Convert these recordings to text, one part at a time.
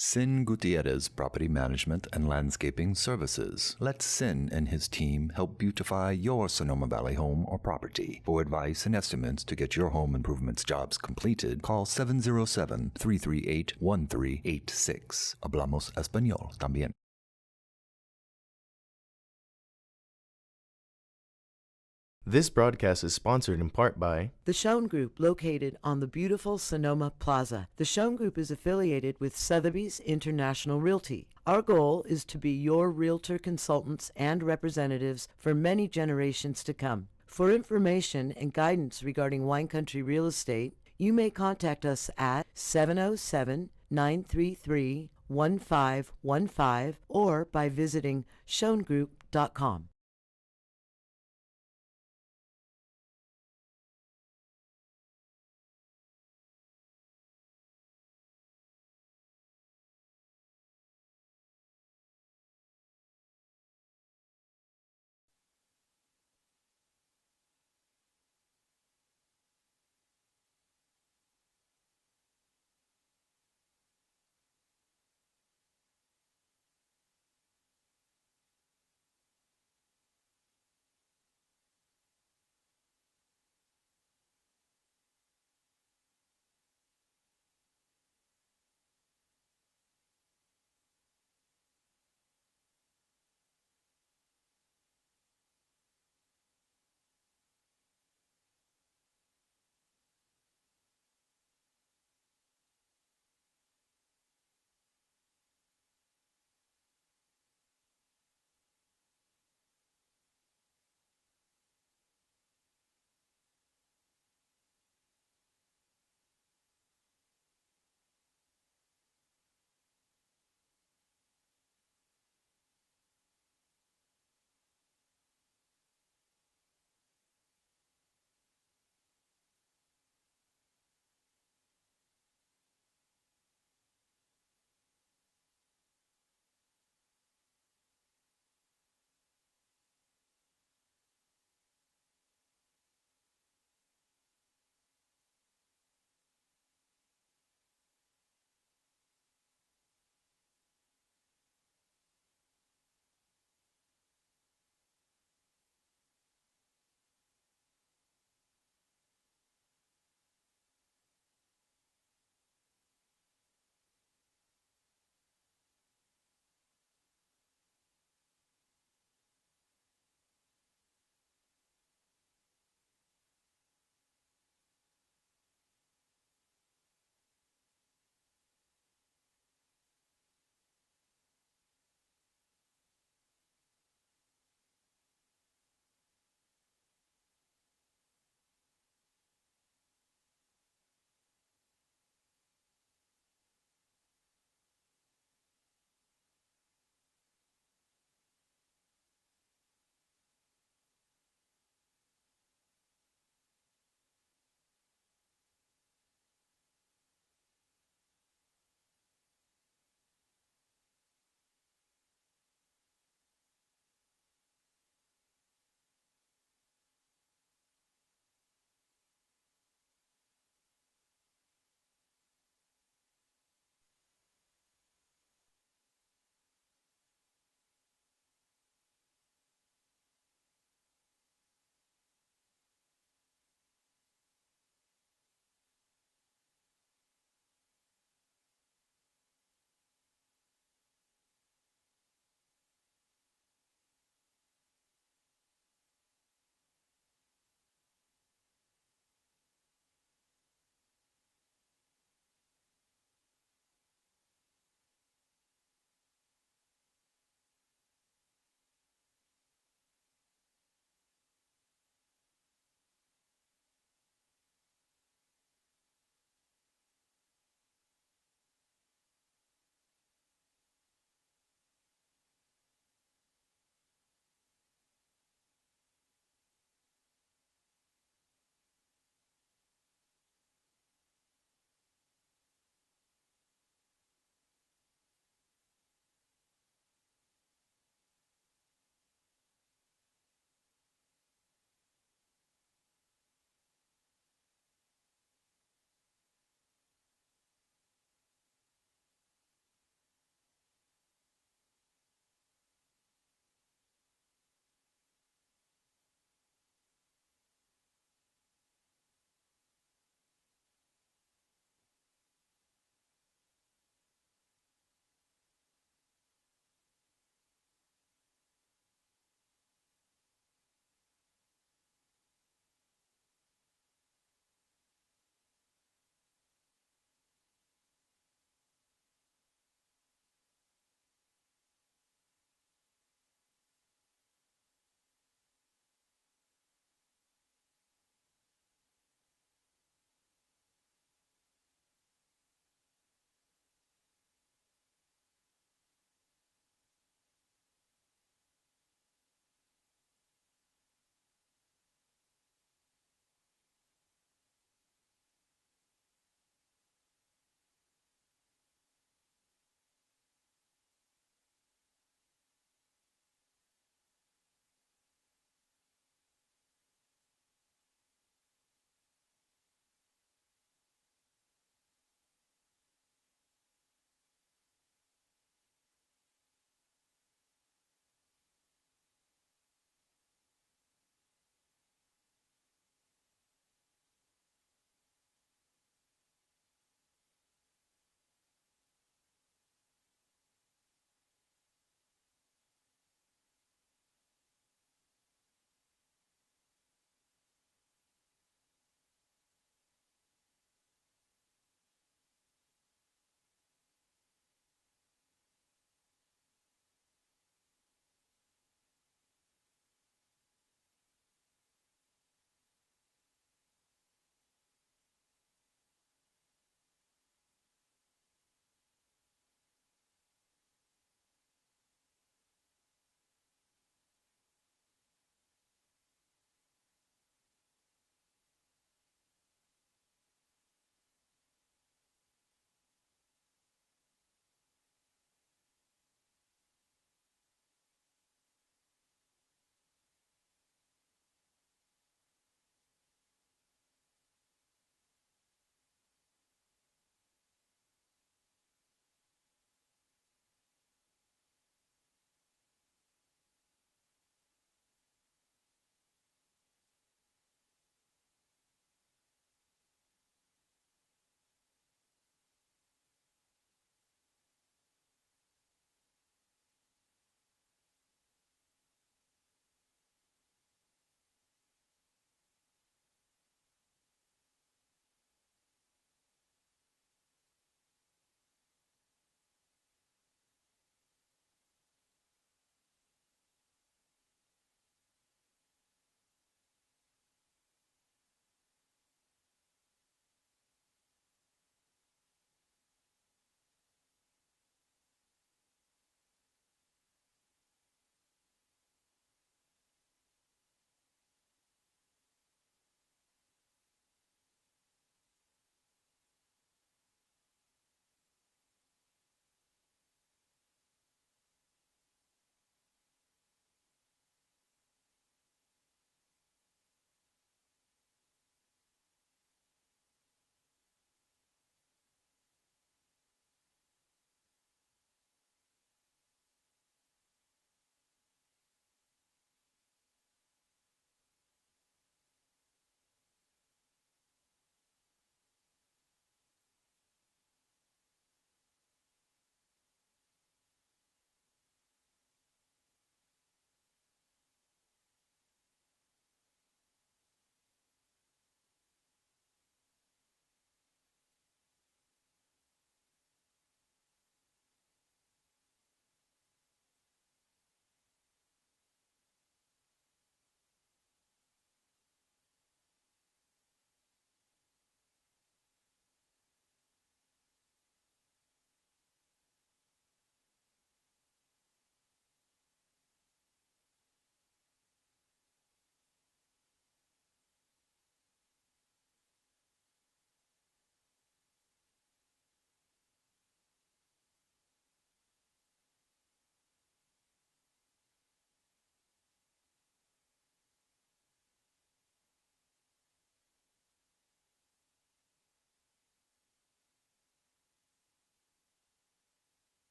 Sin Gutierrez Property Management and Landscaping Services. Let Sin and his team help beautify your Sonoma Valley home or property. For advice and estimates to get your home improvements jobs completed, call 707-338-1386. Hablamos Español también. This broadcast is sponsored in part by The Schoen Group, located on the beautiful Sonoma Plaza. The Schoen Group is affiliated with Sotheby's International Realty. Our goal is to be your realtor consultants and representatives for many generations to come. For information and guidance regarding wine country real estate, you may contact us at 707-933-1515 or by visiting schoengroup.com.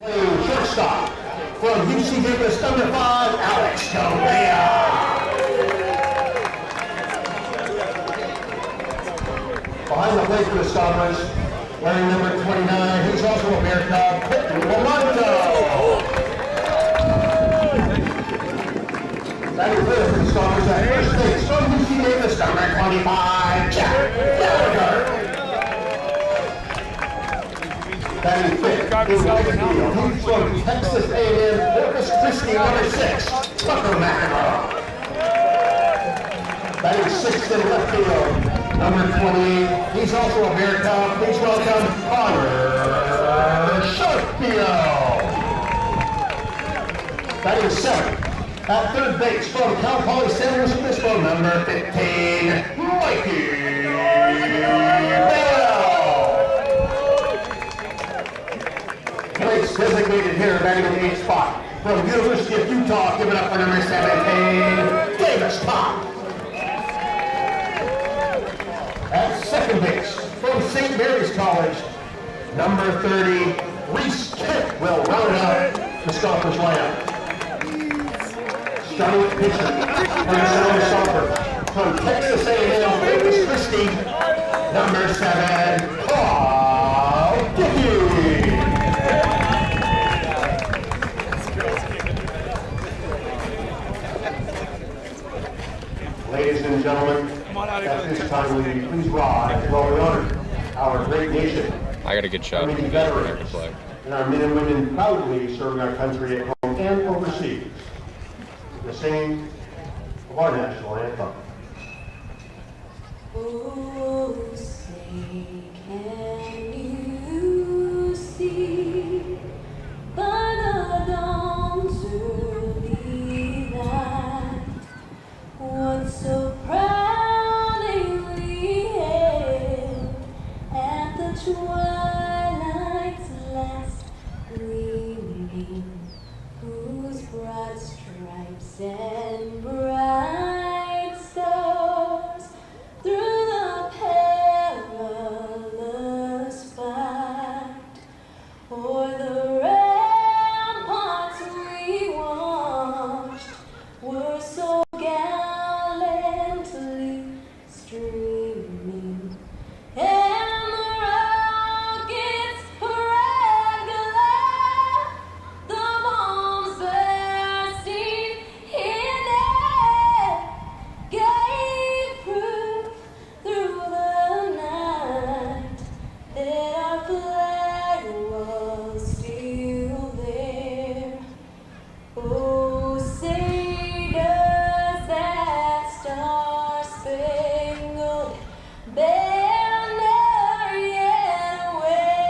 Shortstop from UC Davis, number 5, Alex Correa. Behind the plate for the Stompers, wearing number 29, he's also a Bear Cub, Batting clear for the Stompers at first base from UC Davis, number 25, Jack Gallagher. Batting fifth in right field, he's from Texas A&M, Corpus Christi, number 6, Tucker McEnroe. Batting sixth in left field, number 28, he's also a Bear Cub. Please welcome Connor Sharpio. Batting seventh at third base from Cal Poly San Luis Obispo, number 15, Mikey Bell. Tonight's designated hitter batting in the 8th spot from University of Utah, giving up for number 17, Davis Top. At second base from St. Mary's College, number 30, Reese Kent will round out the Stompers lineup. Starting pitcher from the Sonoma Stompers from Texas A&M, Corpus Christi, number 7, Paul Dickey. Ladies and gentlemen, at this time will you please rise while we honor our great nation. I got a good shot. Our many veterans and our men and women proudly serving our country at home and overseas. The singing of our national anthem. Oh, say, can you see by the dawn's early light what so proudly hailed at the twilight's last gleaming, whose broad stripes and bright stars through the perilous fight o'er the ramparts we watched were so gallantly streaming, and the rockets regular, the bombs bursting in air, gave proof through the night that our flag was still there. Oh, say does that star-spangled banner yet wave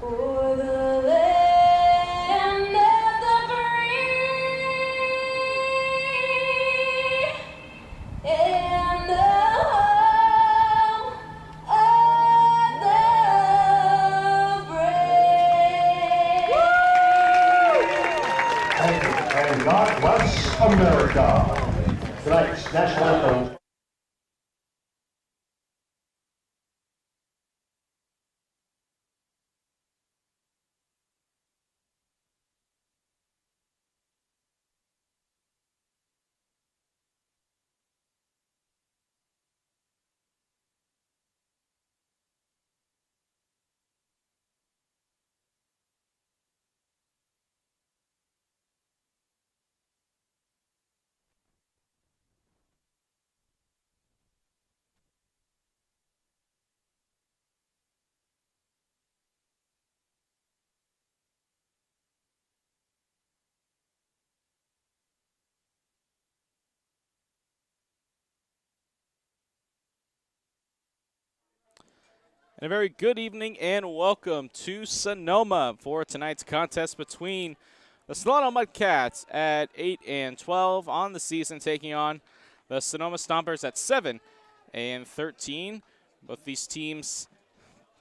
o'er the land of the free and the home of the brave. Thank you. And God bless America. Tonight's national anthem. And a very good evening and welcome to Sonoma for tonight's contest between the Solano Mudcats at 8 and 12 on the season, taking on the Sonoma Stompers at 7 and 13. Both these teams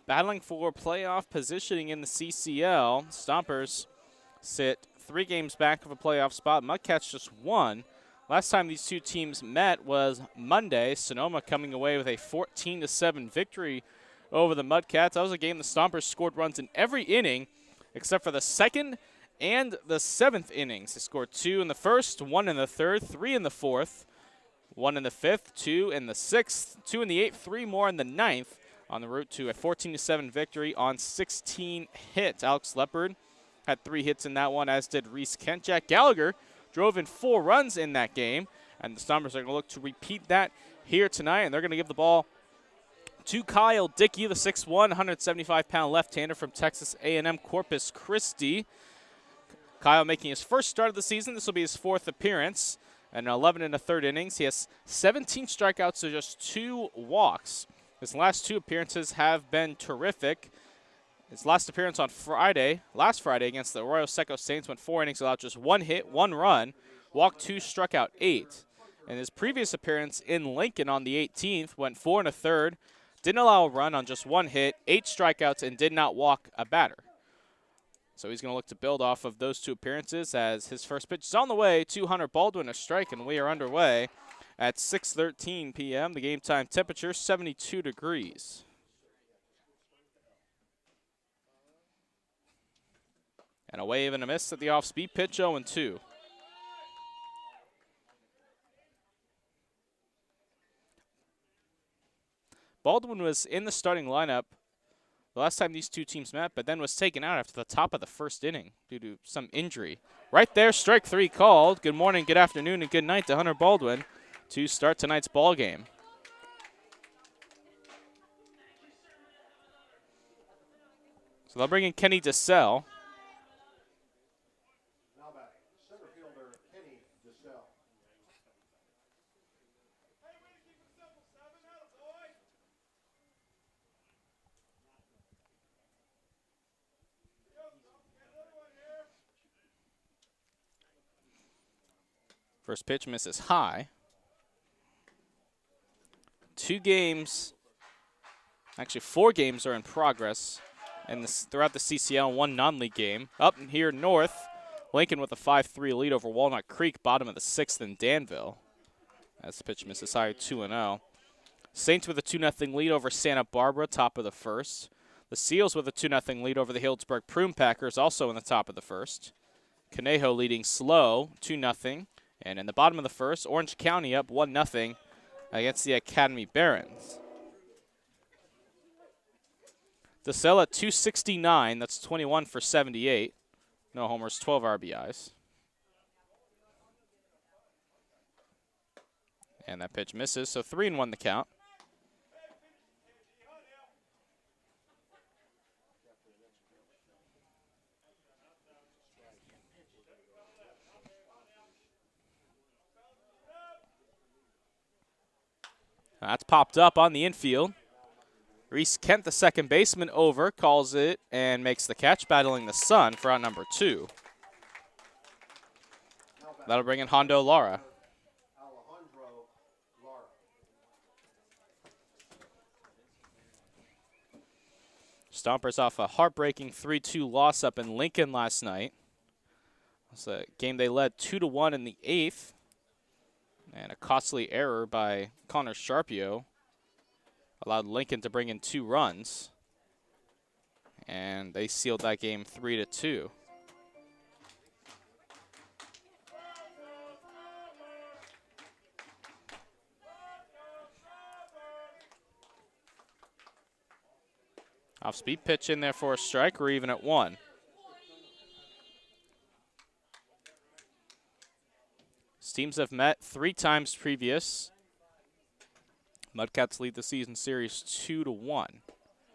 battling for playoff positioning in the CCL. Stompers sit 3 games back of a playoff spot. Mudcats just 1. Last time these two teams met was Monday. Sonoma coming away with a 14-7 victory over the Mudcats. That was a game the Stompers scored runs in every inning except for the second and the seventh innings. They scored 2 in the first, 1 in the third, 3 in the fourth, 1 in the fifth, 2 in the sixth, 2 in the eighth, 3 more in the ninth, on the route to a 14-7 victory on 16 hits. Alex Leopard had 3 hits in that one, as did Reese Kent. Jack Gallagher drove in 4 runs in that game, and the Stompers are going to look to repeat that here tonight, and they're going to give the ball to Kyle Dickey, the 6'1", 175-pound left-hander from Texas A&M Corpus Christi. Kyle making his first start of the season. This will be his 4th appearance, and 11 in the third innings. He has 17 strikeouts to just 2 walks. His last 2 appearances have been terrific. His last appearance on last Friday against the Arroyo Seco Saints, went 4 innings, allowed just 1 hit, 1 run, walked 2, struck out 8. And his previous appearance in Lincoln on the 18th went 4 1/3, didn't allow a run on just 1 hit, 8 strikeouts, and did not walk a batter. So he's going to look to build off of those 2 appearances, as his first pitch is on the way to Hunter Baldwin, a strike, and we are underway at 6:13 p.m. The game time temperature, 72 degrees. And a wave and a miss at the off-speed pitch, 0-2. Baldwin was in the starting lineup the last time these 2 teams met, but then was taken out after the top of the first inning due to some injury. Right there, strike 3 called. Good morning, good afternoon, and good night to Hunter Baldwin to start tonight's ball game. So they'll bring in Kenny DeSell. First pitch misses high. 2 games, actually 4 games are in progress throughout the CCL, 1 non-league game. Up here north, Lincoln with a 5-3 lead over Walnut Creek, bottom of the 6th in Danville. As the pitch misses high, 2-0. Saints with a 2-0 lead over Santa Barbara, top of the first. The Seals with a 2-0 lead over the Healdsburg Prune Packers, also in the top of the first. Conejo leading slow, 2-0. And in the bottom of the first, Orange County up 1-0 against the Academy Barons. DeSell at 269, that's 21 for 78. No homers, 12 RBIs. And that pitch misses, so 3-1 the count. That's popped up on the infield. Reese Kent, the second baseman, over, calls it and makes the catch, battling the sun for out number 2. That'll bring in Hondo Lara. Stompers off a heartbreaking 3-2 loss up in Lincoln last night. It's a game they led 2-1 in the 8th. And a costly error by Connor Sharpio allowed Lincoln to bring in 2 runs. And they sealed that game 3-2. Off-speed pitch in there for a strike. We're even at 1. Teams have met 3 times previous. Mudcats lead the season series 2-1.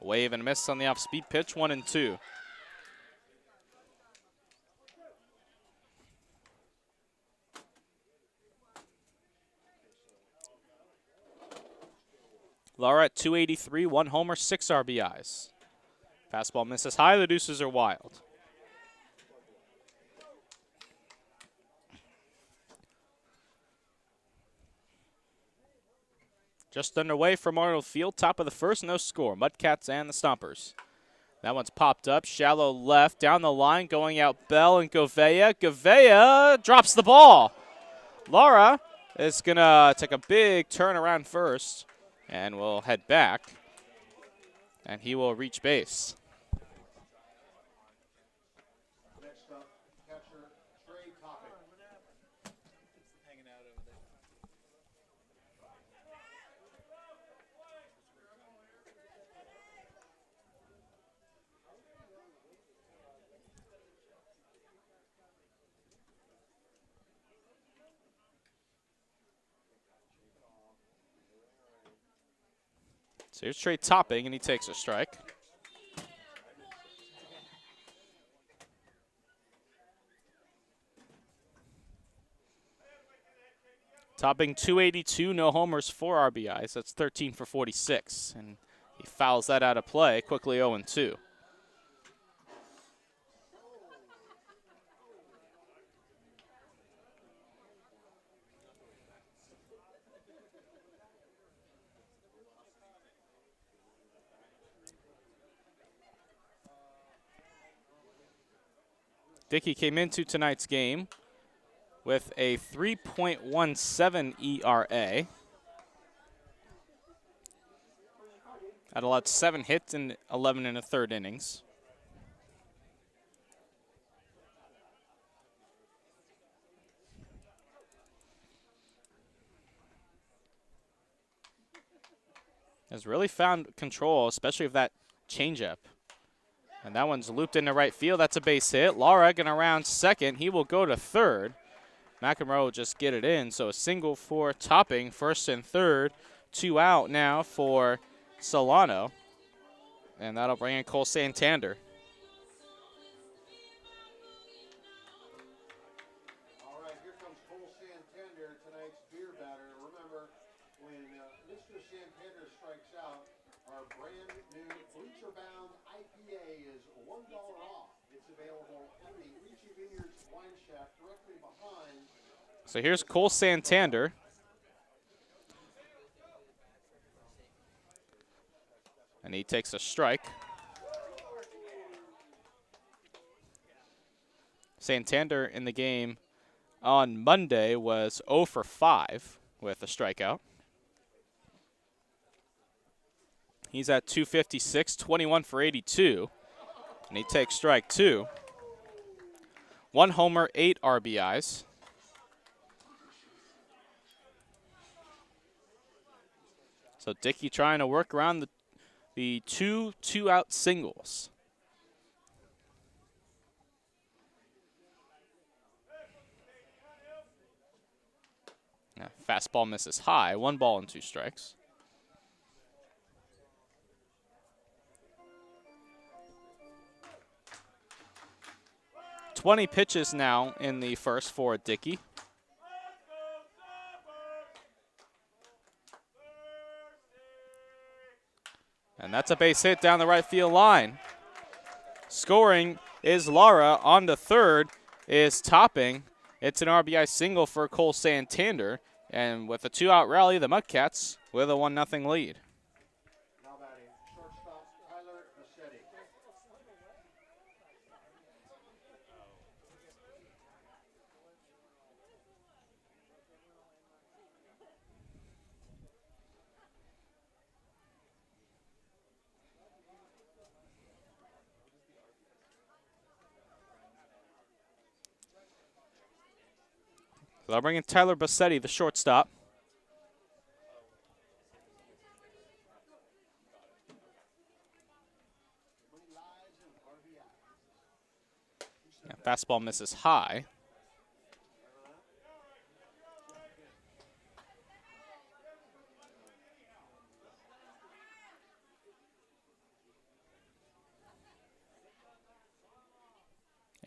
A wave and a miss on the off-speed pitch, 1-2. Lara at 283, 1 homer, 6 RBIs. Fastball misses high, the deuces are wild. Just underway from Arnold Field, top of the first, no score. Mudcats and the Stompers. That one's popped up, shallow left, down the line, going out Bell and Govea. Govea drops the ball. Lara is going to take a big turn around first and will head back. and he will reach base. Next up, catcher Trey Topic. So here's Trey Topping, and he takes a strike. Topping 282, no homers, 4 RBIs. That's 13 for 46, and he fouls that out of play, quickly 0-2. Dickey came into tonight's game with a 3.17 ERA. Had allowed 7 hits in 11 1/3 innings. Has really found control, especially of that changeup. And that one's looped into right field. That's a base hit. Lara going around second. He will go to third. McEnroe will just get it in. So a single for Topping, first and third. 2 out now for Solano. And that'll bring in Cole Santander. All right, here comes Cole Santander, tonight's beer batter. Remember, when Mr. Santander strikes out, our brand new bleacher-bound IPA is $1 off. It's available at the Ricci Vineyards wine shack directly behind. So here's Cole Santander. And he takes a strike. Santander in the game on Monday was 0 for 5 with a strikeout. He's at 256, 21 for 82, and he takes strike 2. 1 homer, 8 RBIs. So Dickey trying to work around the 2-out singles. Now, fastball misses high, 1 ball and 2 strikes. "20 pitches now in the first for Dickey. And that's a base hit down the right field line. Scoring is Lara. On the third is Topping. It's an RBI single for Cole Santander. And with a 2-out rally, the Mudcats with a 1-0 lead. Now batting, shortstop Tyler Bassetti. So they'll bring in Tyler Bassetti, the shortstop. Yeah, fastball misses high.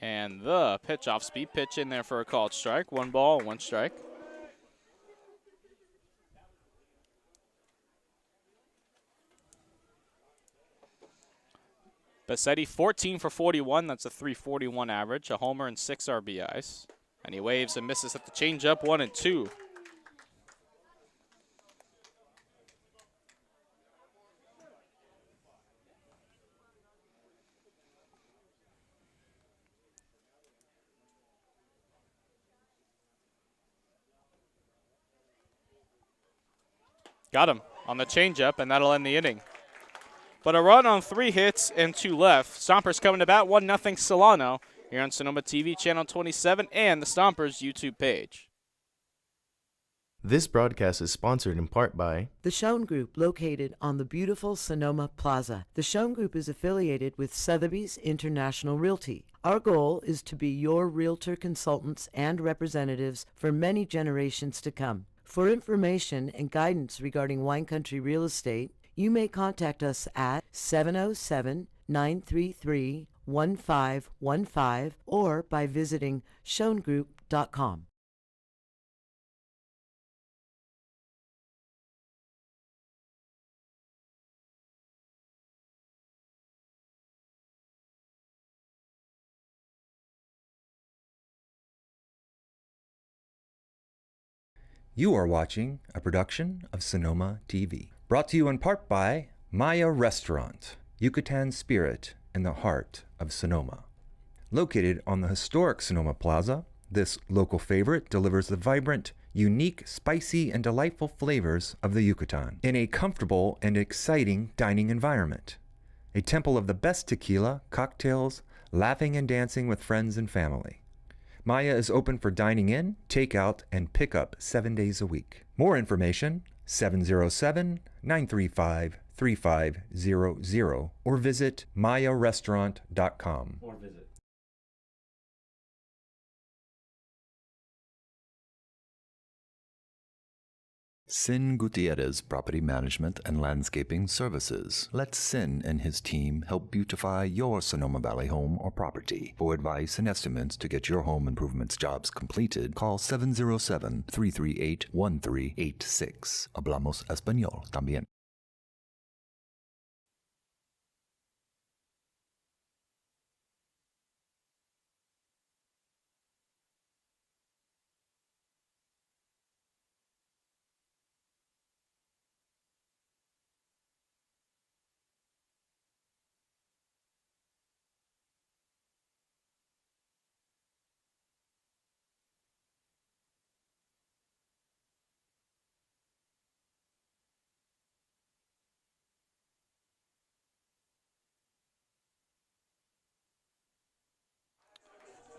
And the pitch off speed pitch in there for a called strike. 1 ball, 1 strike. Bassetti 14 for 41. That's a 341 average, a homer and 6 RBIs. And he waves and misses at the changeup, 1-2. Got him on the changeup, and that'll end the inning. but a run on 3 hits and 2 left. Stompers coming to bat, 1-0 Solano here on Sonoma TV, Channel 27, and the Stompers YouTube page. This broadcast is sponsored in part by The Schoen Group, located on the beautiful Sonoma Plaza. The Schoen Group is affiliated with Sotheby's International Realty. Our goal is to be your realtor consultants and representatives for many generations to come. For information and guidance regarding wine country real estate, you may contact us at 707-933-1515 or by visiting schoengroup.com. You are watching a production of Sonoma TV. Brought to you in part by Maya Restaurant, Yucatan Spirit in the heart of Sonoma. Located on the historic Sonoma Plaza, this local favorite delivers the vibrant, unique, spicy, and delightful flavors of the Yucatan in a comfortable and exciting dining environment. A temple of the best tequila, cocktails, laughing and dancing with friends and family. Maya is open for dining in, takeout, and pickup 7 days a week. More information, 707-935-3500 or visit mayarestaurant.com. Sin Gutierrez Property Management and Landscaping Services. Let Sin and his team help beautify your Sonoma Valley home or property. For advice and estimates to get your home improvements jobs completed, call 707-338-1386. Hablamos español también.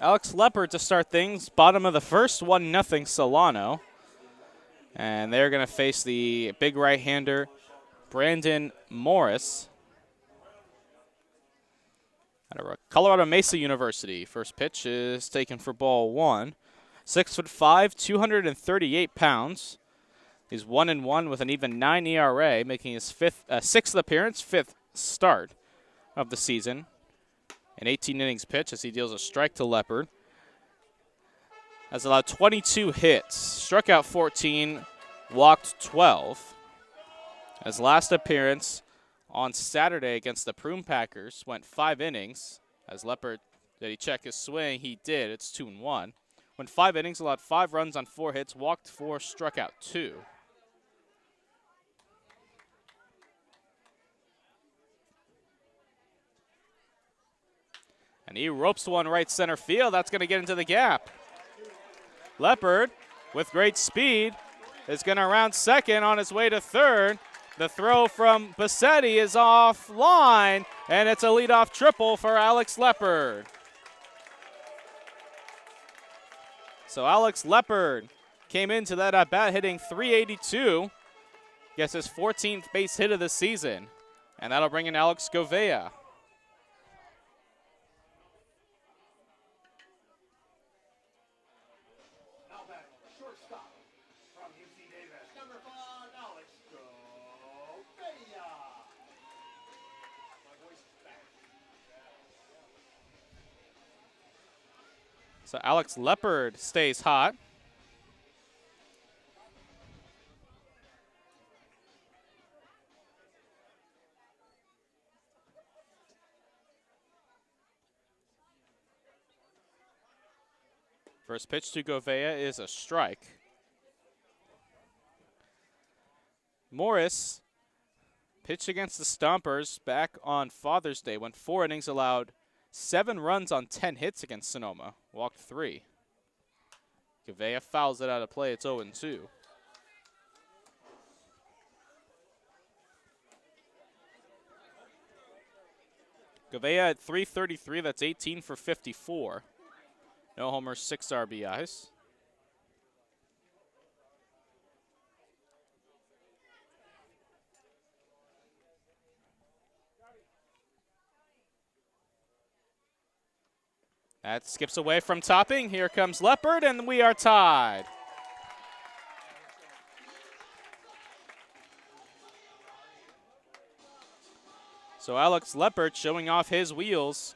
Alex Leopard to start things. Bottom of the first, 1-0 Solano. And they're going to face the big right-hander, Brandon Morris, out of Colorado Mesa University. First pitch is taken for ball 1. 6'5", 238 pounds. He's 1-1 with an even 9 ERA, making his sixth appearance, 5th start of the season. An 18 innings pitch as he deals a strike to Leopard. Has allowed 22 hits, struck out 14, walked 12. His last appearance on Saturday against the Prune Packers went 5 innings. As Leopard, did he check his swing? He did. It's 2-1. Went 5 innings, allowed 5 runs on 4 hits, walked 4, struck out 2. And he ropes one right center field. That's going to get into the gap. Leopard, with great speed, is going to round second on his way to third. The throw from Bassetti is offline, and it's a leadoff triple for Alex Leopard. So Alex Leopard came into that at-bat hitting .382. Gets his 14th base hit of the season. And that'll bring in Alex Govea. So Alex Leopard stays hot. First pitch to Govea is a strike. Morris pitched against the Stompers back on Father's Day. Went 4 innings, allowed 7 runs on 10 hits against Sonoma. Walked 3. Govea fouls it out of play. It's 0-2. Gavea at 333, that's 18 for 54. No homers, 6 RBIs. That skips away from Topping. Here comes Leopard, and we are tied. So Alex Leopard showing off his wheels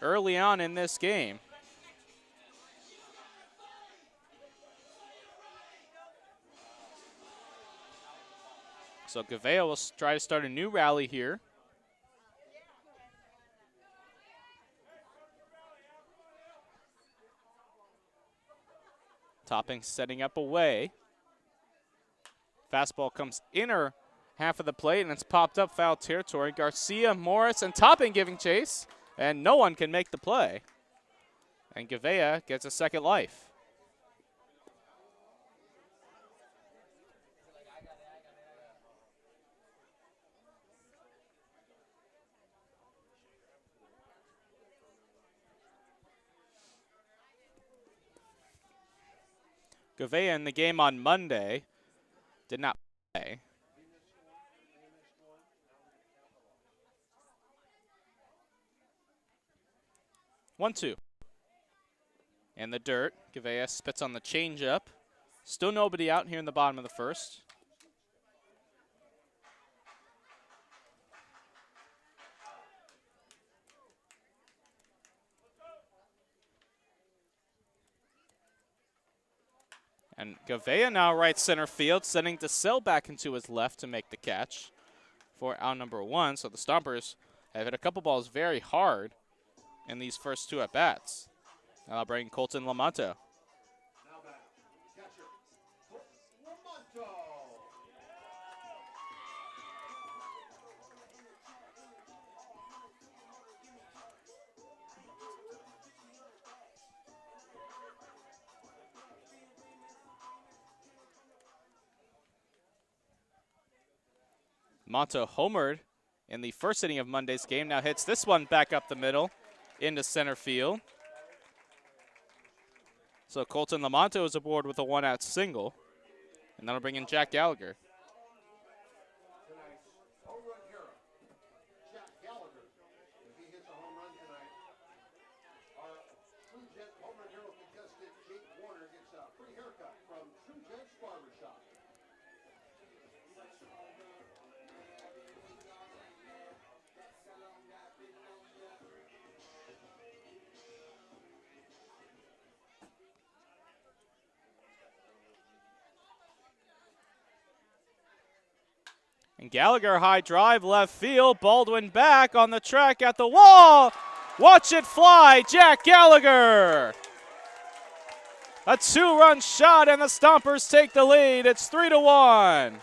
early on in this game. So Gavea will try to start a new rally here. Topping setting up away. Fastball comes inner half of the plate, and it's popped up foul territory. Garcia, Morris, and Topping giving chase, and no one can make the play. And Gavea gets a second life. Gavea in the game on Monday did not play. One, two. And the dirt. Gavea spits on the changeup. Still nobody out here in the bottom of the first. And Gavea now right center field, sending DeSille back into his left to make the catch for out number 1. So the Stompers have hit a couple balls very hard in these first 2 at-bats. Now bring Colton Lamonto. Now back, catcher, Lamonto. Monto homered in the first inning of Monday's game. Now hits this one back up the middle into center field. So Colton Lamonto is aboard with a 1-out single. And that'll bring in Jack Gallagher. Tonight's home run hero, Jack Gallagher. If he hits a home run tonight, our True Jet home run hero contestant Jake Warner gets a free haircut from True Jet's Barbershop. And Gallagher high drive left field. Baldwin back on the track at the wall. Watch it fly, Jack Gallagher. A 2-run shot and the Stompers take the lead. It's 3-1. That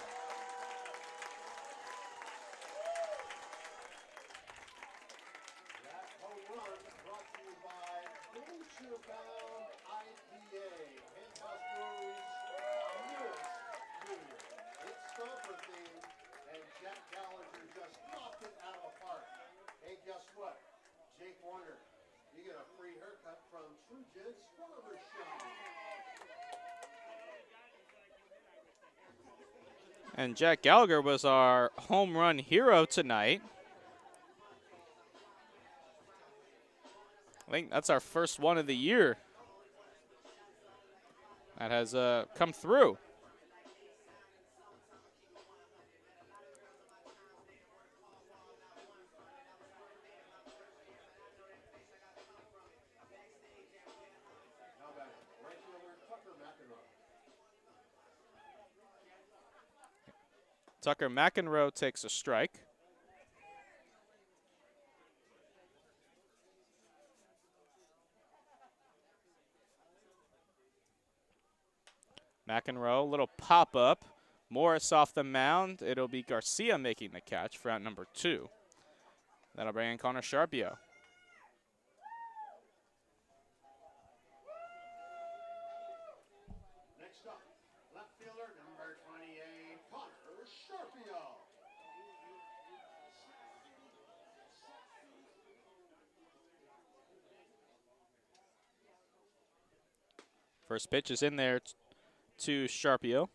home run brought to you by Glacier Bound IPA, Henhouse Brewery's newest beer. It's Stomper themed, and Jack Gallagher just knocked it out of the park. Hey, guess what? Jake Warner, you get a free haircut from True Jet's Barbershop. And Jack Gallagher was our home run hero tonight. I think that's our first one of the year that has come through. Now back, right fielder Tucker McEnroe. Tucker McEnroe takes a strike. McEnroe, little pop-up. Morris off the mound. It'll be Garcia making the catch for out number 2. That'll bring in Connor Sharpio. Next up, left fielder number 28, Connor Sharpio. First pitch is in there to Sharpio.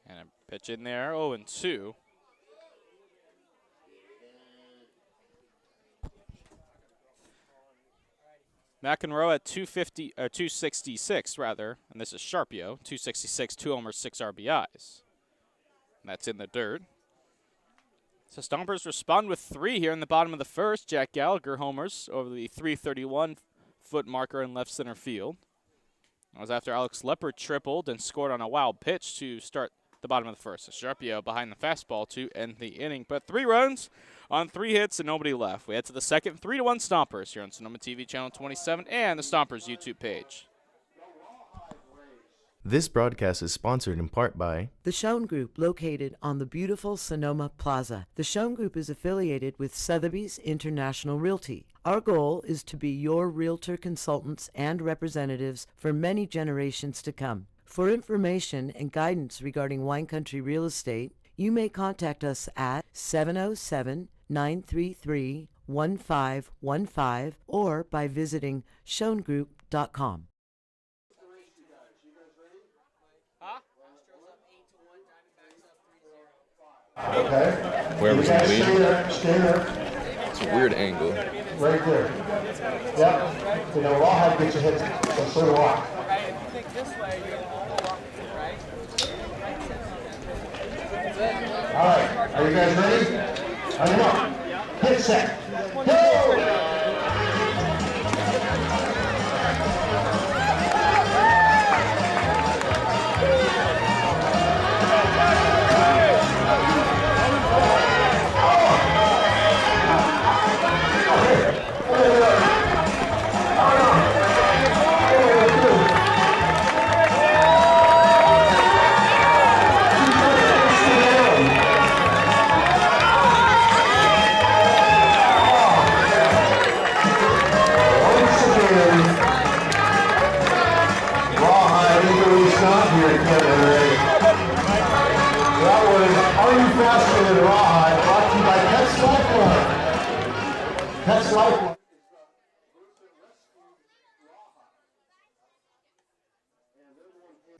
And a pitch in there, 0-2. McEnroe at 266 rather, and this is Sharpio, 266, 2 homers, 6 RBIs. And that's in the dirt. So Stompers respond with 3 here in the bottom of the first. Jack Gallagher homers over the 331-foot marker in left center field. That was after Alex Leopard tripled and scored on a wild pitch to start the bottom of the first. So Sharpio behind the fastball to end the inning. But 3 runs on 3 hits and nobody left. We head to the second, 3-1 Stompers here on Sonoma TV channel 27 and the Stompers YouTube page. This broadcast is sponsored in part by The Schoen Group, located on the beautiful Sonoma Plaza. The Schoen Group is affiliated with Sotheby's International Realty. Our goal is to be your realtor consultants and representatives for many generations to come. For information and guidance regarding wine country real estate, you may contact us at 707-933-1515 or by visiting schoengroup.com. Okay. Whoever's in the lead. Stay there. It's a weird angle. Right there. Yep. You know, Rawhide gets a hit, so do I. All right. Are you guys ready? On your mark. Hit set. Go!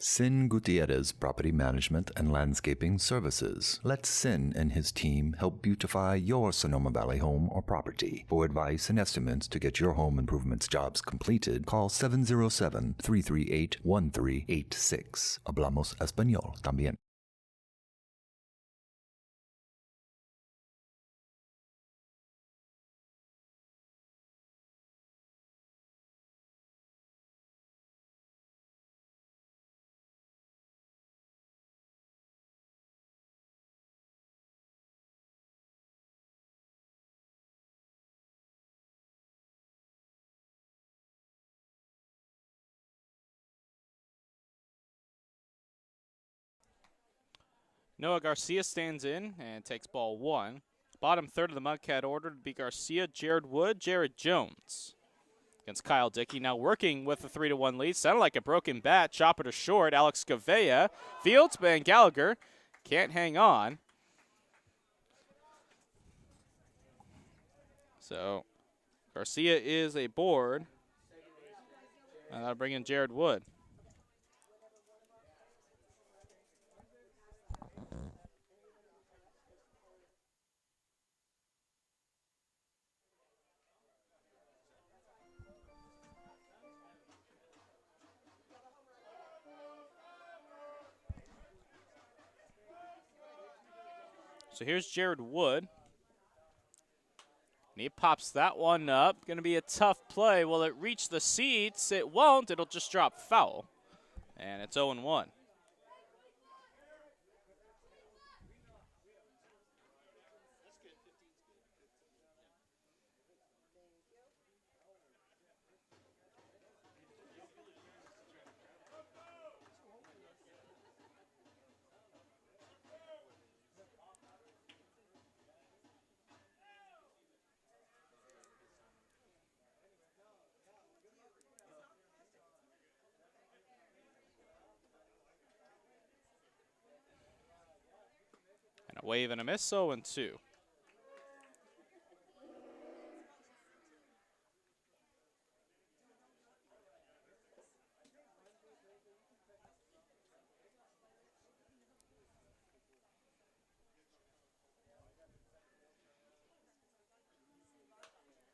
Sin Gutierrez Property Management and Landscaping Services. Let Sin and his team help beautify your Sonoma Valley home or property. For advice and estimates to get your home improvements jobs completed, call 707-338-1386. Hablamos español también. Noah Garcia stands in and takes ball 1. Bottom third of the Mudcat order to be Garcia, Jared Wood, Jared Jones. Against Kyle Dickey, now working with a 3-1 lead. Sounded like a broken bat. Chopper to short. Alex Gavea. Fields, and Gallagher can't hang on. So Garcia is a board. And that'll bring in Jared Wood. So here's Jared Wood. And he pops that one up. Going to be a tough play. Will it reach the seats? It won't. It'll just drop foul. And it's 0-1. A wave and a miss, 0-2.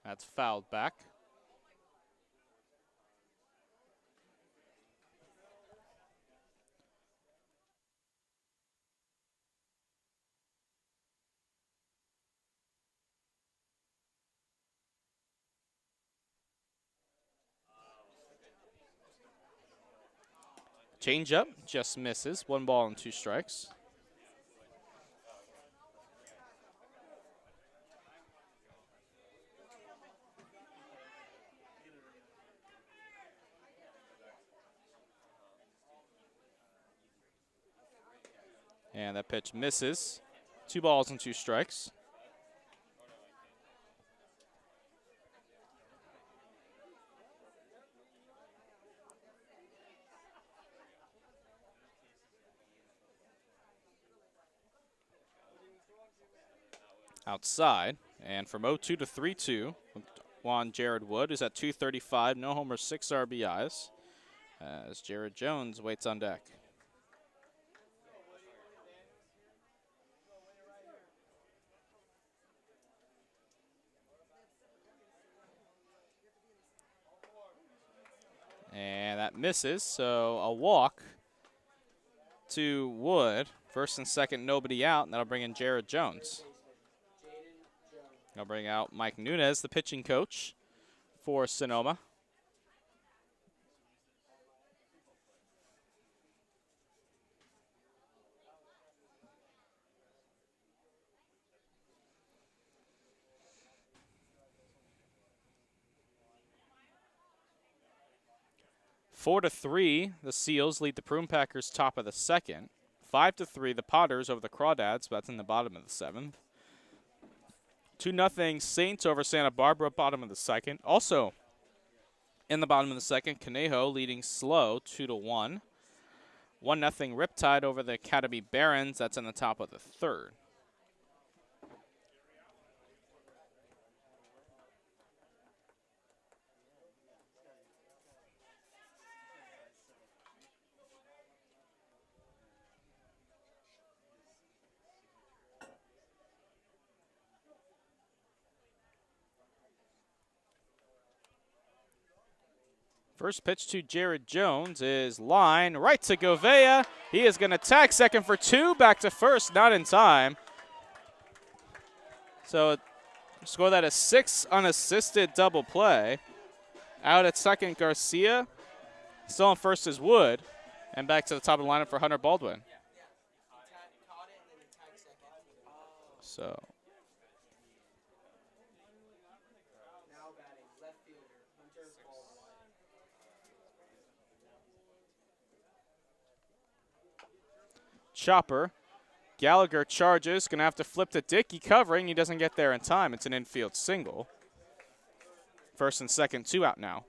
That's fouled back. Change up, just misses. 1 ball and 2 strikes. And that pitch misses. 2 balls and 2 strikes. Outside, and from 0-2 to 3-2, Juan Jared Wood is at 235, no homers, 6 RBIs, as Jared Jones waits on deck. And that misses, so a walk to Wood. First and second, nobody out, and that'll bring in Jared Jones. I'll bring out Mike Nunez, the pitching coach for Sonoma. Four to 3, the Seals lead the Prune Packers top of the second. 5-3, the Potters over the Crawdads, but that's in the bottom of the seventh. 2-0 Saints over Santa Barbara, bottom of the second. Also in the bottom of the second, Conejo leading slow, 2-1. 1-0 Riptide over the Academy Barons, that's in the top of the third. First pitch to Jared Jones is line right to Govea. He is going to tag second for 2, back to first, not in time. So score that a 6 unassisted double play. Out at second, Garcia. Still on first is Wood. And back to the top of the lineup for Hunter Baldwin. So chopper. Gallagher charges. Going to have to flip to Dickey covering. He doesn't get there in time. It's an infield single. First and second, 2 out now.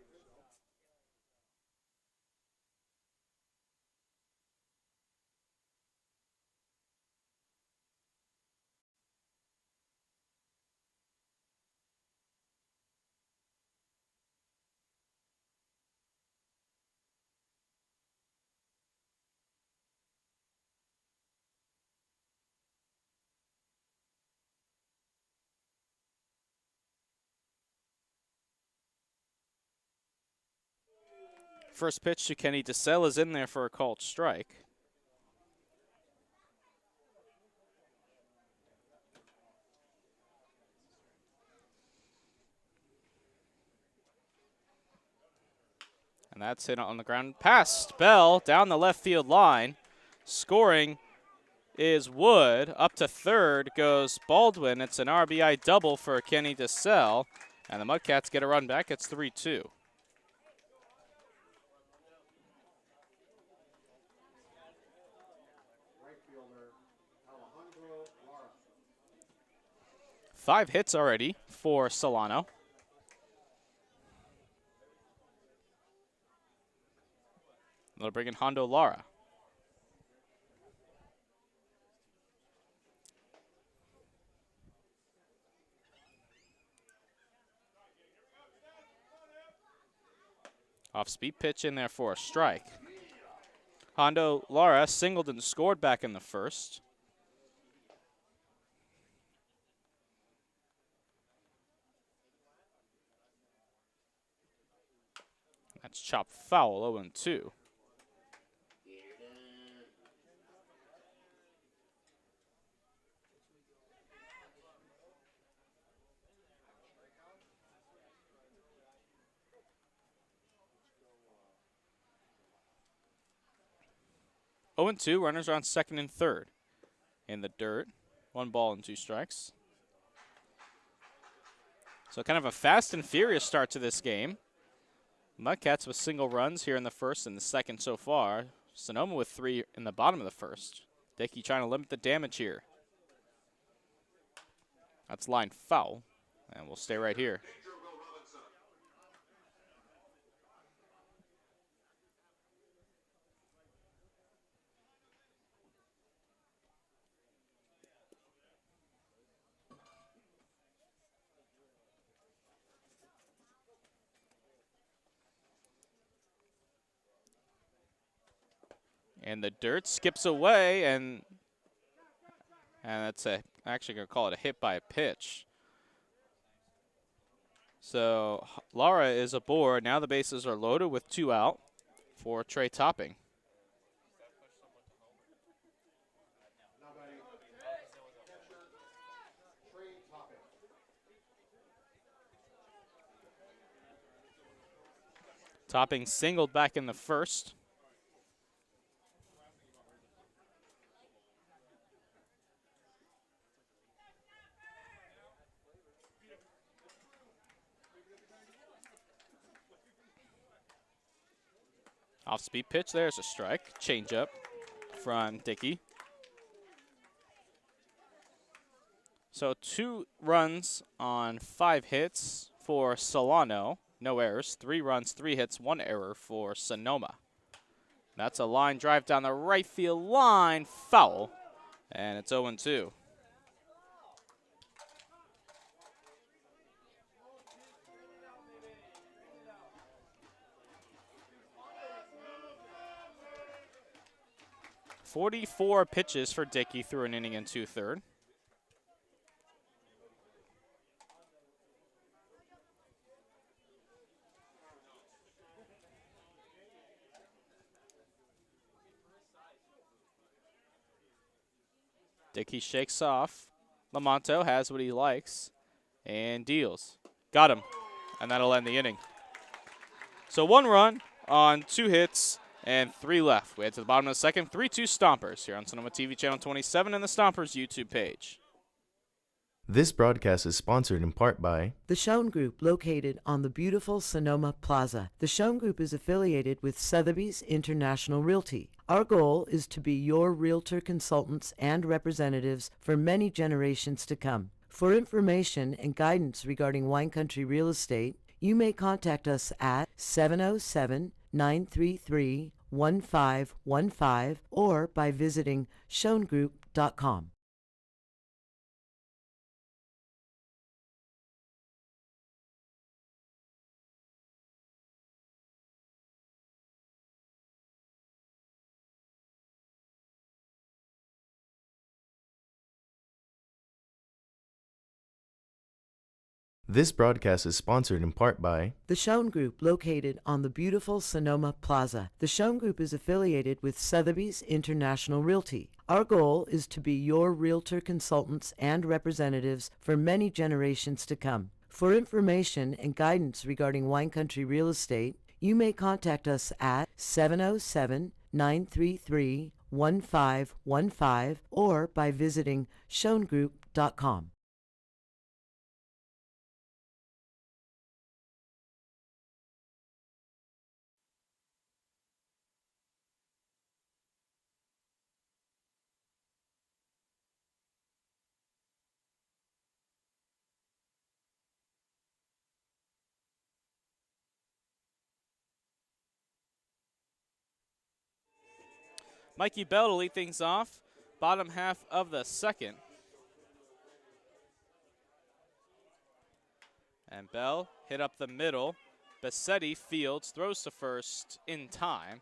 First pitch to Kenny DeSell is in there for a called strike. And that's hit on the ground. Past Bell down the left field line. Scoring is Wood. Up to third goes Baldwin. It's an RBI double for Kenny DeSell. And the Mudcats get a run back. It's 3-2. 5 hits already for Solano. They'll bring in Hondo Lara. Off-speed pitch in there for a strike. Hondo Lara singled and scored back in the first. That's chopped foul, 0-2. Oh and 2, runners are on second and third. In the dirt, 1 ball and 2 strikes. So kind of a fast and furious start to this game. Mudcats with single runs here in the first and the second so far. Sonoma with 3 in the bottom of the first. Dickey trying to limit the damage here. That's line foul, and we'll stay right here. And the dirt skips away, and that's actually going to call it a hit by a pitch. So Lara is aboard. Now the bases are loaded with 2 out for Trey Topping. Topping singled back in the first. Off-speed pitch, there's a strike. Change up from Dickey. So 2 runs on 5 hits for Solano. No errors. 3 runs, 3 hits, 1 error for Sonoma. That's a line drive down the right field line. Foul. And it's 0-2. .44 pitches for Dickey through an inning and 2/3. Dickey shakes off. Lamonto has what he likes and deals. Got him. And that'll end the inning. So 1 run on 2 hits and 3 left. We head to the bottom of the second. 3-2 Stompers here on Sonoma TV Channel 27 and the Stompers YouTube page. This broadcast is sponsored in part by The Schoen Group, located on the beautiful Sonoma Plaza. The Schoen Group is affiliated with Sotheby's International Realty. Our goal is to be your realtor consultants and representatives for many generations to come. For information and guidance regarding wine country real estate, you may contact us at 707-933-1515 or by visiting schoengroup.com. This broadcast is sponsored in part by The Schoen Group, located on the beautiful Sonoma Plaza. The Schoen Group is affiliated with Sotheby's International Realty. Our goal is to be your realtor consultants and representatives for many generations to come. For information and guidance regarding wine country real estate, you may contact us at 707-933-1515 or by visiting schoengroup.com. Mikey Bell to lead things off, bottom half of the second. And Bell hit up the middle Bassetti fields, throws to first in time.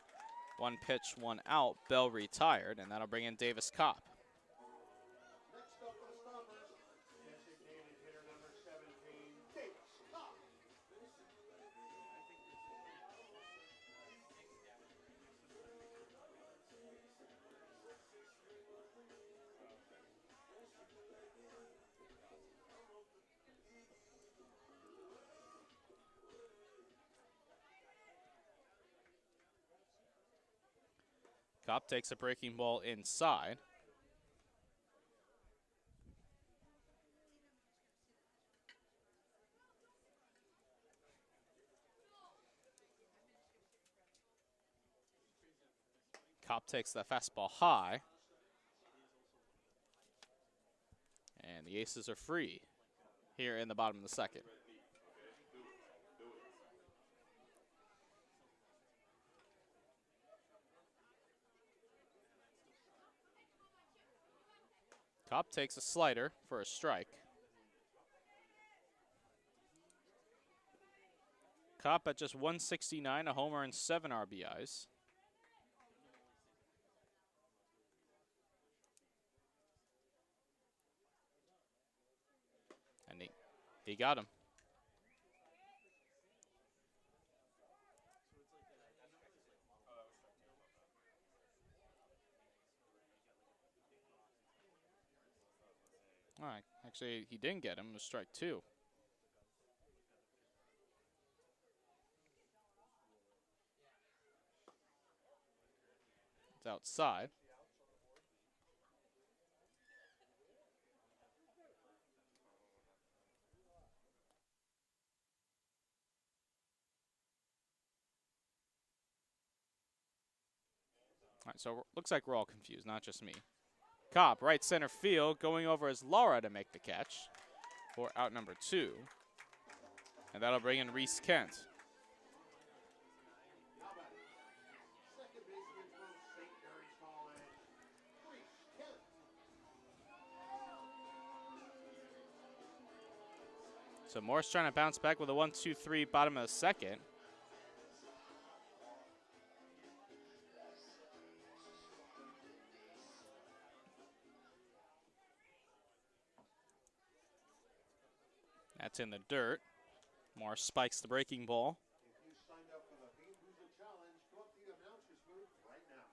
1 pitch, 1 out. Bell retired, and that'll bring in Davis Kopp. Next up for the Stompers, designated hitter number 17, Davis Kopp. Kopp takes a breaking ball inside. Kopp takes the fastball high. And the Aces are free here in the bottom of the second. Kopp takes a slider for a strike. Kopp at just 169, a homer and 7 RBIs. And he got him. All right, actually, he didn't get him. It was strike 2. It's outside. All right, so looks like we're all confused, not just me. Kopp, right center field, going over as Laura to make the catch for out number 2. And that'll bring in Reese Kent. Second baseman from St. Mary's College, Reese Kent. So Morris trying to bounce back with a 1-2-3 bottom of the second. That's in the dirt. Morris spikes the breaking ball. If you signed up for the Bean Boozled Challenge, go up to the announcer's booth right now.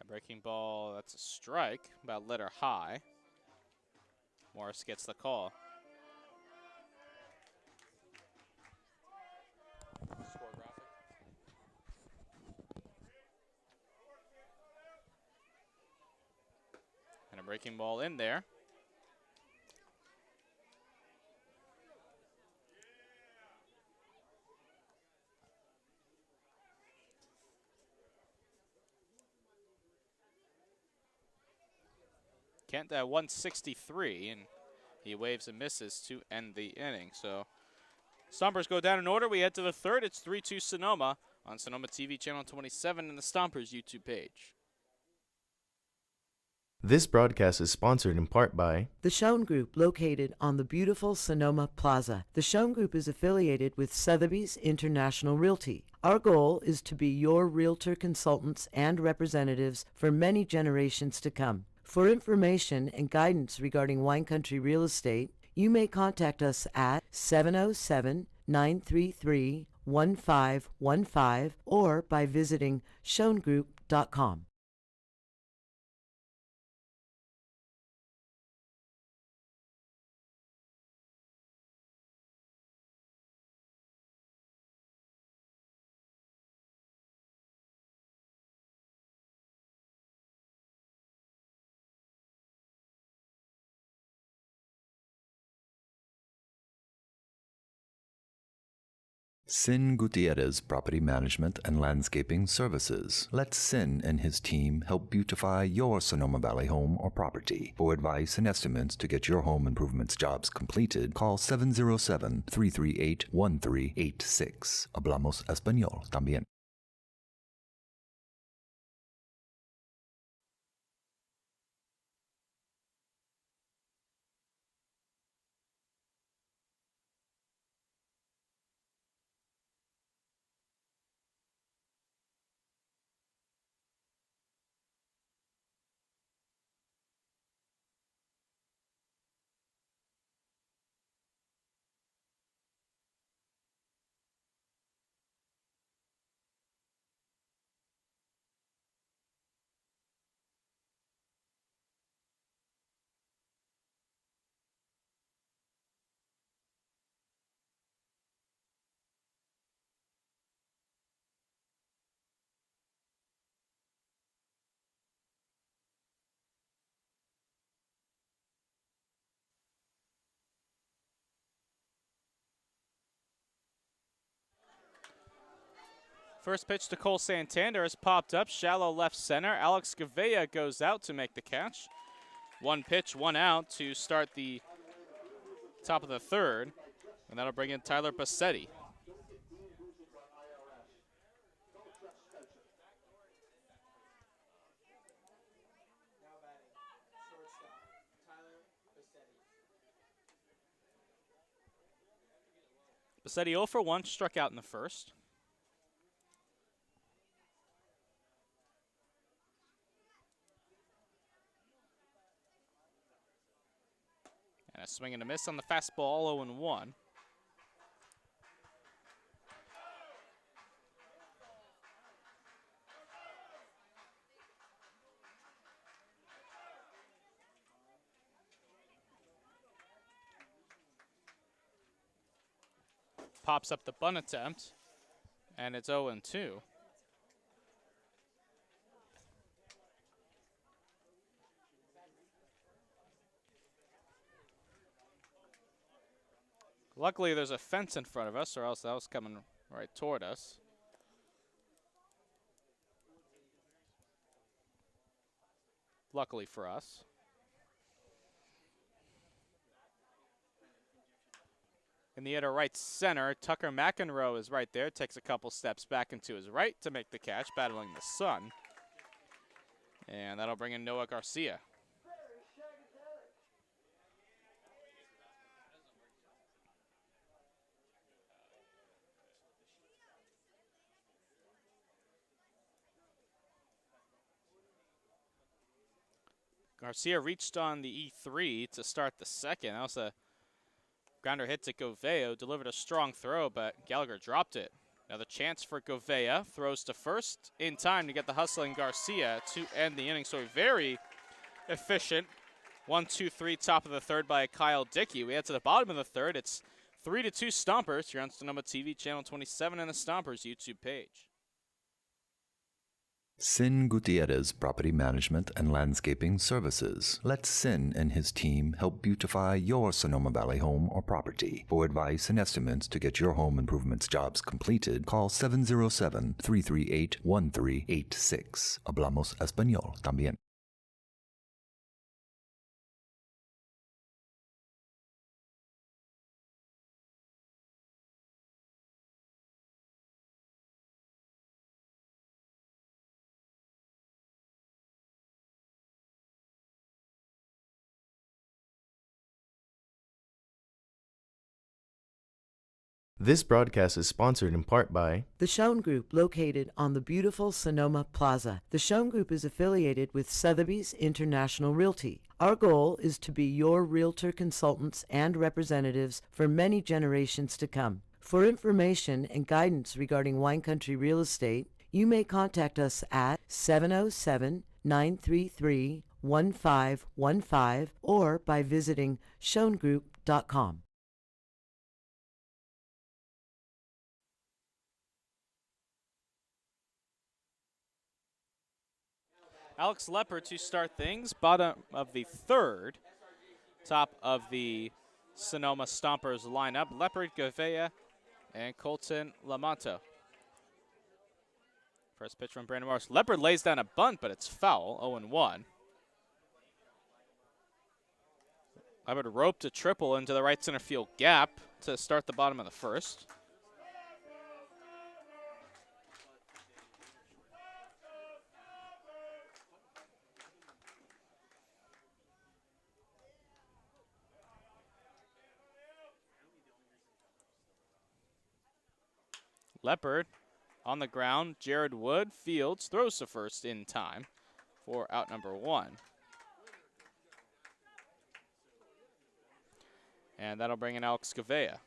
A breaking ball, that's a strike, about letter high. Morris gets the call. And a breaking ball in there. Kent at 163, and he waves and misses to end the inning. So Stompers go down in order. We head to the third. It's 3-2 Sonoma on Sonoma TV channel 27 and the Stompers YouTube page. This broadcast is sponsored in part by The Schoen Group, located on the beautiful Sonoma Plaza. The Schoen Group is affiliated with Sotheby's International Realty. Our goal is to be your realtor consultants and representatives for many generations to come. For information and guidance regarding wine country real estate, you may contact us at 707-933-1515 or by visiting schoengroup.com. Sin Gutierrez Property Management and Landscaping Services. Let Sin and his team help beautify your Sonoma Valley home or property. For advice and estimates to get your home improvements jobs completed, call 707-338-1386. Hablamos Español también. First pitch to Cole Santander is popped up, shallow left center. Alex Gavea goes out to make the catch. One pitch, one out to start the top of the third, and that'll bring in Tyler Bassetti. Bassetti 0 for 1, struck out in the first. And a swing and a miss on the fastball, 0-1. Pops up the bunt attempt, and it's 0-2. Luckily, there's a fence in front of us, or else that was coming right toward us. Luckily for us. In the air to right center, Tucker McEnroe is right there. Takes a couple steps back into his right to make the catch, battling the sun. And that'll bring in Noah Garcia. Garcia reached on the E3 to start the second. That was a grounder hit to Govea, delivered a strong throw, but Gallagher dropped it. Another chance for Govea, throws to first in time to get the hustling Garcia to end the inning. So a very efficient 1-2-3 top of the third by Kyle Dickey. We head to the bottom of the third. It's 3-2 Stompers here on Sonoma TV, channel 27 and the Stompers YouTube page. Sin Gutierrez Property Management and Landscaping Services. Let Sin and his team help beautify your Sonoma Valley home or property. For advice and estimates to get your home improvements jobs completed, call 707-338-1386. Hablamos Español también. This broadcast is sponsored in part by The Schoen Group, located on the beautiful Sonoma Plaza. The Schoen Group is affiliated with Sotheby's International Realty. Our goal is to be your realtor consultants and representatives for many generations to come. For information and guidance regarding wine country real estate, you may contact us at 707-933-1515 or by visiting schoengroup.com. Alex Leopard to start things, bottom of the third, top of the Sonoma Stompers lineup. Leopard, Gavea, and Colton Lamanto. First pitch from Brandon Morris. Leopard lays down a bunt, but it's foul, 0-1. Leopard roped a triple into the right center field gap to start the bottom of the first. Leopard on the ground. Jared Wood fields, throws to first in time for out number 1. And that'll bring in Alex Gavea.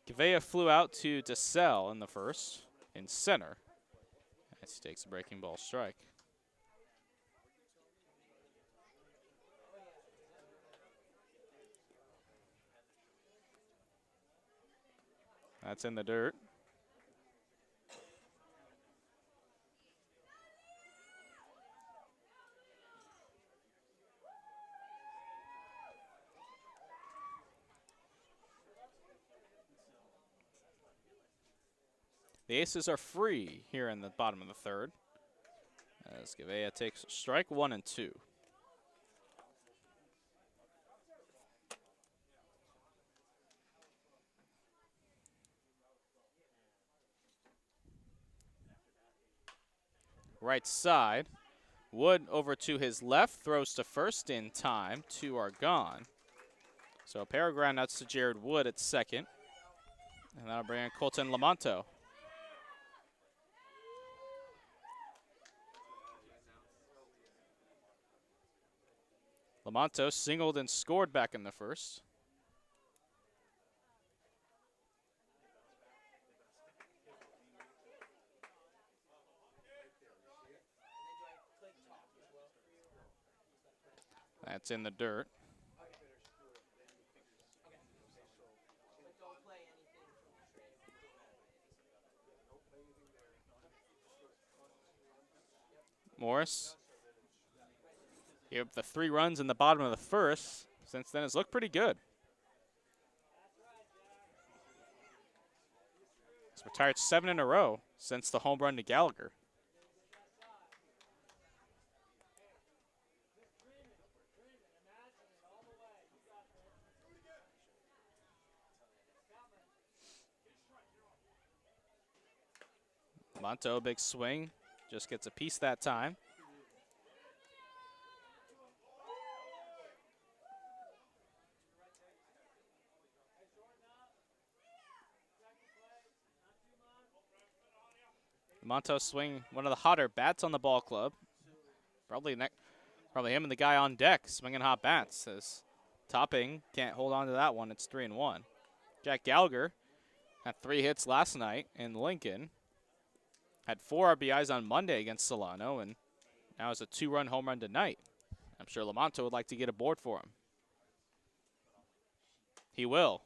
Gavea flew out to DeSalle in the first, in center, as he takes a breaking ball strike. That's in the dirt. The aces are free here in the bottom of the third, as Gavea takes strike 1 and 2. Right side, Wood over to his left, throws to first in time. 2 are gone. So a pair of groundouts to Jared Wood at second, and that'll bring in Colton Lamonto. Lamonto singled and scored back in the first. That's in the dirt. Morris. Gave up the 3 runs in the bottom of the first. Since then, it's looked pretty good. He's retired 7 in a row since the home run to Gallagher. Monto, big swing, just gets a piece that time. Monto swing, one of the hotter bats on the ball club. Probably him and the guy on deck swinging hot bats. As Topping can't hold on to that one. It's 3-1. Jack Gallagher had 3 hits last night in Lincoln. Had 4 RBIs on Monday against Solano, and now it's a 2-run home run tonight. I'm sure Lamonto would like to get aboard for him. He will.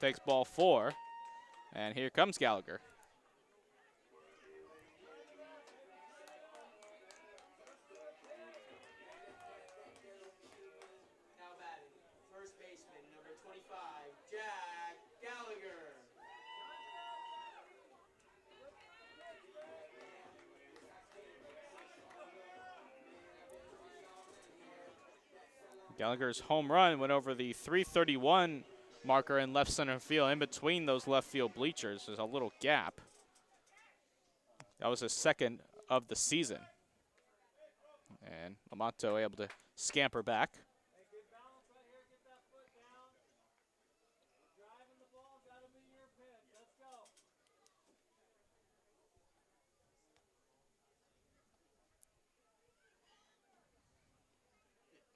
Takes ball 4, and here comes Gallagher. Now batting, first baseman, number 25, Jack Gallagher. Gallagher's home run went over the 331 marker in left center field. In between those left field bleachers, there's a little gap. That was his second of the season. And Lamonto able to scamper back.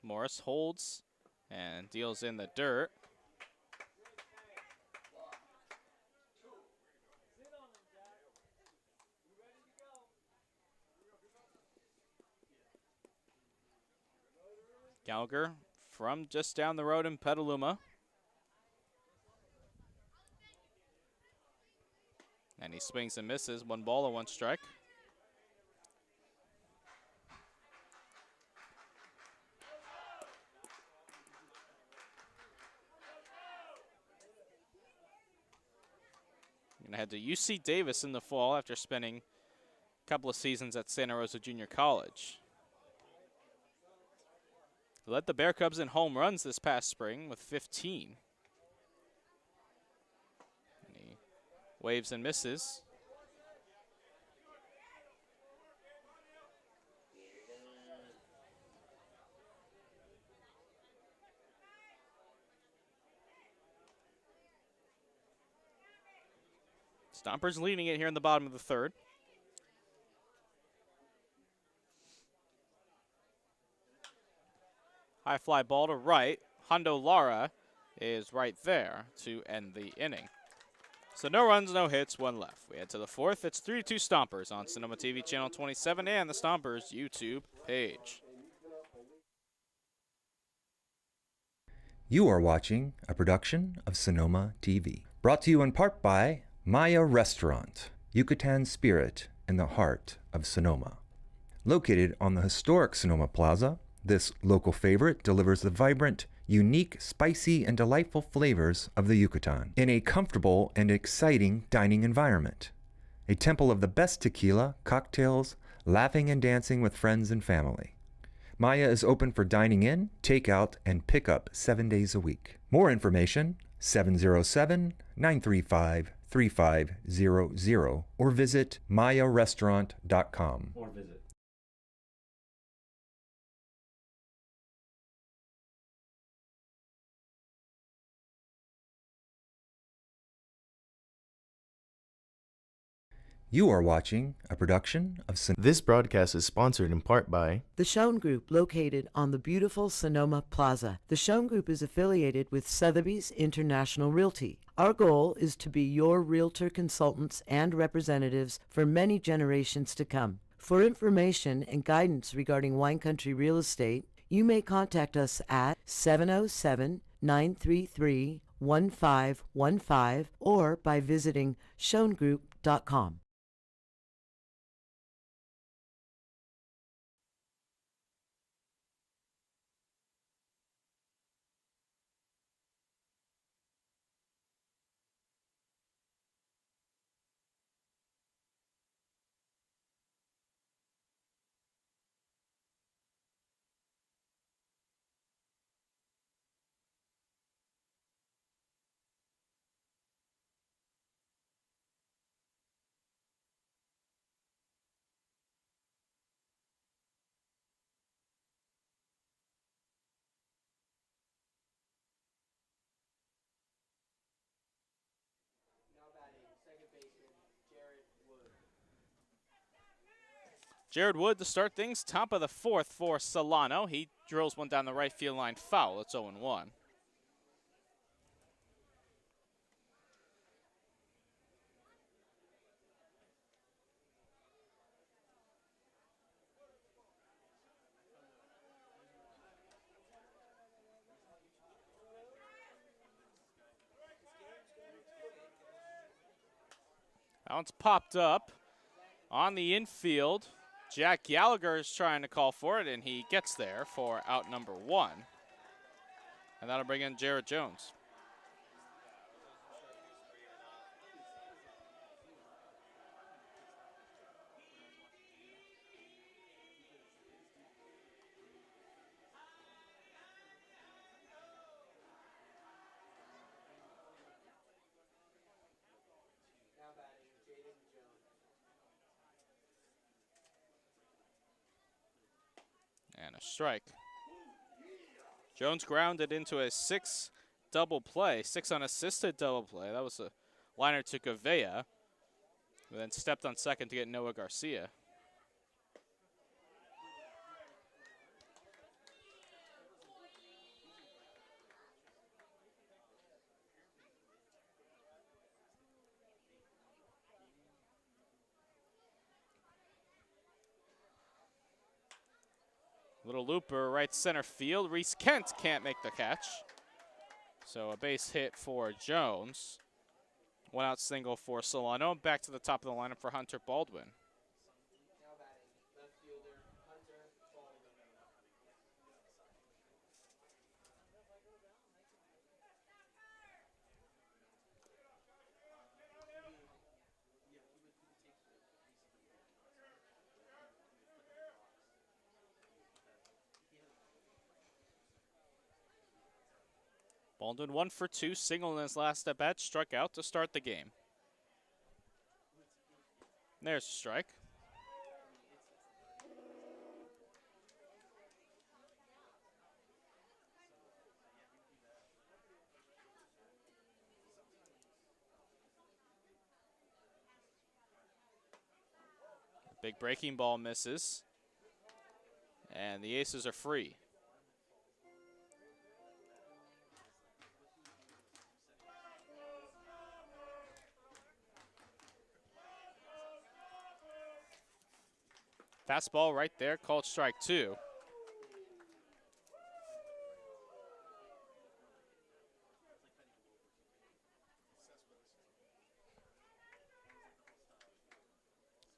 Morris holds and deals in the dirt. Gallagher from just down the road in Petaluma. And he swings and misses. 1 ball and 1 strike. Going to head to UC Davis in the fall after spending a couple of seasons at Santa Rosa Junior College. He led the Bear Cubs in home runs this past spring with 15. And he waves and misses. Stompers leading it here in the bottom of the third. High fly ball to right. Hondo Lara is right there to end the inning. So no runs, no hits, 1 left. We head to the 4th. It's 3-2 Stompers on Sonoma TV channel 27 and the Stompers YouTube page. You are watching a production of Sonoma TV. Brought to you in part by Maya Restaurant, Yucatan spirit in the heart of Sonoma. Located on the historic Sonoma Plaza, this local favorite delivers the vibrant, unique, spicy, and delightful flavors of the Yucatan in a comfortable and exciting dining environment. A temple of the best tequila, cocktails, laughing and dancing with friends and family. Maya is open for dining in, takeout, and pickup 7 days a week. More information, 707-935-3500 or visit mayarestaurant.com. You are watching a production of This broadcast is sponsored in part by The Schoen Group, located on the beautiful Sonoma Plaza. The Schoen Group is affiliated with Sotheby's International Realty. Our goal is to be your realtor consultants and representatives for many generations to come. For information and guidance regarding wine country real estate, you may contact us at 707-933-1515 or by visiting schoengroup.com. Jared Wood to start things, top of the fourth for Solano. He drills one down the right field line foul. It's 0-1. That one's popped up on the infield. Jack Gallagher is trying to call for it, and he gets there for out number 1. And that'll bring in Jared Jones. And a strike. Jones grounded into a 6 double play, 6 unassisted double play. That was a liner to Gavea, who then stepped on second to get Noah Garcia. Little looper right center field. Reese Kent can't make the catch. So a base hit for Jones. 1 out single for Solano. Back to the top of the lineup for Hunter Baldwin. Baldwin 1 for 2, single in his last at bat, struck out to start the game. There's a strike. Big breaking ball misses. And the Aces are free. Fastball right there, called strike 2.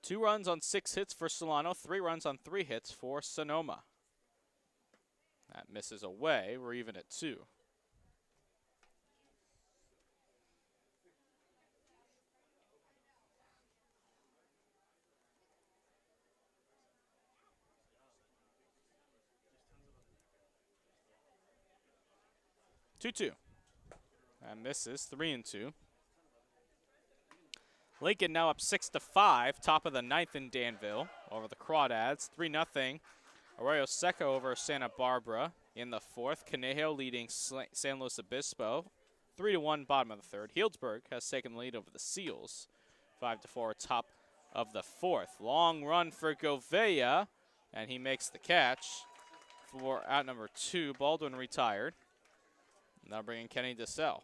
2 runs on 6 hits for Solano, 3 runs on 3 hits for Sonoma. That misses away. We're even at 2. Two. That misses. 3-2. Lincoln now up 6-5, top of the 9th in Danville over the Crawdads. 3-0. Arroyo Seco over Santa Barbara in the 4th. Conejo leading San Luis Obispo. 3-1, bottom of the 3rd. Healdsburg has taken the lead over the Seals. 5-4, top of the 4th. Long run for Govea, and he makes the catch for out number 2. Baldwin retired. Now bringing Kenny DeSell.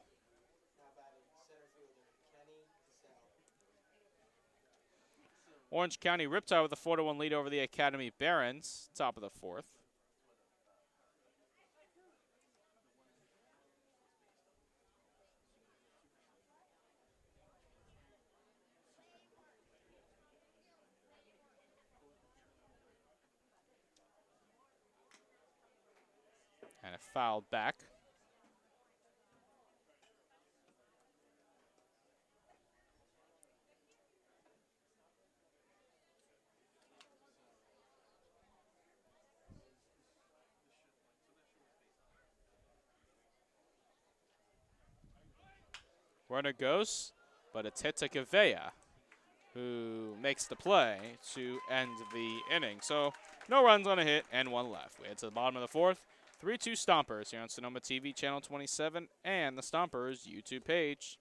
Orange County Riptide with a 4-1 lead over the Academy Barons, top of the 4th. And a foul back. Runner goes, but it's hit to Gavea, who makes the play to end the inning. So no runs on a hit and 1 left. We head to the bottom of the 4th. 3-2 Stompers here on Sonoma TV Channel 27 and the Stompers YouTube page.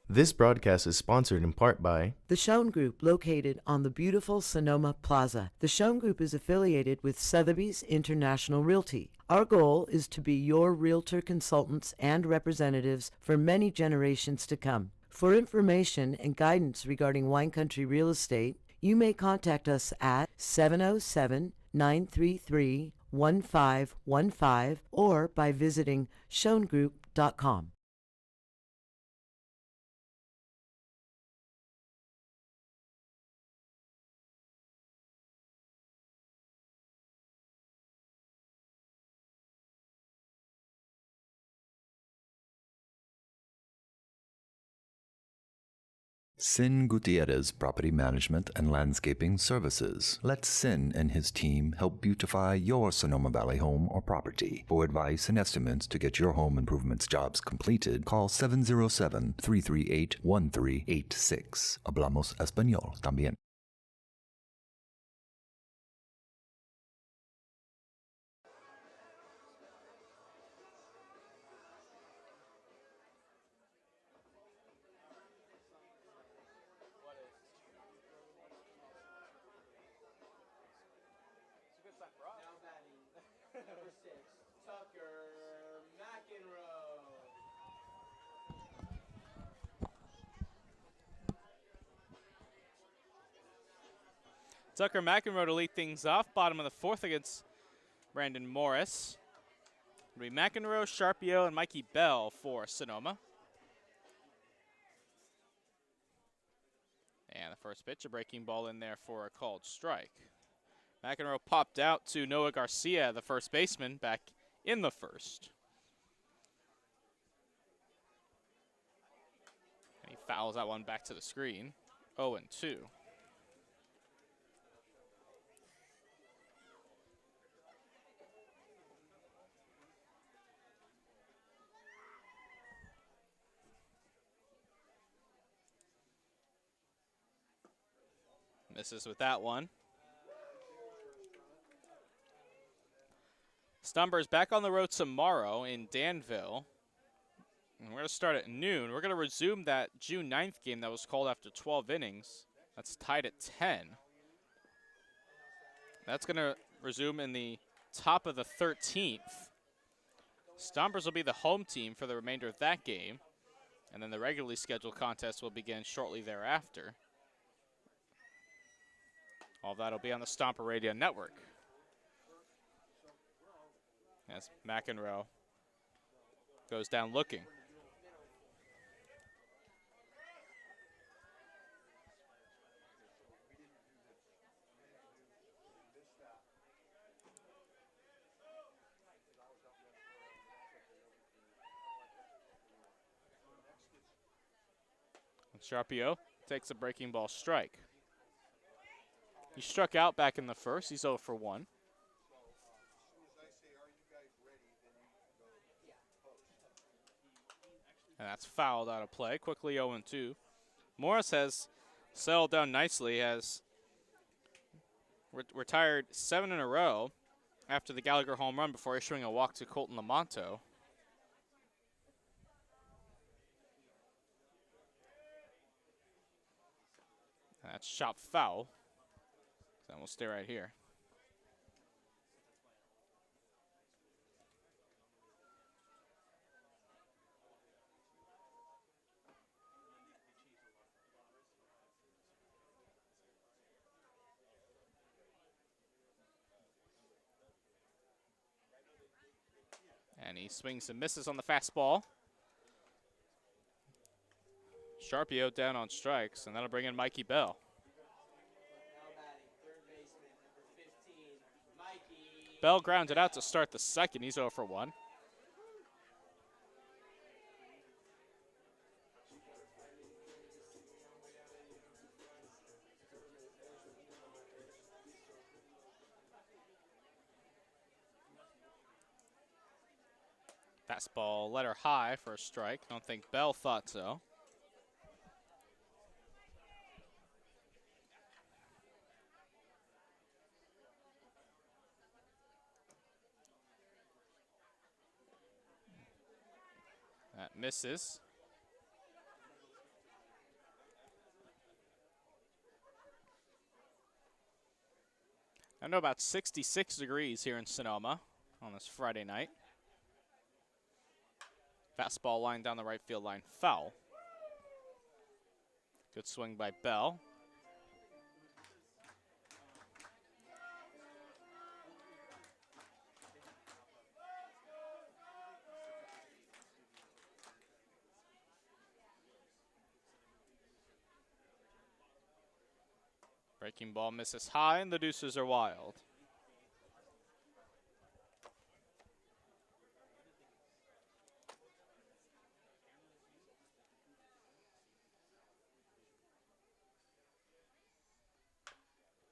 This broadcast is sponsored in part by The Schoen Group, located on the beautiful Sonoma Plaza. The Schoen Group is affiliated with Sotheby's International Realty. Our goal is to be your realtor consultants and representatives for many generations to come. For information and guidance regarding wine country real estate, you may contact us at 707-933-1515 or by visiting schoengroup.com. Sin Gutierrez Property Management and Landscaping Services. Let Sin and his team help beautify your Sonoma Valley home or property. For advice and estimates to get your home improvements jobs completed, call 707-338-1386. Hablamos Español también. Now batting, number 6, Tucker McEnroe. Tucker McEnroe to lead things off, bottom of the 4th against Brandon Morris. It'll be McEnroe, Sharpio, and Mikey Bell for Sonoma. And the first pitch, a breaking ball in there for a called strike. McEnroe popped out to Noah Garcia, the first baseman, back in the 1st. And he fouls that one back to the screen. 0-2. Misses with that one. Stompers back on the road tomorrow in Danville. And we're going to start at noon. We're going to resume that June 9th game that was called after 12 innings. That's tied at 10. That's going to resume in the top of the 13th. Stompers will be the home team for the remainder of that game. And then the regularly scheduled contest will begin shortly thereafter. All that will be on the Stomper Radio Network. As McEnroe goes down looking. Sharpio takes a breaking ball strike. He struck out back in the first. He's 0 for 1. And that's fouled out of play. Quickly 0 and 2. Morris has settled down nicely, has retired 7 in a row after the Gallagher home run before issuing a walk to Colton Lamonto. That's shot foul. So we'll stay right here. And he swings and misses on the fastball. Sharpio down on strikes, and that'll bring in Mikey Bell. Bell grounded out to start the second. He's 0 for 1. Fastball let her high for a strike. Don't think Bell thought so. That misses. I know about 66 degrees here in Sonoma on this Friday night. Fastball line down the right field line, foul. Good swing by Bell. Breaking ball misses high, and the deuces are wild.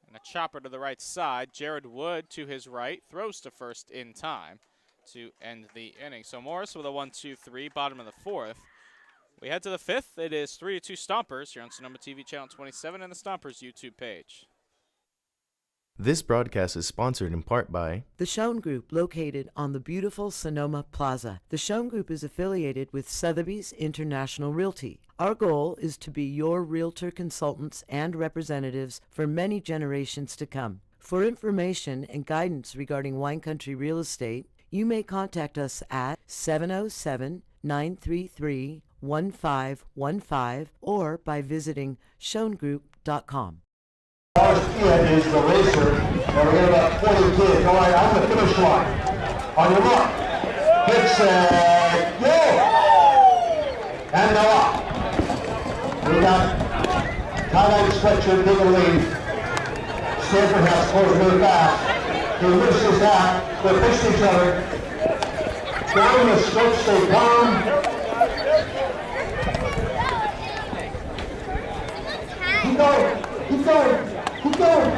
And a chopper to the right side. Jared Wood to his right, throws to first in time to end the inning. So Morris with a 1-2-3, bottom of the fourth. We head to the fifth. It is 3-2 Stompers here on Sonoma TV channel 27 and the Stompers YouTube page. This broadcast is sponsored in part by The Schoen Group, located on the beautiful Sonoma Plaza. The Schoen Group is affiliated with Sotheby's International Realty. Our goal is to be your realtor consultants and representatives for many generations to come. For information and guidance regarding wine country real estate, you may contact us at 707-933-1515 or by visiting schoengroup.com. Our kid is the racer, and we got about 40 kids. All right, on the finish line. On your mark. Get set, go! And they're off. We got highlight stretcher, big lead. Stanford has scores really fast. He lifts his hat. They push each other. Down the stretch they come. Keep going. Keep going. Keep going.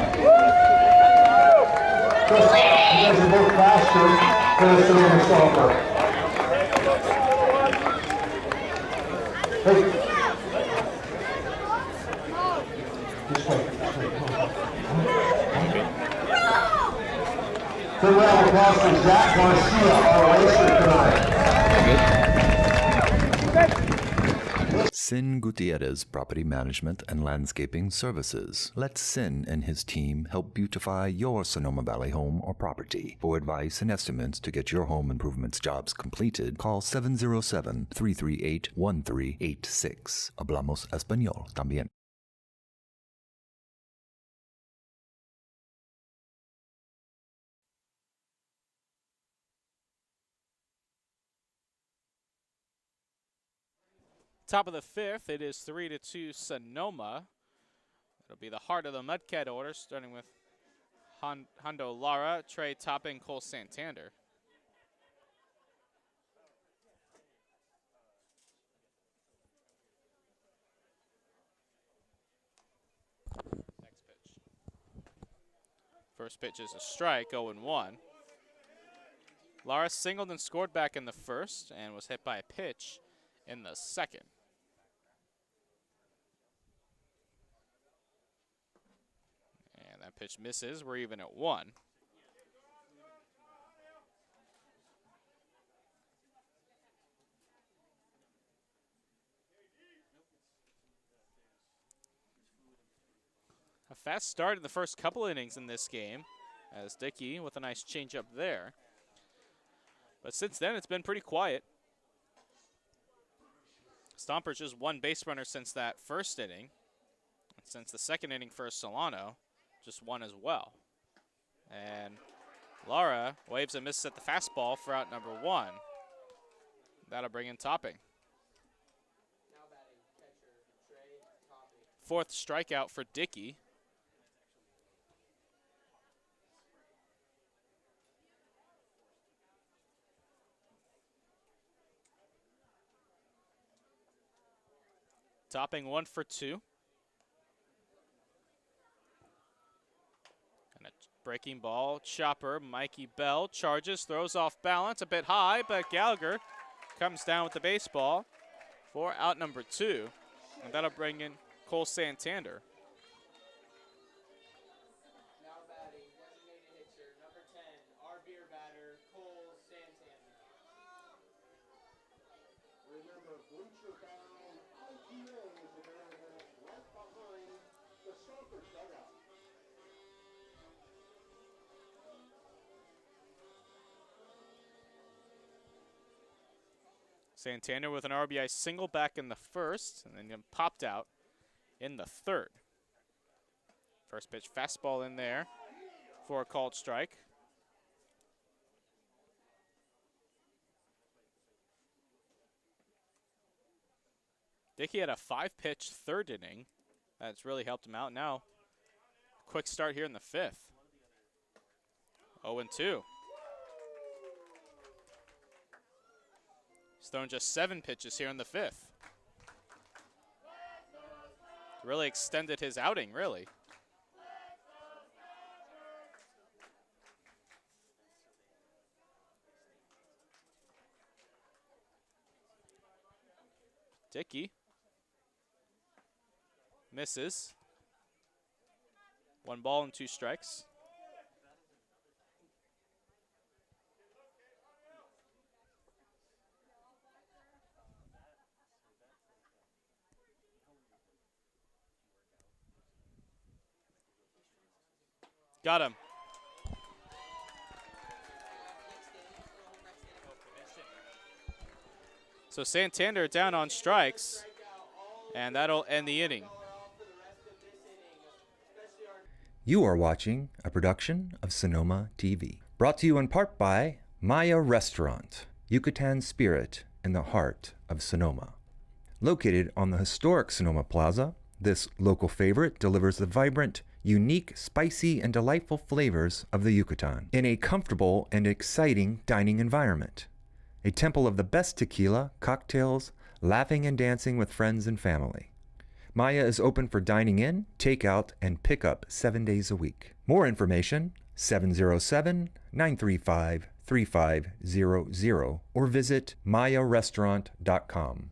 You guys are both faster than the Sonoma Stompers. Hey. Just wait. Good round of applause for Zach Garcia, our racer tonight. Sin Gutierrez Property Management and Landscaping Services. Let Sin and his team help beautify your Sonoma Valley home or property. For advice and estimates to get your home improvements jobs completed, call 707-338-1386. Hablamos Español también. Top of the fifth, it is 3-2 Sonoma. It'll be the heart of the Mudcat order, starting with Hondo Lara, Trey Toppin, Cole Santander. First pitch is a strike, 0-1. Lara singled and scored back in the first and was hit by a pitch in the second. And that pitch misses. We're even at 1. A fast start in the first couple innings in this game, as Dickey with a nice changeup there. But since then, it's been pretty quiet. Stompers just one base runner since that first inning. And since the second inning for Solano, just one as well. And Lara waves and misses at the fastball for out number 1. That'll bring in Topping. Now batting, catcher, Trey Topping. Fourth strikeout for Dickey. Topping 1 for 2. And a breaking ball, chopper, Mikey Bell charges, throws off balance, a bit high, but Gallagher comes down with the baseball for out number 2. And that'll bring in Cole Santander. Now batting, designated hitter, number 10, our beer batter, Cole Santander. Remember, bleacher bound IPA is available right behind the Stompers dugout. Santander with an RBI single back in the first, and then popped out in the third. First pitch fastball in there for a called strike. Dickey had a 5-pitch third inning. That's really helped him out. Now, quick start here in the 5th. 0-2. He's thrown just 7 pitches here in the 5th. Really extended his outing, really. Dickey misses. 1 ball and 2 strikes. Got him. So Santander down on strikes, and that'll end the inning. You are watching a production of Sonoma TV. Brought to you in part by Maya Restaurant, Yucatan Spirit in the heart of Sonoma. Located on the historic Sonoma Plaza, this local favorite delivers the vibrant, unique, spicy, and delightful flavors of the Yucatan in a comfortable and exciting dining environment. A temple of the best tequila, cocktails, laughing and dancing with friends and family. Maya is open for dining in, takeout, and pickup 7 days a week. More information, 707-935-3500 or visit mayarestaurant.com.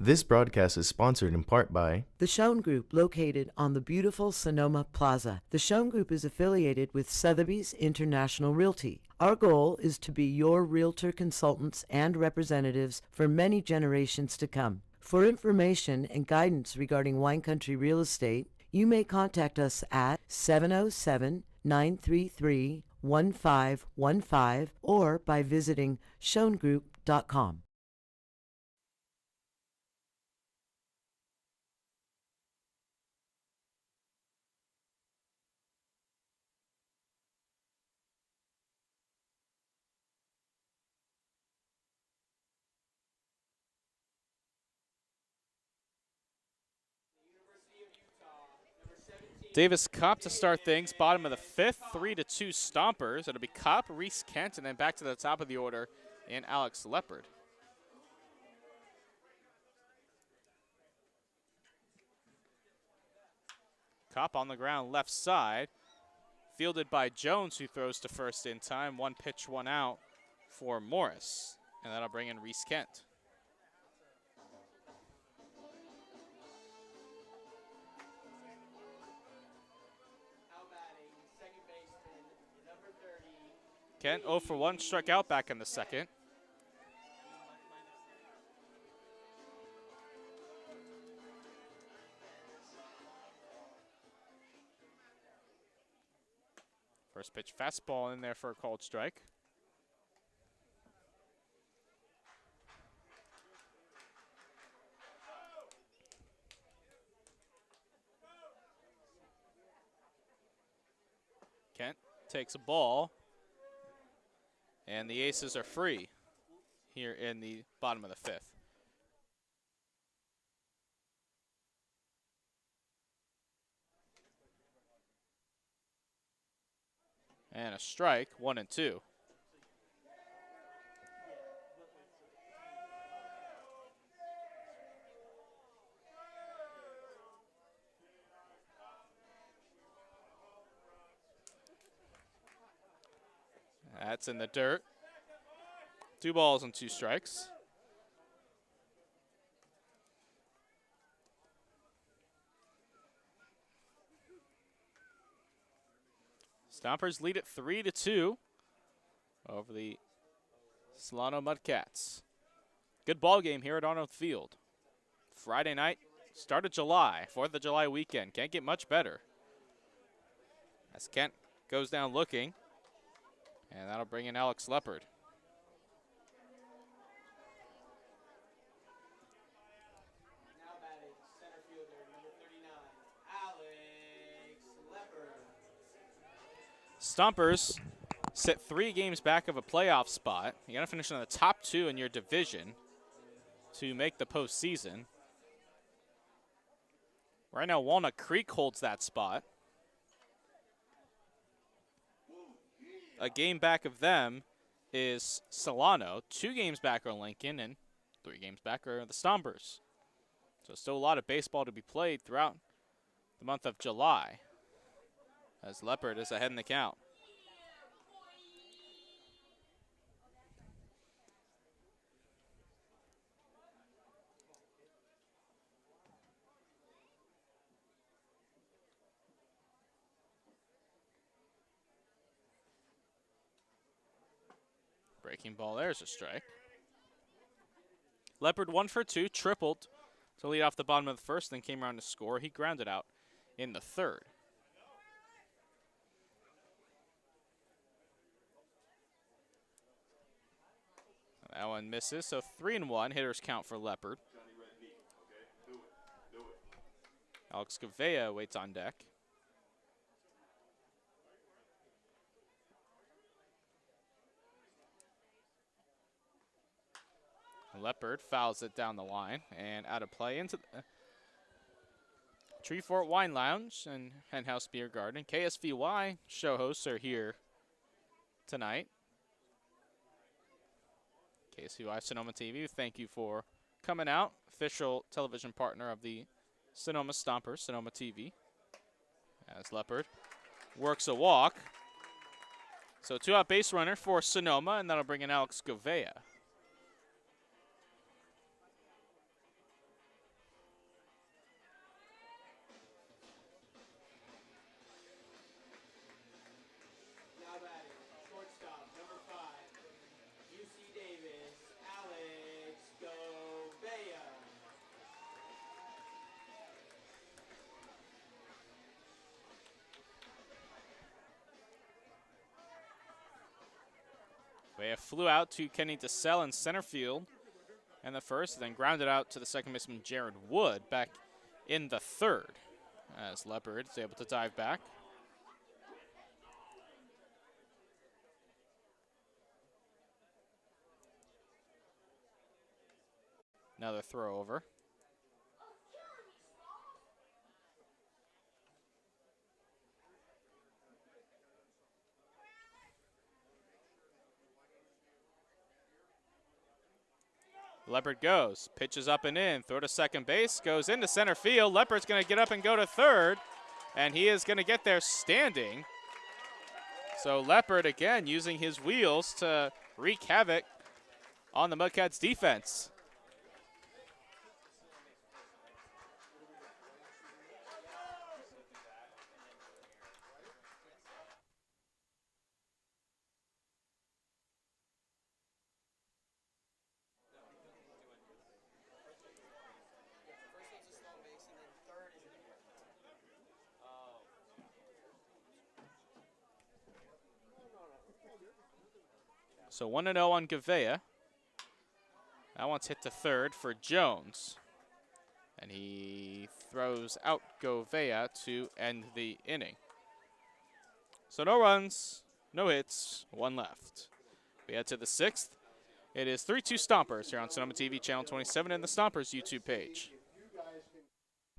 This broadcast is sponsored in part by The Schoen Group, located on the beautiful Sonoma Plaza. The Schoen Group is affiliated with Sotheby's International Realty. Our goal is to be your realtor consultants and representatives for many generations to come. For information and guidance regarding wine country real estate, you may contact us at 707-933-1515 or by visiting schoengroup.com. Davis Kopp to start things, bottom of the 5th, 3-2 Stompers. It'll be Kopp, Reese Kent, and then back to the top of the order in Alex Leopard. Cop on the ground left side. Fielded by Jones, who throws to first in time. 1 pitch, 1 out for Morris. And that'll bring in Reese Kent. Now batting, second baseman, number 30. Kent 0 for 1, struck out back in the second. First pitch fastball in there for a called strike. Kent takes a ball, and the Aces are free here in the bottom of the 5th. And a strike, 1-2. That's in the dirt. 2 balls and 2 strikes. Stompers lead it 3-2 over the Solano Mudcats. Good ball game here at Arnold Field. Friday night, start of July, 4th of July weekend. Can't get much better. As Kent goes down looking, and that'll bring in Alex Leopard. Now batting, center fielder, number 39, Alex Leopard. Stompers sit 3 games back of a playoff spot. You got to finish in the top 2 in your division to make the postseason. Right now, Walnut Creek holds that spot. A game back of them is Solano. 2 games back are Lincoln, and 3 games back are the Stompers. So still a lot of baseball to be played throughout the month of July, as Leopard is ahead in the count. Breaking ball, there's a strike. Leopard 1 for 2, tripled to lead off the bottom of the 1st, then came around to score. He grounded out in the 3rd. That one misses, so 3-1 hitters count for Leopard. Alex Gavea waits on deck. Leopard fouls it down the line and out of play into the Treefort Wine Lounge and Henhouse Beer Garden. KSVY show hosts are here tonight. KSVY Sonoma TV, thank you for coming out. Official television partner of the Sonoma Stompers, Sonoma TV. As Leopard works a walk. So 2-out base runner for Sonoma, and that'll bring in Alex Gavea. Now batting, shortstop, number 5, UC Davis, Alex Gavea. Gavea flew out to Kenny DeSell in center field in the 1st, then grounded out to the second baseman Jared Wood back in the 3rd, as Leopard is able to dive back. Another throw over. Leopard goes, pitches up and in, throw to second base, goes into center field. Leopard's going to get up and go to 3rd. and he is going to get there standing. So Leopard again using his wheels to wreak havoc on the Mudcats defense. So 1-0 on Gavea. That one's hit to third for Jones. And he throws out Gavea to end the inning. So no runs, no hits, one left. We head to the sixth. It is 3-2 Stompers here on Sonoma TV Channel 27 and the Stompers YouTube page.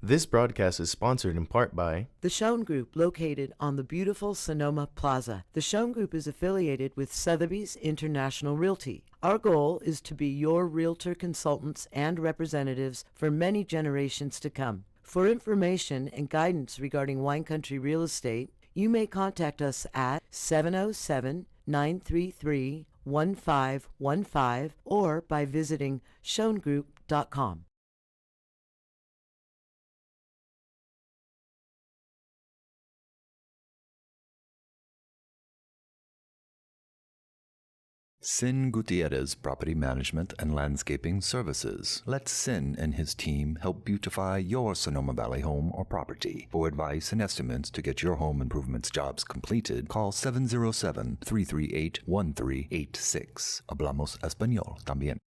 This broadcast is sponsored in part by The Schoen Group, located on the beautiful Sonoma Plaza. The Schoen Group is affiliated with Sotheby's International Realty. Our goal is to be your realtor consultants and representatives for many generations to come. For information and guidance regarding wine country real estate, you may contact us at 707-933-1515 or by visiting schoengroup.com. Sin Gutierrez Property Management and Landscaping Services. Let Sin and his team help beautify your Sonoma Valley home or property. For advice and estimates to get your home improvements jobs completed, call 707-338-1386. Hablamos Español también.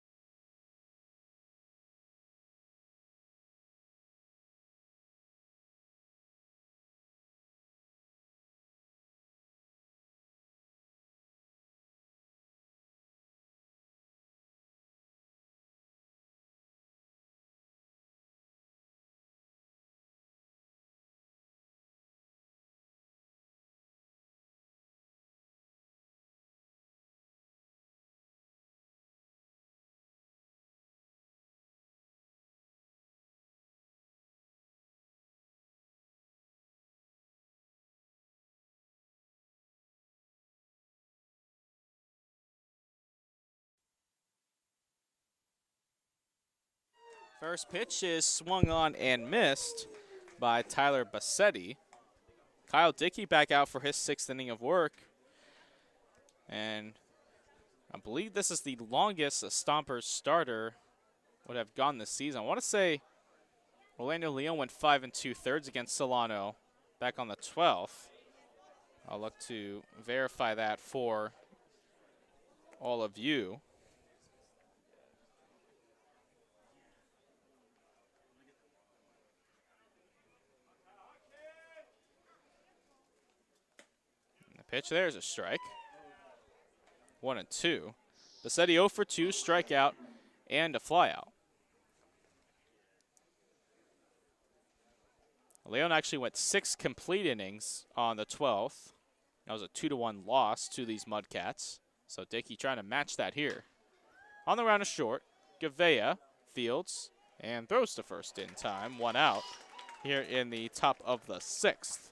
First pitch is swung on and missed by Tyler Bassetti. Kyle Dickey back out for his sixth inning of work. And I believe this is the longest a Stompers starter would have gone this season. I want to say Orlando Leon went 5 2/3 against Solano back on the 12th. I'll look to verify that for all of you. Pitch there is a strike. 1-2. Bassetti 0 for 2, strikeout, and a flyout. Leon actually went 6 complete innings on the 12th. That was a 2-1 loss to these Mudcats. So Dickey trying to match that here. On the round of short, Gavea fields and throws to first in time. 1 out here in the top of the 6th.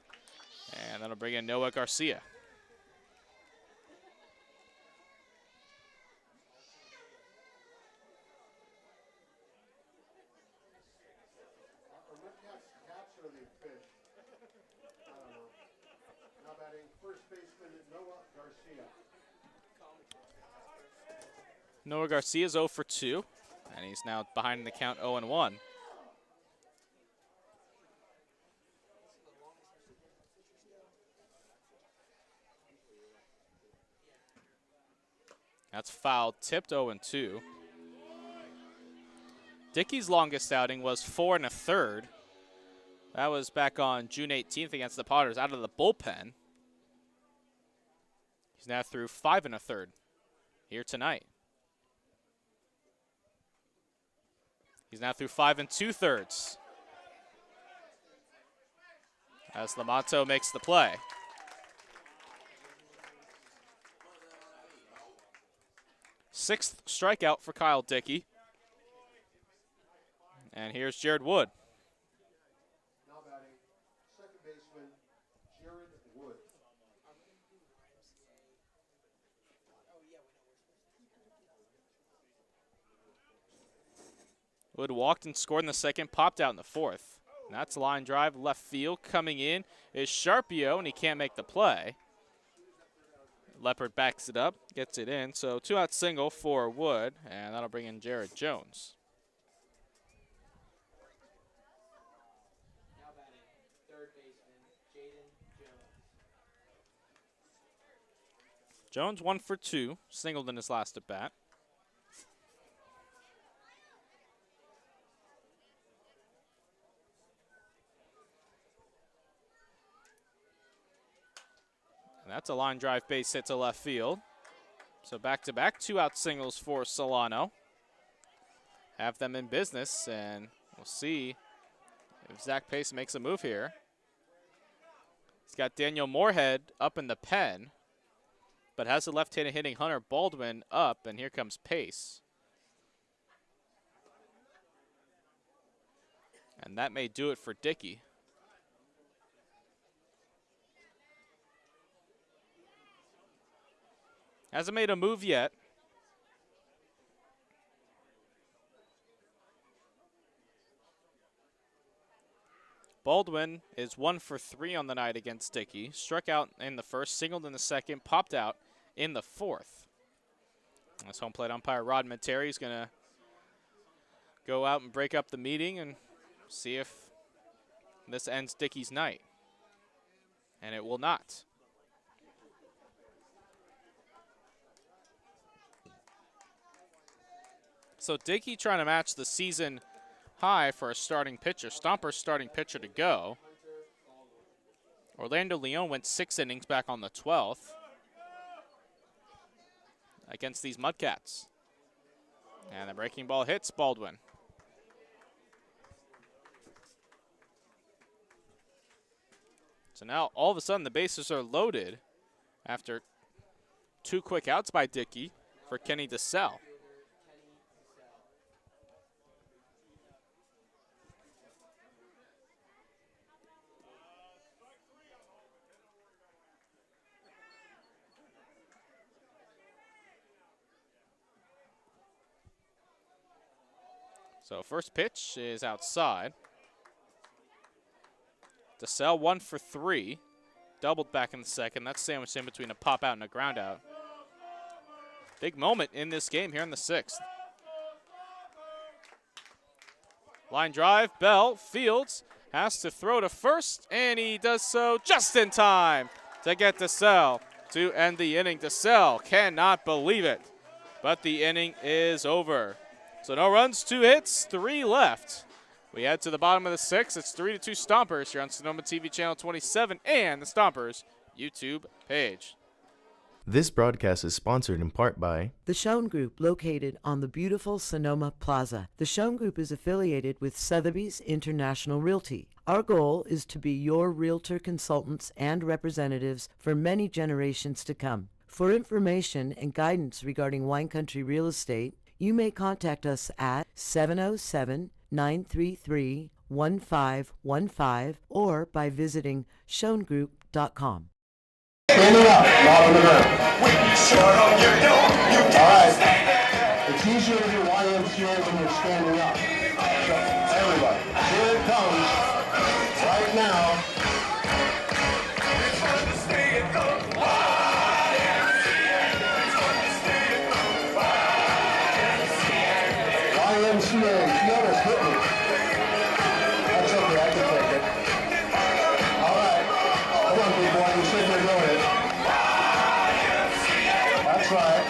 And that'll bring in Noah Garcia. Noah Garcia is 0 for 2, and he's now behind the count 0-1. That's foul, tipped 0-2. Dickey's longest outing was 4 1/3. That was back on June 18th against the Potters out of the bullpen. He's now through 5 1/3 here tonight. He's now through 5 2/3 as Lamonto makes the play. Sixth strikeout for Kyle Dickey. And here's Jared Wood. Now batting, second baseman, Wood walked and scored in the second, popped out in the fourth. And that's a line drive left field. Coming in is Sharpio, and he can't make the play. Leopard backs it up, gets it in. So 2-out single for Wood, and that'll bring in Jared Jones. Now batting, third baseman, Jaden Jones. Jones 1 for 2, singled in his last at bat. And that's a line drive base hit to left field. So back-to-back 2-out singles for Solano. Have them in business, and we'll see if Zach Pace makes a move here. He's got Daniel Moorhead up in the pen, but has the left-handed hitting Hunter Baldwin up, and here comes Pace. And that may do it for Dickey. Hasn't made a move yet. Baldwin is 1 for 3 on the night against Dickey. Struck out in the first, singled in the second, popped out in the fourth. This home plate umpire Rod Materi is going to go out and break up the meeting and see if this ends Dickey's night. And it will not. So Dickey trying to match the season high for a starting pitcher. Stompers starting pitcher to go. Orlando Leon went 6 innings back on the 12th against these Mudcats. And the breaking ball hits Baldwin. So now all of a sudden the bases are loaded after 2 quick outs by Dickey for Kenny DeSalle. So first pitch is outside. DeSalle 1 for 3. Doubled back in the second. That's sandwiched in between a pop out and a ground out. Big moment in this game here in the 6th. Line drive, Bell, Fields has to throw to first, and he does so just in time to get DeSalle to end the inning. DeSalle cannot believe it, but the inning is over. So no runs, 2 hits, 3 left. We head to the bottom of the 6th. It's 3-2 Stompers here on Sonoma TV channel 27 and the Stompers YouTube page. This broadcast is sponsored in part by The Schoen Group, located on the beautiful Sonoma Plaza. The Schoen Group is affiliated with Sotheby's International Realty. Our goal is to be your realtor consultants and representatives for many generations to come. For information and guidance regarding wine country real estate, you may contact us at 707-933-1515 or by visiting schoengroup.com. Standing up, not on the ground. All right. It's easier to do YMCA when you're standing up. So, everybody, here it comes. Right now. YMCA, Fiona's hit me. That's okay, I can take it. All right. Come on, big boy, you said you're doing it. That's right.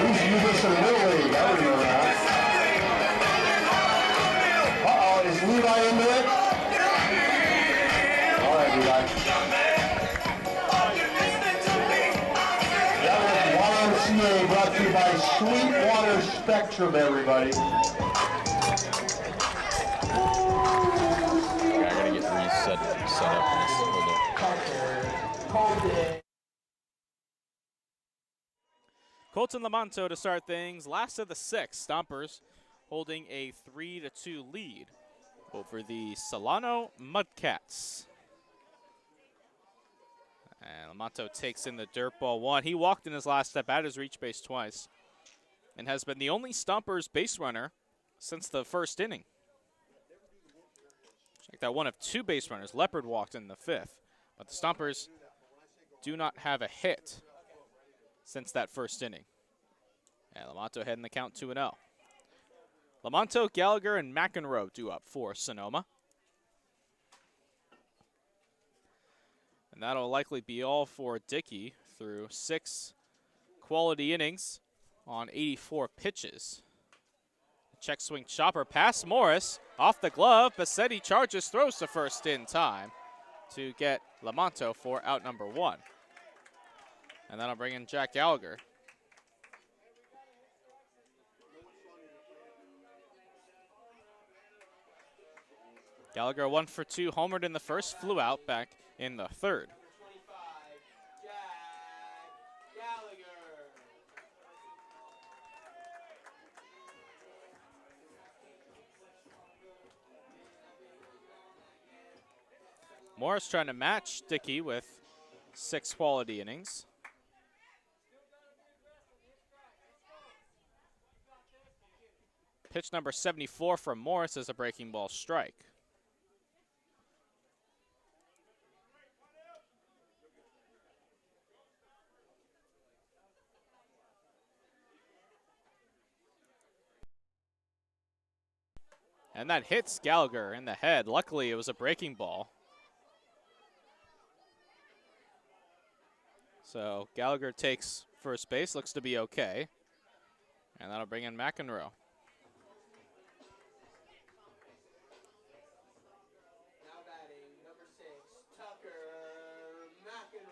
We used to do this in the Little League, I remember that. Uh-oh, is Levi into it? All right, Levi. That was YMCA brought to you by Sweetwater Spectrum, everybody. I gotta get set up in this. Hold up. Colton Lamonto to start things. Last of the 6th. Stompers holding a 3-2 lead over the Solano Mudcats. And Lamonto takes in the dirt ball 1. He walked in his last step at his reach base twice. and has been the only Stompers base runner since the first inning. Check that, one of 2 base runners. Leopard walked in the 5th, but the Stompers do not have a hit since that first inning. And Lamonto heading the count 2-0. Lamonto, Gallagher, and McEnroe due up for Sonoma. And that'll likely be all for Dickey through 6 quality innings on 84 pitches. Check swing chopper past Morris, off the glove. Bassetti charges, throws to first in time to get Lamonto for out number 1. And that'll bring in Jack Gallagher. Gallagher 1 for 2, homered in the first, flew out back in the 3rd. Number 25, Jack Gallagher. Morris trying to match Dickey with 6 quality innings. Pitch number 74 from Morris is a breaking ball strike. And that hits Gallagher in the head. Luckily, it was a breaking ball. So Gallagher takes first base, looks to be okay. And that'll bring in McEnroe. Now batting, number 6, Tucker McEnroe.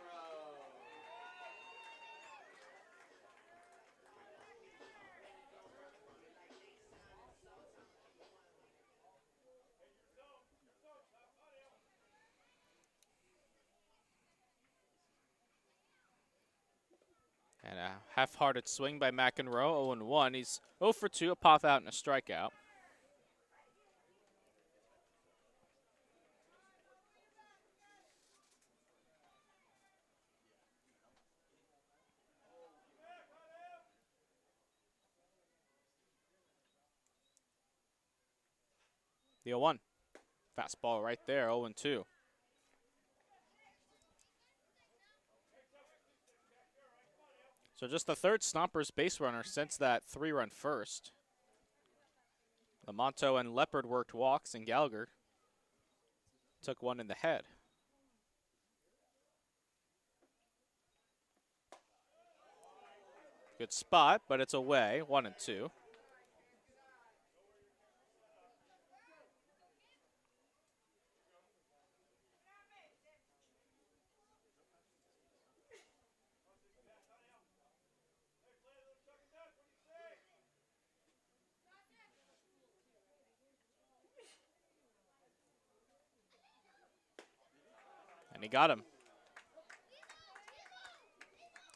And a half-hearted swing by McEnroe, 0-1. He's 0 for 2, a pop out and a strikeout. The 0-1. Fastball right there, 0-2. So just the 3rd Stompers base runner since that 3-run first. Lamonto and Leopard worked walks, and Gallagher took one in the head. Good spot, but it's away, 1-2. And he got him.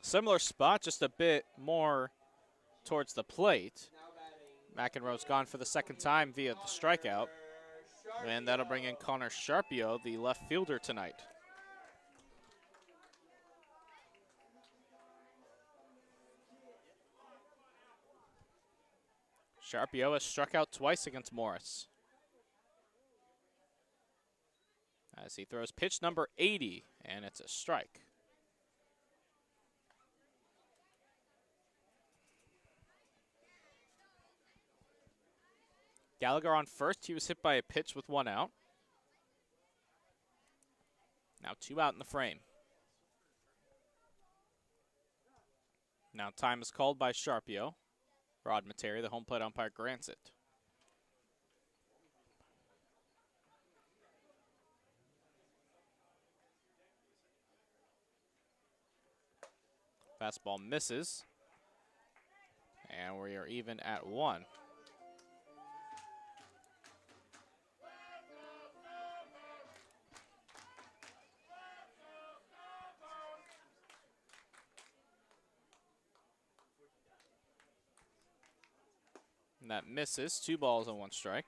Similar spot, just a bit more towards the plate. McEnroe's gone for the 2nd time via the strikeout. And that'll bring in Connor Sharpio, the left fielder tonight. Sharpio has struck out twice against Morris. As he throws pitch number 80, and it's a strike. Gallagher on first. He was hit by a pitch with 1 out. Now 2 out in the frame. Now time is called by Sharpio. Rod Materi, the home plate umpire, grants it. Fastball misses. And we are even at 1. And that misses. 2 balls and 1 strike.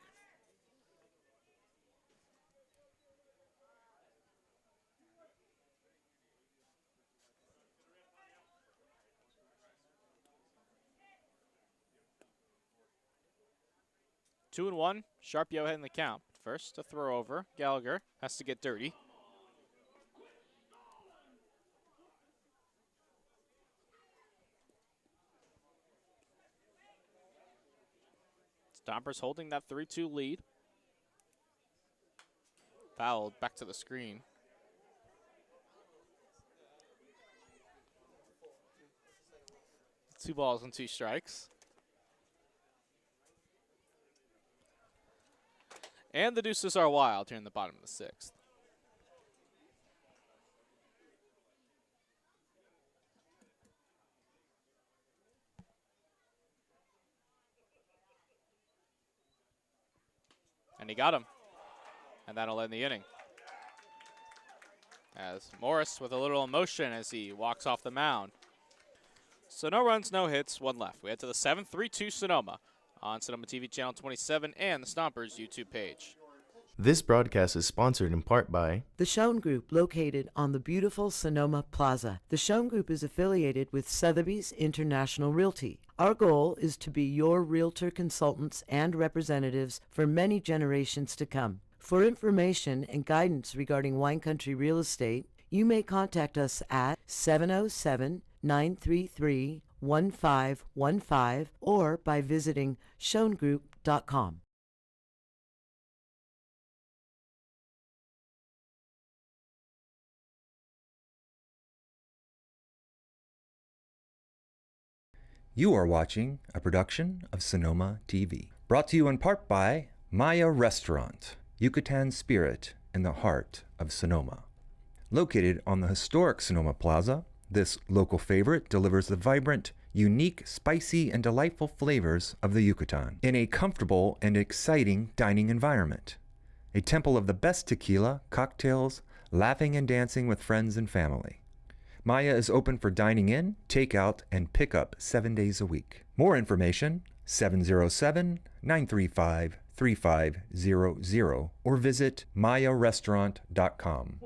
2-1. Sharpio ahead in the count. First, a throw over. Gallagher has to get dirty. Stompers holding that 3-2 lead. Fouled back to the screen. Two balls and 2 strikes. And the deuces are wild here in the bottom of the 6th. And he got him. And that'll end the inning. As Morris with a little emotion as he walks off the mound. So no runs, no hits, 1 left. We head to the 7th, 3-2 Sonoma on Sonoma TV Channel 27 and the Stompers YouTube page. This broadcast is sponsored in part by The Schoen Group, located on the beautiful Sonoma Plaza. The Schoen Group is affiliated with Sotheby's International Realty. Our goal is to be your realtor consultants and representatives for many generations to come. For information and guidance regarding wine country real estate, you may contact us at 707-933-1515 or by visiting schoengroup.com. You are watching a production of Sonoma TV, brought to you in part by Maya Restaurant, Yucatan Spirit in the heart of Sonoma. Located on the historic Sonoma Plaza, this local favorite delivers the vibrant, unique, spicy, and delightful flavors of the Yucatan in a comfortable and exciting dining environment. A temple of the best tequila, cocktails, laughing and dancing with friends and family. Maya is open for dining in, takeout, and pickup 7 days a week. More information, 707-935-3500 or visit mayarestaurant.com.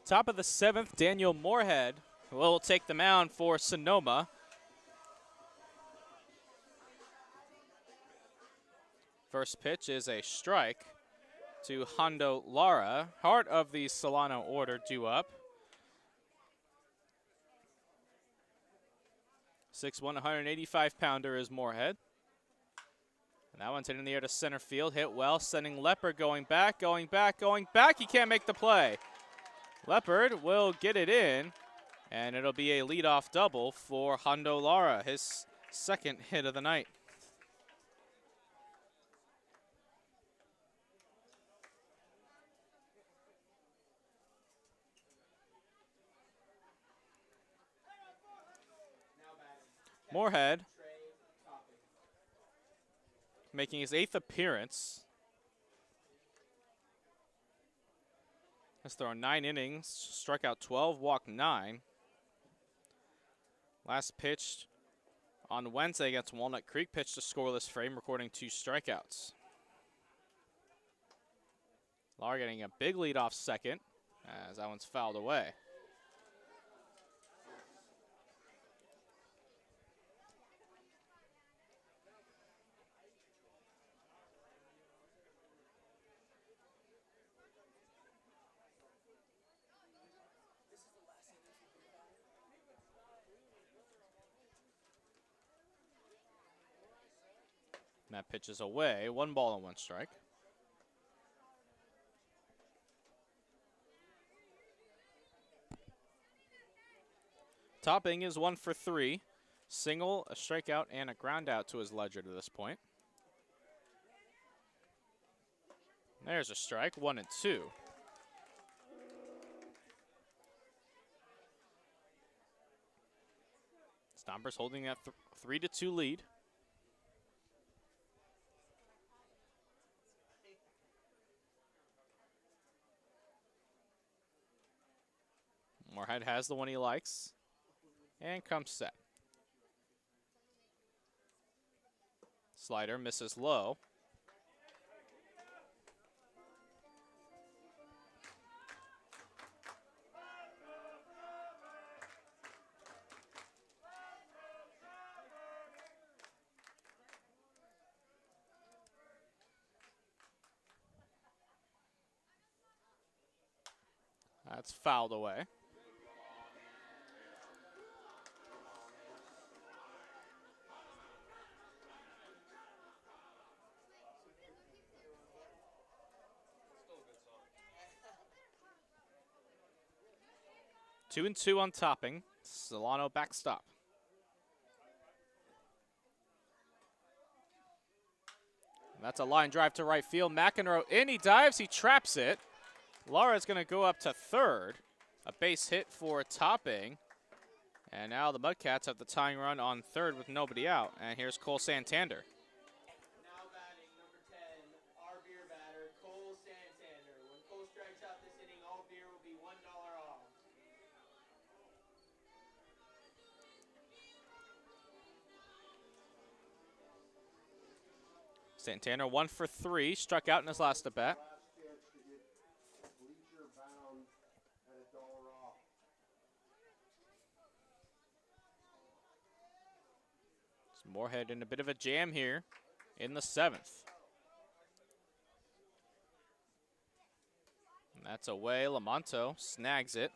Top of the 7th, Daniel Moorhead will take the mound for Sonoma. First pitch is a strike to Hondo Lara. Heart of the Solano order due up. 6'1", 185-pounder is Moorhead. And that one's hit in the air to center field. Hit well, sending Leopard going back, going back, going back. He can't make the play. Leopard will get it in, and it'll be a leadoff double for Hondo Lara, his second hit of the night. Moorhead making his 8th appearance. Has thrown 9 innings, struck out 12, walked 9. Last pitch on Wednesday against Walnut Creek, pitched a scoreless frame, recording 2 strikeouts. Lara getting a big lead off second, as that one's fouled away. And that pitch is away. 1 ball and 1 strike. Topping is 1 for 3. single, a strikeout, and a ground out to his ledger to this point. There's a strike, 1-2. Stompers holding that 3-2 lead. Moorhead has the one he likes and comes set. Slider misses low. That's fouled away. Two and two on Topping. Solano backstop. That's a line drive to right field. McEnroe in, he dives, he traps it. Lara's going to go up to third. A base hit for Topping. And now the Mudcats have the tying run on third with nobody out. And here's Cole Santander. Now batting number 10, our beer batter, Cole Santander. When Cole strikes out this inning, all beer will be $1 off. Santander 1 for 3, struck out in his last at bat. Last chance to get bleacher bound at $1 off. Moorhead in a bit of a jam here in the 7th. And that's away. Lamonto snags it.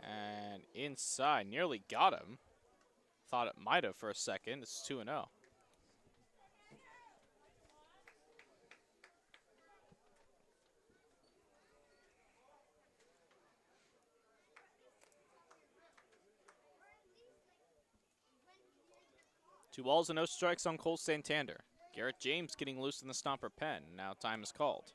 And inside, nearly got him. Thought it might have for a second. It's 2-0. Two balls and no strikes on Cole Santander. Garrett James getting loose in the Stomper pen. Now time is called.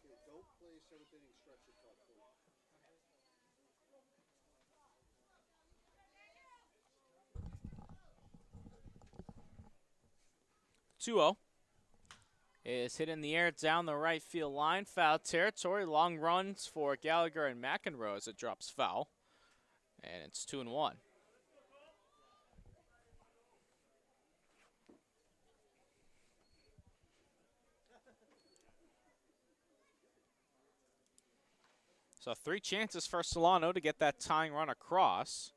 Okay, don't play 7th inning stretch it tough, please. 2-0 is hit in the air down the right field line. Foul territory. Long runs for Gallagher and McEnroe as it drops foul. And it's 2-1. So 3 chances for Solano to get that tying run across.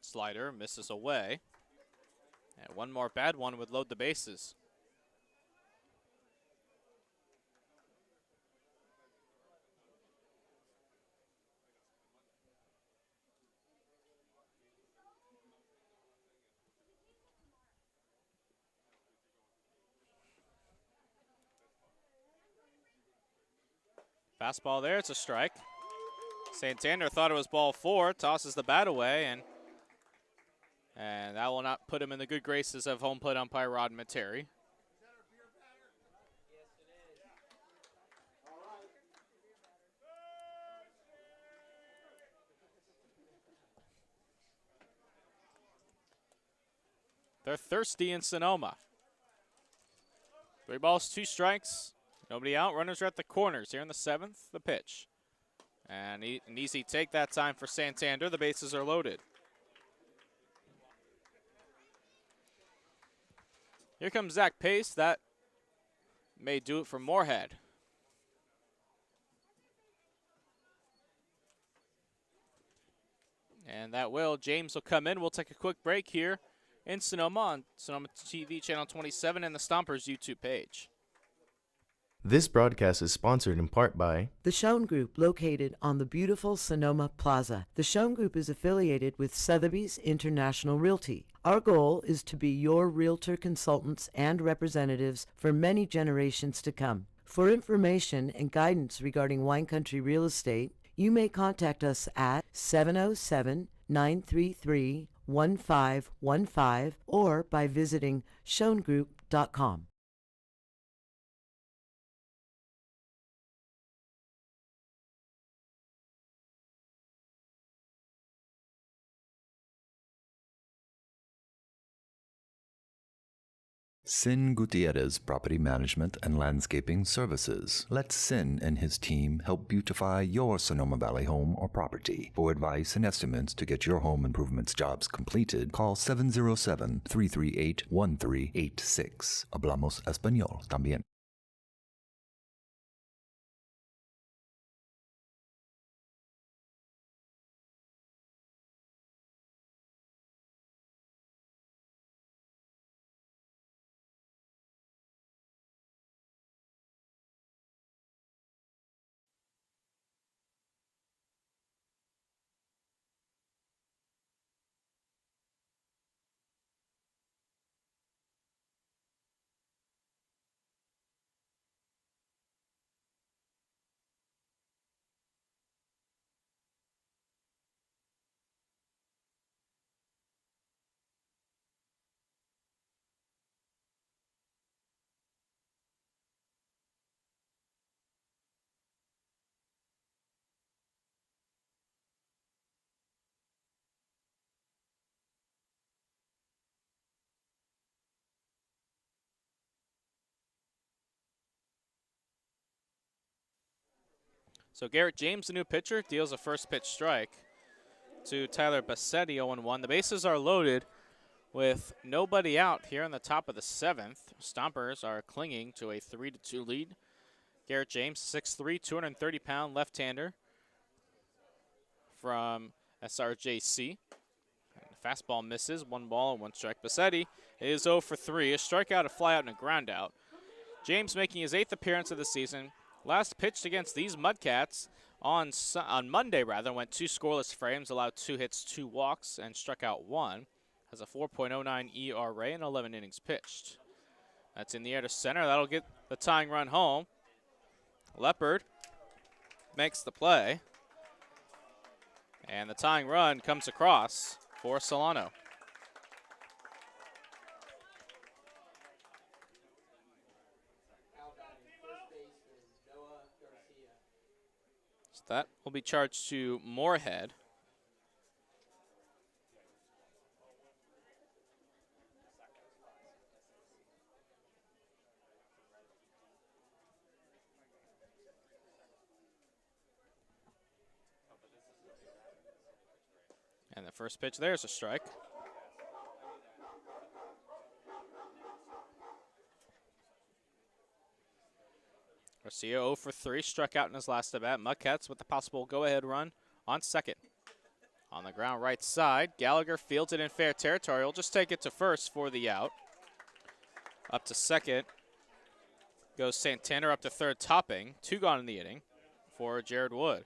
Slider misses away. And one more bad one would load the bases. Fastball there, it's a strike. Santander thought it was ball 4, tosses the bat away, and that will not put him in the good graces of home plate umpire Rod Materi. They're thirsty in Sonoma. 3 balls, 2 strikes. Nobody out. Runners are at the corners here in the 7th. The pitch. And an easy take that time for Santander. The bases are loaded. Here comes Zach Pace. That may do it for Moorhead. And that will. James will come in. We'll take a quick break here in Sonoma on Sonoma TV Channel 27 and the Stompers YouTube page. This broadcast is sponsored in part by The Schoen Group, located on the beautiful Sonoma Plaza. The Schoen Group is affiliated with Sotheby's International Realty. Our goal is to be your realtor consultants and representatives for many generations to come. For information and guidance regarding wine country real estate, you may contact us at 707-933-1515 or by visiting schoengroup.com. Sin Gutierrez Property Management and Landscaping Services. Let Sin and his team help beautify your Sonoma Valley home or property. For advice and estimates to get your home improvements jobs completed, call 707-338-1386. Hablamos español también. So Garrett James, the new pitcher, deals a first pitch strike to Tyler Bassetti, 0-1. The bases are loaded with nobody out here in the top of the 7th. Stompers are clinging to a 3-2 lead. Garrett James, 6'3", 230-pound left-hander from SRJC. And the fastball misses, 1 ball and 1 strike. Bassetti is 0 for 3, a strikeout, a flyout, and a groundout. James making his 8th appearance of the season. Last pitched against these Mudcats on Monday, went 2 scoreless frames, allowed 2 hits, 2 walks, and struck out 1. Has a 4.09 ERA and 11 innings pitched. That's in the air to center. That'll get the tying run home. Leopard makes the play. And the tying run comes across for Solano. That will be charged to Moorhead. And the first pitch there is a strike. Garcia 0 for 3, struck out in his last at-bat. Mudcats with the possible go-ahead run on second. On the ground right side, Gallagher fields it in fair territory. He'll just take it to first for the out. Up to second goes Santander, up to third, topping. 2 gone in the inning for Jared Wood.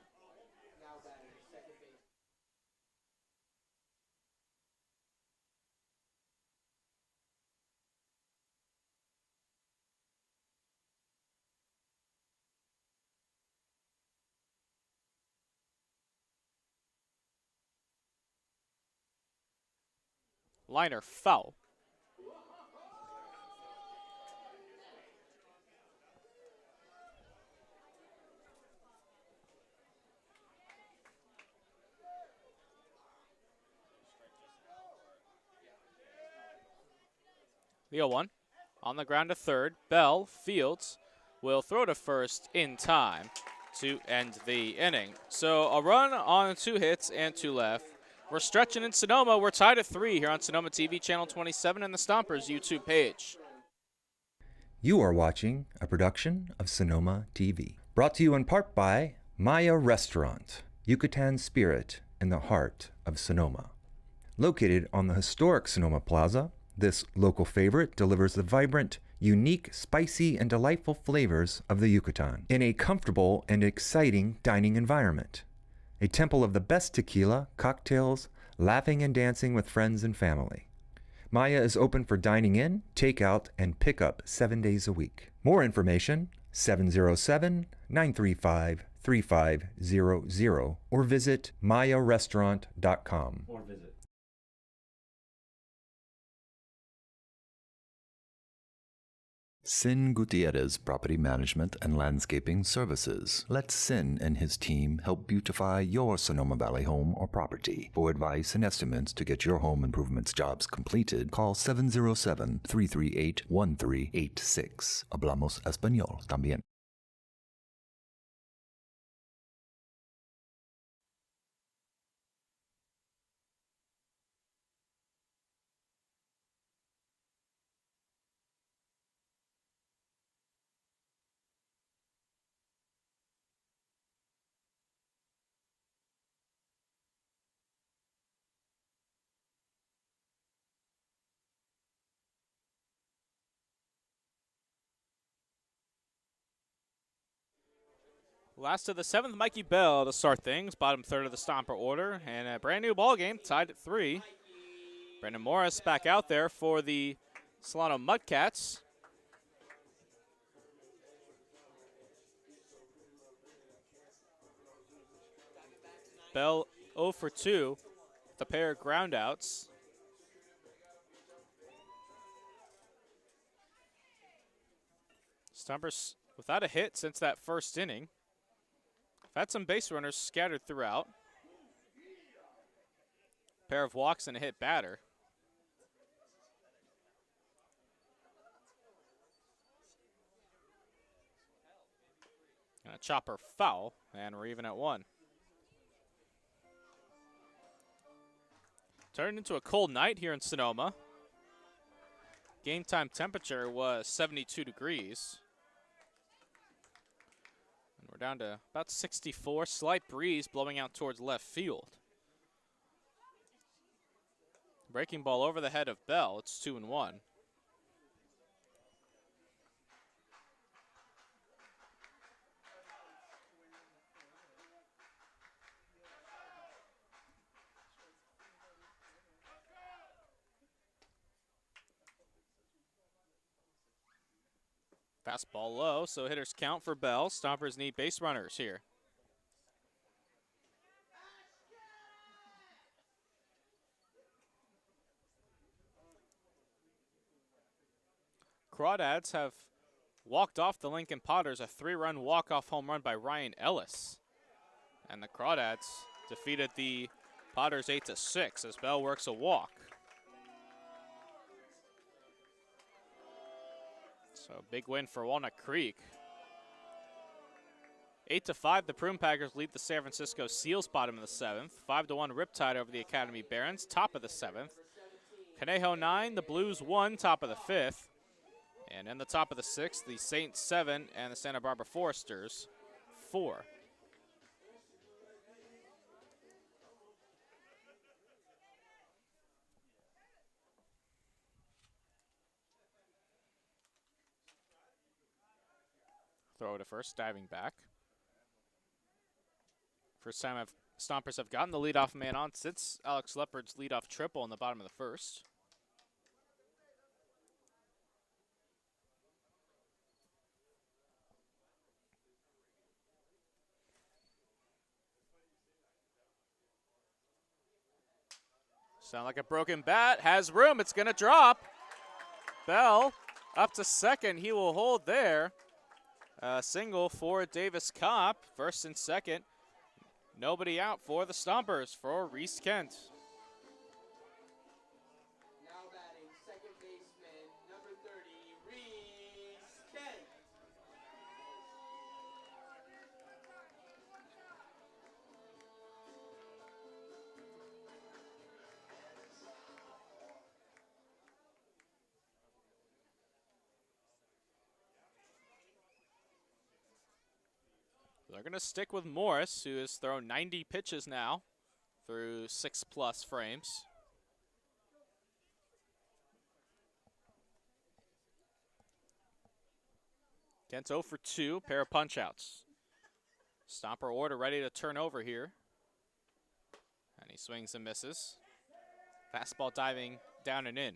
Liner foul. The 0-1 on the ground to third. Bell fields, will throw to first in time to end the inning. So a run on 2 hits and 2 left. We're stretching in Sonoma. We're tied at 3 here on Sonoma TV Channel 27 and the Stompers YouTube page. You are watching a production of Sonoma TV. Brought to you in part by Maya Restaurant, Yucatan Spirit in the heart of Sonoma. Located on the historic Sonoma Plaza, this local favorite delivers the vibrant, unique, spicy, and delightful flavors of the Yucatan in a comfortable and exciting dining environment. A temple of the best tequila, cocktails, laughing and dancing with friends and family. Maya is open for dining in, takeout, and pickup 7 days a week. More information, 707-935-3500 or visit mayarestaurant.com. Sin Gutierrez Property Management and Landscaping Services. Let Sin and his team help beautify your Sonoma Valley home or property. For advice and estimates to get your home improvements jobs completed, call 707-338-1386. Hablamos Español también. Last of the seventh, Mikey Bell to start things. Bottom third of the Stomper order. And a brand new ball game, tied at 3. Brandon Morris back out there for the Solano Mudcats. Bell 0 for 2 with a pair of groundouts. Stompers without a hit since that first inning. Had some base runners scattered throughout. Pair of walks and a hit batter. And a chopper foul, and we're even at 1. Turned into a cold night here in Sonoma. Game time temperature was 72 degrees. We're down to about 64, slight breeze blowing out towards left field. Breaking ball over the head of Bell, it's 2-1. Fastball low, so hitters count for Bell. Stompers need base runners here. Crawdads have walked off the Lincoln Potters, a 3-run walk-off home run by Ryan Ellis. And the Crawdads defeated the Potters 8-6 as Bell works a walk. So big win for Walnut Creek. 8-5, the Prune Packers lead the San Francisco Seals bottom of the 7th. 5-1 Riptide over the Academy Barons, top of the 7th. Conejo 9, the Blues 1, top of the 5th. And in the top of the 6th, the Saints 7 and the Santa Barbara Foresters 4. Throw to first, diving back. First time Stompers have gotten the leadoff man on since Alex Leopard's leadoff triple in the bottom of the 1st. Sound like a broken bat, has room, it's gonna drop. Bell up to second, he will hold there. Single for Davis Kopp, first and second. Nobody out for the Stompers for Reese Kent. Now batting, second baseman, number 30, Reese Kent. they're going to stick with Morris, who has thrown 90 pitches now through 6+ frames. Kent 0 for 2, pair of punch-outs. Stomper order ready to turn over here. And he swings and misses. Fastball diving down and in.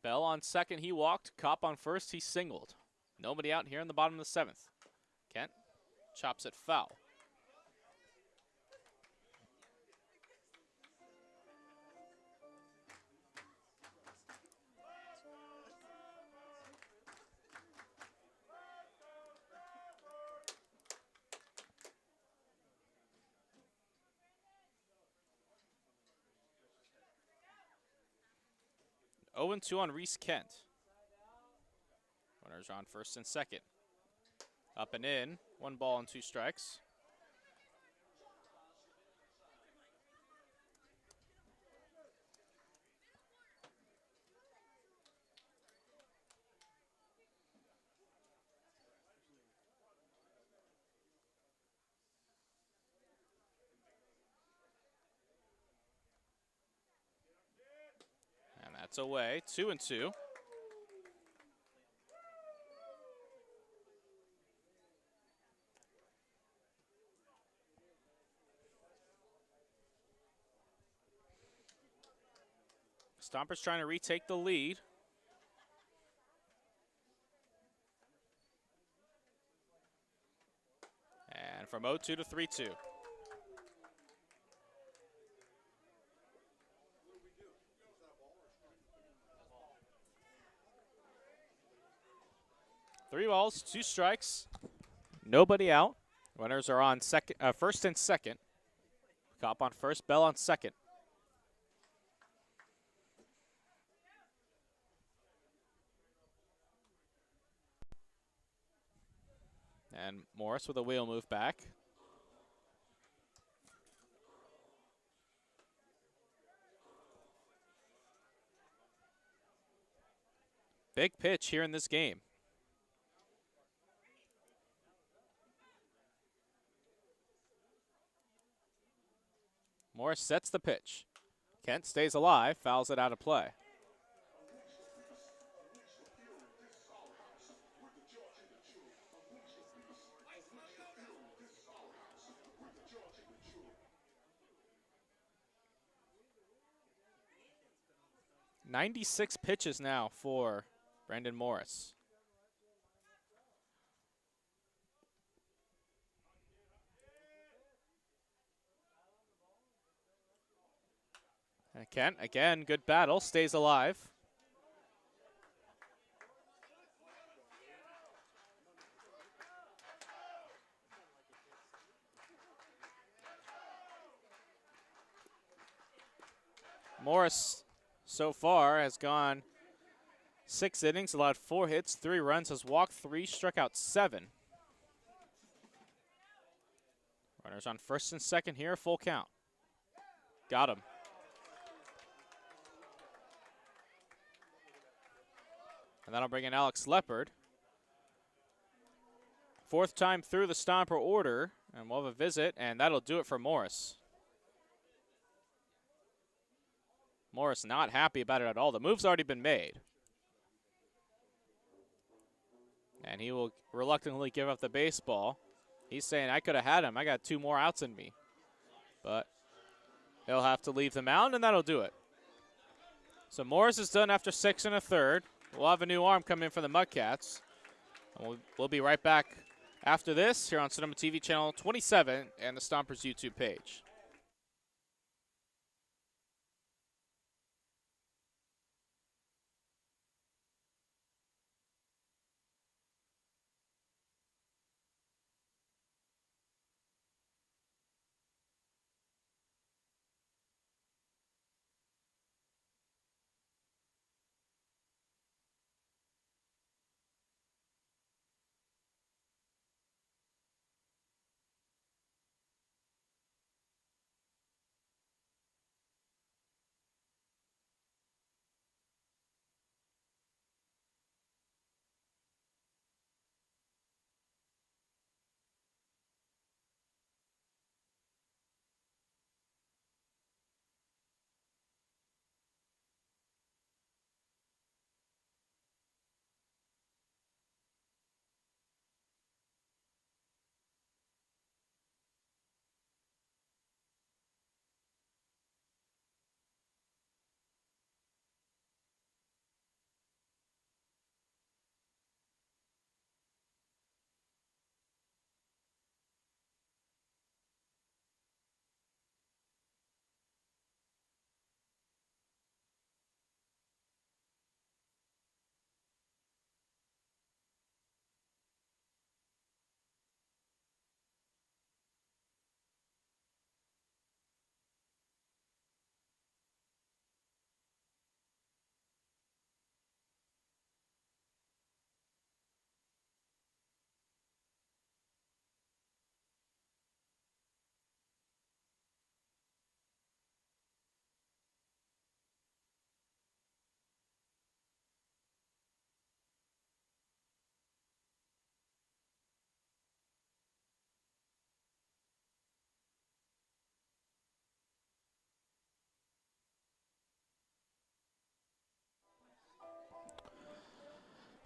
Bell on second, he walked. Kopp on first, he singled. Nobody out here in the bottom of the 7th. Kent chops it foul. Oh and 2 on Reese Kent. Runners are on first and second. Up and in, 1 ball and 2 strikes. And that's away, 2 and 2. Stompers trying to retake the lead. And from 0-2 to 3-2. Three balls, 2 strikes. Nobody out. Runners are on first and second. Kopp on first, Bell on second. And Morris with a wheel move back. Big pitch here in this game. Morris sets the pitch. Kent stays alive, fouls it out of play. .96 pitches now for Brandon Morris. And Kent, again, good battle, stays alive. Morris so far has gone 6 innings, allowed 4 hits, 3 runs, has walked 3, struck out 7. Runners on first and second here, full count. Got him. And that'll bring in Alex Leopard. 4th time through the Stomper order, and we'll have a visit, and that'll do it for Morris. Morris not happy about it at all. The move's already been made. And he will reluctantly give up the baseball. He's saying, I could have had him. I got 2 more outs in me. But he'll have to leave the mound, and that'll do it. So Morris is done after 6 1/3. We'll have a new arm come in for the Mudcats. And we'll be right back after this here on Sonoma TV channel 27 and the Stompers YouTube page.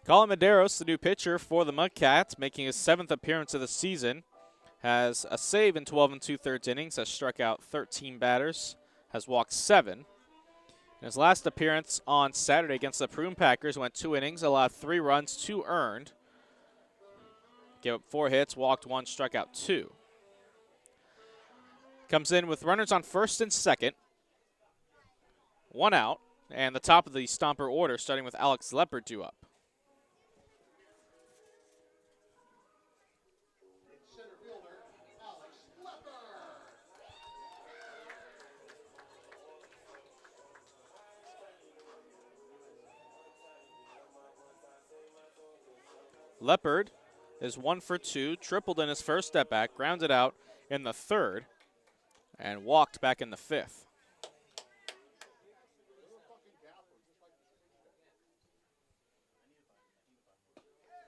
Colin Medeiros, the new pitcher for the Mudcats, making his 7th appearance of the season, has a save in 12 2/3 innings, has struck out 13 batters, has walked 7. In his last appearance on Saturday against the Prune Packers, went 2 innings, allowed 3 runs, 2 earned, gave up 4 hits, walked 1, struck out 2. Comes in with runners on first and second, 1 out, and the top of the Stomper order, starting with Alex Leopard due up. Center fielder, Alex Leopard. Leopard is 1 for 2, tripled in his first step back, grounded out in the 3rd, and walked back in the 5th.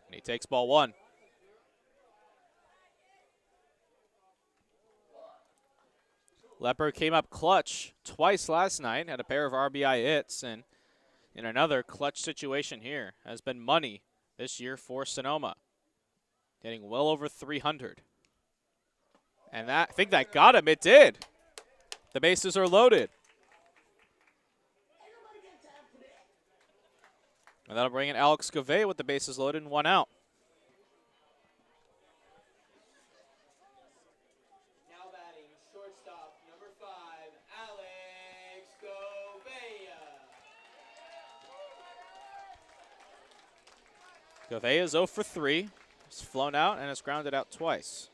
And he takes ball 1. Leopard came up clutch twice last night, had a pair of RBI hits, and in another clutch situation here, has been money this year for Sonoma, getting well over 300. And that, I think that got him. It did. The bases are loaded. And that'll bring in Alex Gavea with the bases loaded and 1 out. Now batting, shortstop, number 5, Alex Gavea. Gavea is 0 for 3. He's flown out and has grounded out twice.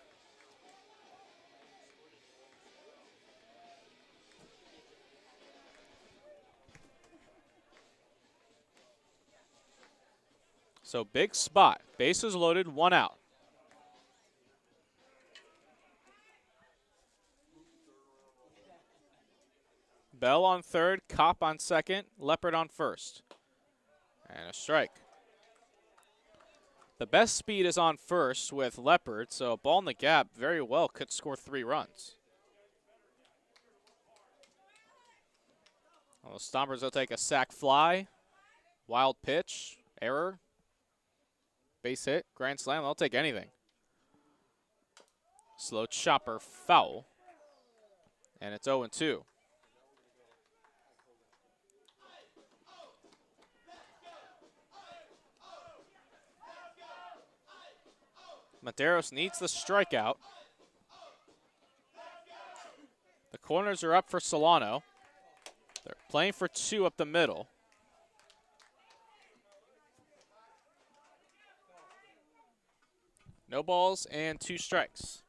So big spot. Bases loaded, 1 out. Bell on third, Kopp on second, Leopard on first. And a strike. The best speed is on first with Leopard, so a ball in the gap very well could score 3 runs. Well, the Stompers will take a sac fly, wild pitch, error, base hit, grand slam. They'll take anything. Slow chopper, foul. And it's 0-2. Medeiros needs the strikeout. The corners are up for Solano. They're playing for 2 up the middle. No balls and 2 strikes.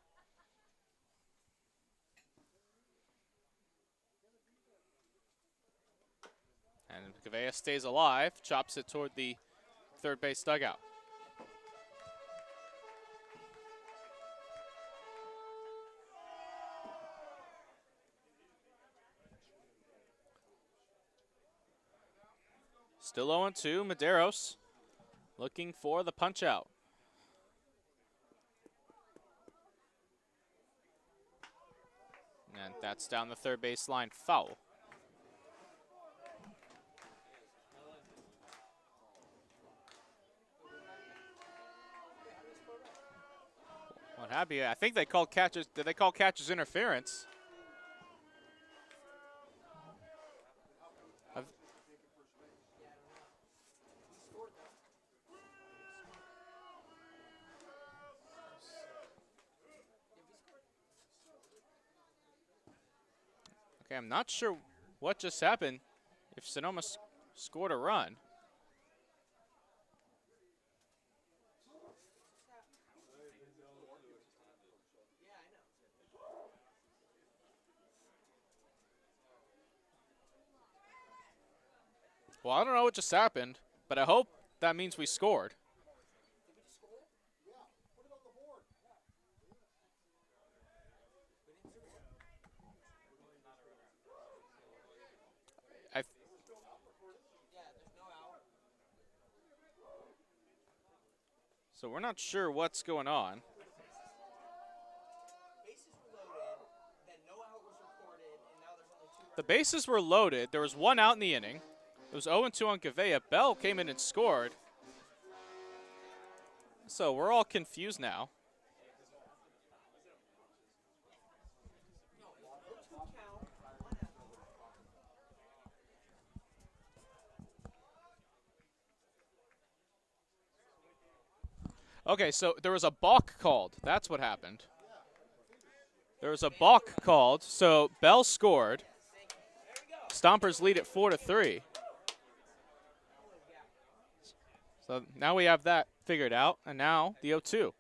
And Gavea stays alive, chops it toward the third base dugout. Still 0-2, Medeiros looking for the punch out. And that's down the third base line, foul. What happened? I think they called catches. Did they call catcher's interference? Okay, I'm not sure what just happened. If Sonoma scored a run. Well, I don't know what just happened, but I hope that means we scored. So we're not sure what's going on. The bases were loaded. There was 1 out in the inning. It was 0-2 on Gavea. Bell came in and scored. So we're all confused now. Okay, so there was a balk called. That's what happened. There was a balk called, so Bell scored. Stompers lead at 4-3. So now we have that figured out, and now the 0-2.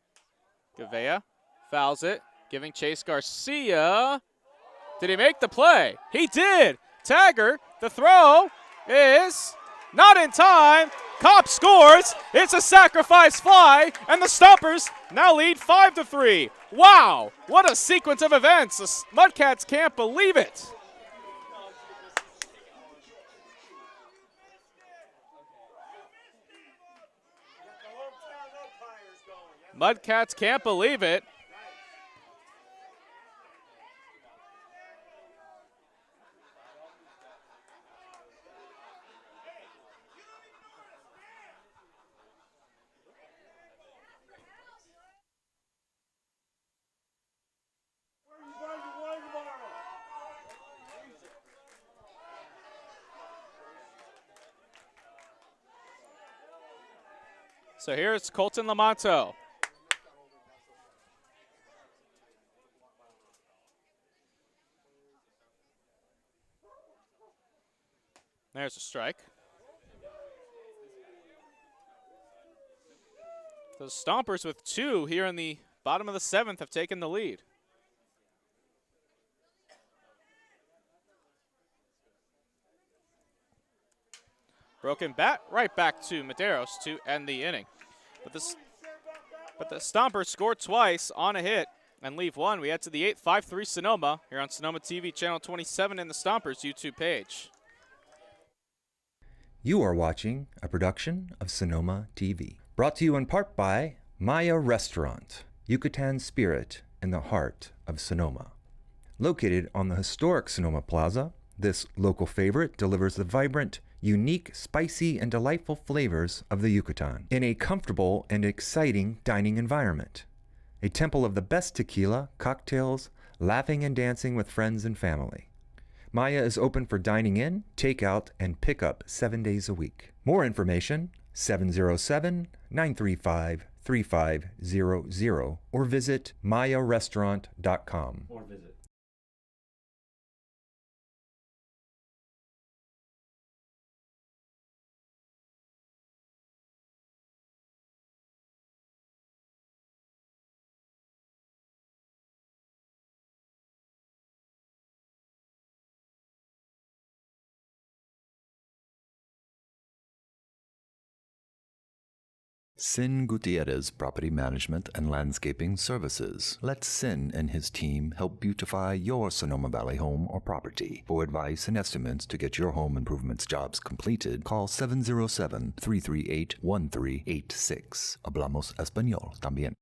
Gavea fouls it, giving Chase Garcia. Did he make the play? He did. Tagger, the throw is not in time. Cobb scores. It's a sacrifice fly, and the Stompers now lead 5-3. Wow, what a sequence of events. The Mudcats can't believe it. Mudcats can't believe it. So here's Colton Lamonto. There's a strike. The Stompers with 2 here in the bottom of the 7th have taken the lead. Broken bat, right back to Medeiros to end the inning. But the Stompers scored twice on a hit and leave 1. We head to the 8th, 5-3 Sonoma here on Sonoma TV, channel 27 and the Stompers YouTube page. You are watching a production of Sonoma TV. Brought to you in part by Maya Restaurant, Yucatan spirit in the heart of Sonoma. Located on the historic Sonoma Plaza, this local favorite delivers the vibrant, unique, spicy, and delightful flavors of the Yucatan in a comfortable and exciting dining environment. A temple of the best tequila, cocktails, laughing and dancing with friends and family. Maya is open for dining in, takeout, and pickup 7 days a week. More information, 707-935-3500 or visit mayarestaurant.com. Sin Gutierrez Property Management and Landscaping Services. Let Sin and his team help beautify your Sonoma Valley home or property. For advice and estimates to get your home improvements jobs completed, call 707-338-1386. Hablamos español también.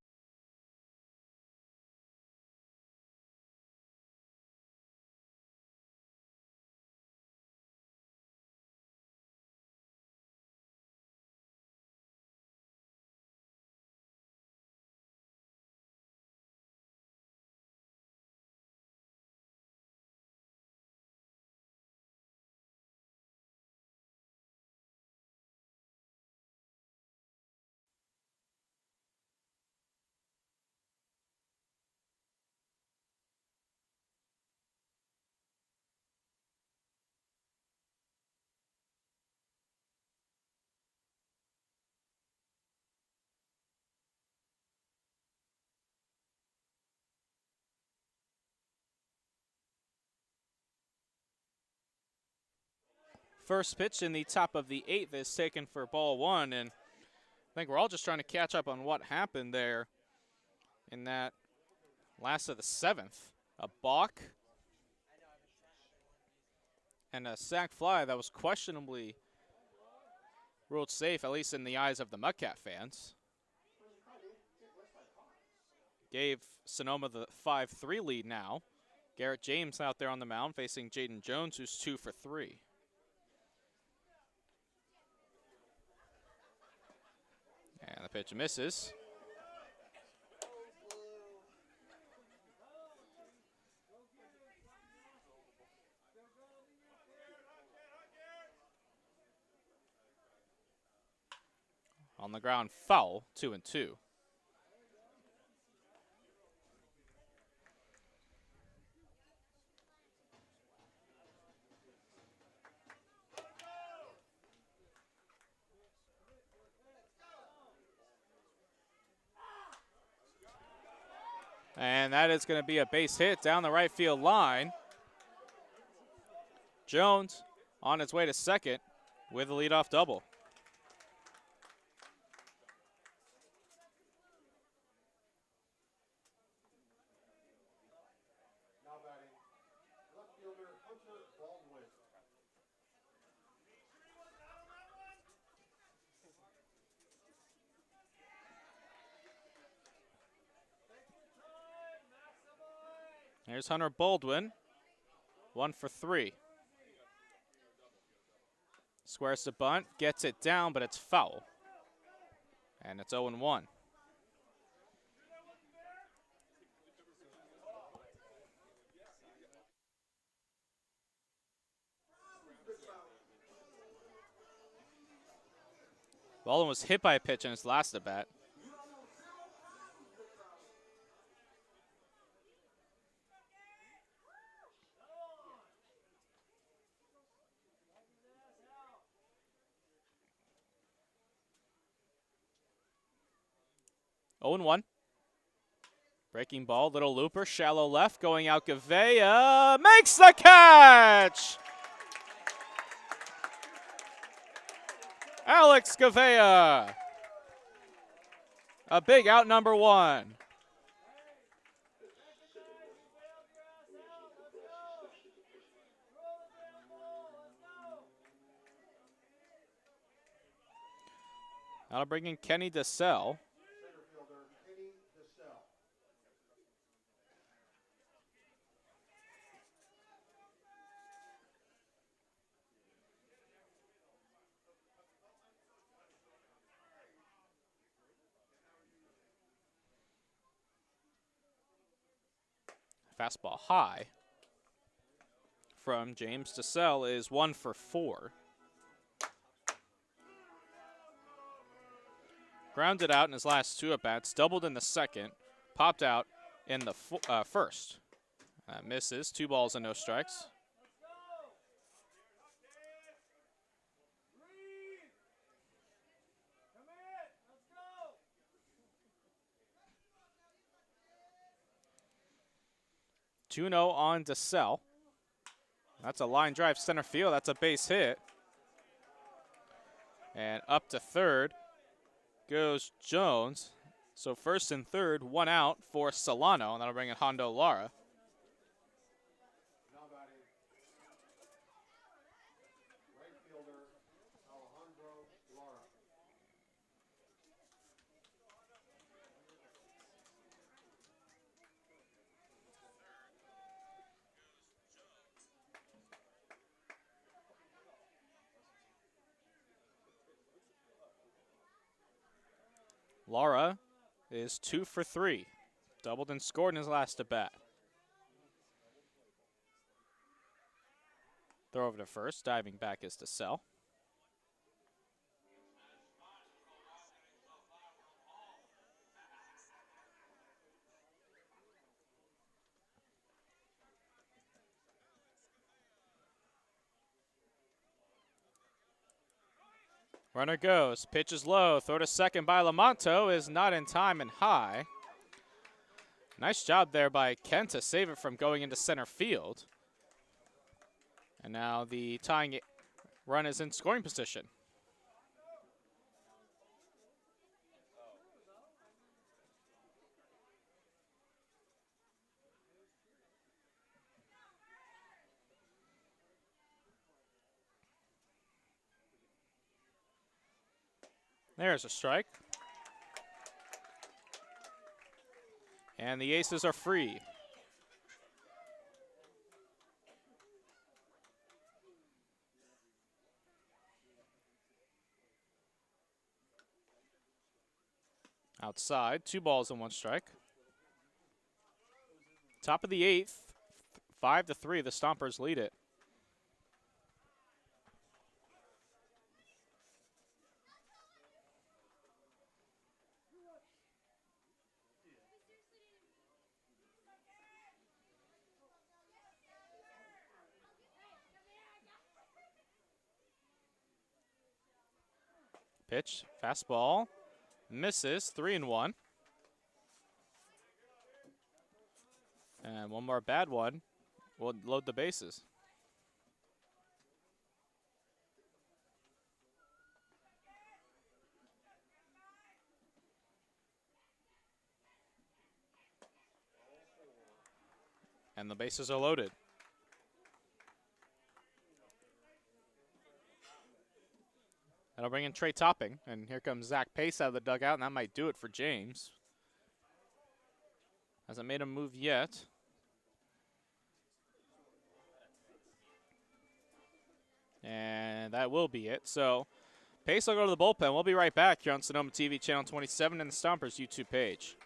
First pitch in the top of the 8th is taken for ball 1, and I think we're all just trying to catch up on what happened there in that last of the 7th. A balk and a sac fly that was questionably ruled safe, at least in the eyes of the Mudcat fans. Gave Sonoma the 5-3 lead now. Garrett James out there on the mound facing Jaden Jones, who's 2 for 3. And the pitch misses. On the ground, foul, 2-2. And that is going to be a base hit down the right field line. Jones on its way to second with a leadoff double. Now batting, left fielder Hunter Baldwin. Here's Hunter Baldwin, 1 for 3. Squares the bunt, gets it down, but it's foul. And it's 0-1. Baldwin was hit by a pitch in his last at bat. Oh and 1. Breaking ball, little looper, shallow left, going out. Gavea makes the catch! Alex Gavea. A big out, number 1. That'll bring in Kenny DeSell. Fastball high from James DeSell is 1 for 4. Grounded out in his last 2 at-bats, doubled in the second, popped out in the first. Misses, 2 balls and no strikes. Juno on DeSell. That's a line drive center field. That's a base hit. And up to third goes Jones. So first and third, 1 out for Solano, and that'll bring in Hondo Lara. Now batting, right fielder Alejandro Lara. Lara is 2 for 3. Doubled and scored in his last at bat. Throw over to first. Diving back is DeSell. Runner goes. Pitch is low. Throw to second by Lamonto is not in time and high. Nice job there by Kent to save it from going into center field. And now the tying run is in scoring position. There's a strike. And the Aces are free. Outside, 2 balls and 1 strike. Top of the 8th, 5-3, the Stompers lead it. Pitch, fastball, misses, 3-1. And one more bad one will load the bases. And the bases are loaded. That'll bring in Trey Topping, and here comes Zach Pace out of the dugout, and that might do it for James. Hasn't made a move yet. And that will be it. So Pace will go to the bullpen. We'll be right back here on Sonoma TV Channel 27 and the Stompers YouTube page.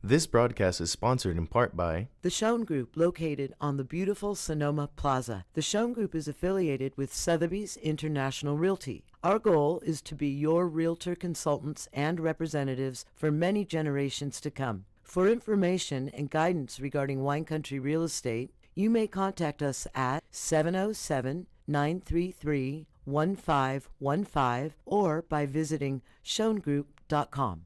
This broadcast is sponsored in part by The Schoen Group, located on the beautiful Sonoma Plaza. The Schoen Group is affiliated with Sotheby's International Realty. Our goal is to be your realtor consultants and representatives for many generations to come. For information and guidance regarding wine country real estate, you may contact us at 707-933-1515 or by visiting schoengroup.com.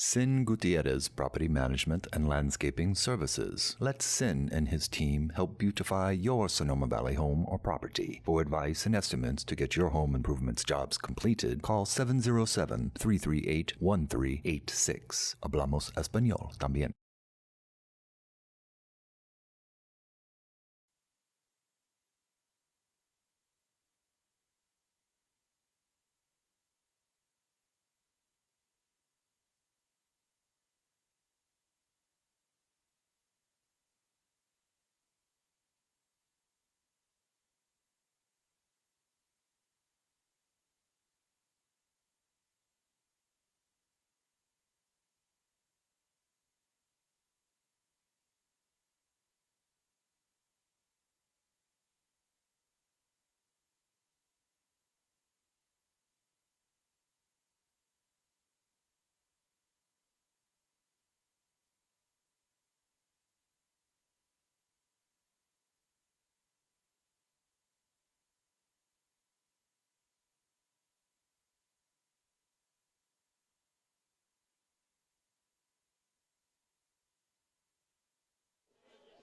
Sin Gutierrez Property Management and Landscaping Services. Let Sin and his team help beautify your Sonoma Valley home or property. For advice and estimates to get your home improvements jobs completed, call 707-338-1386. Hablamos Español también.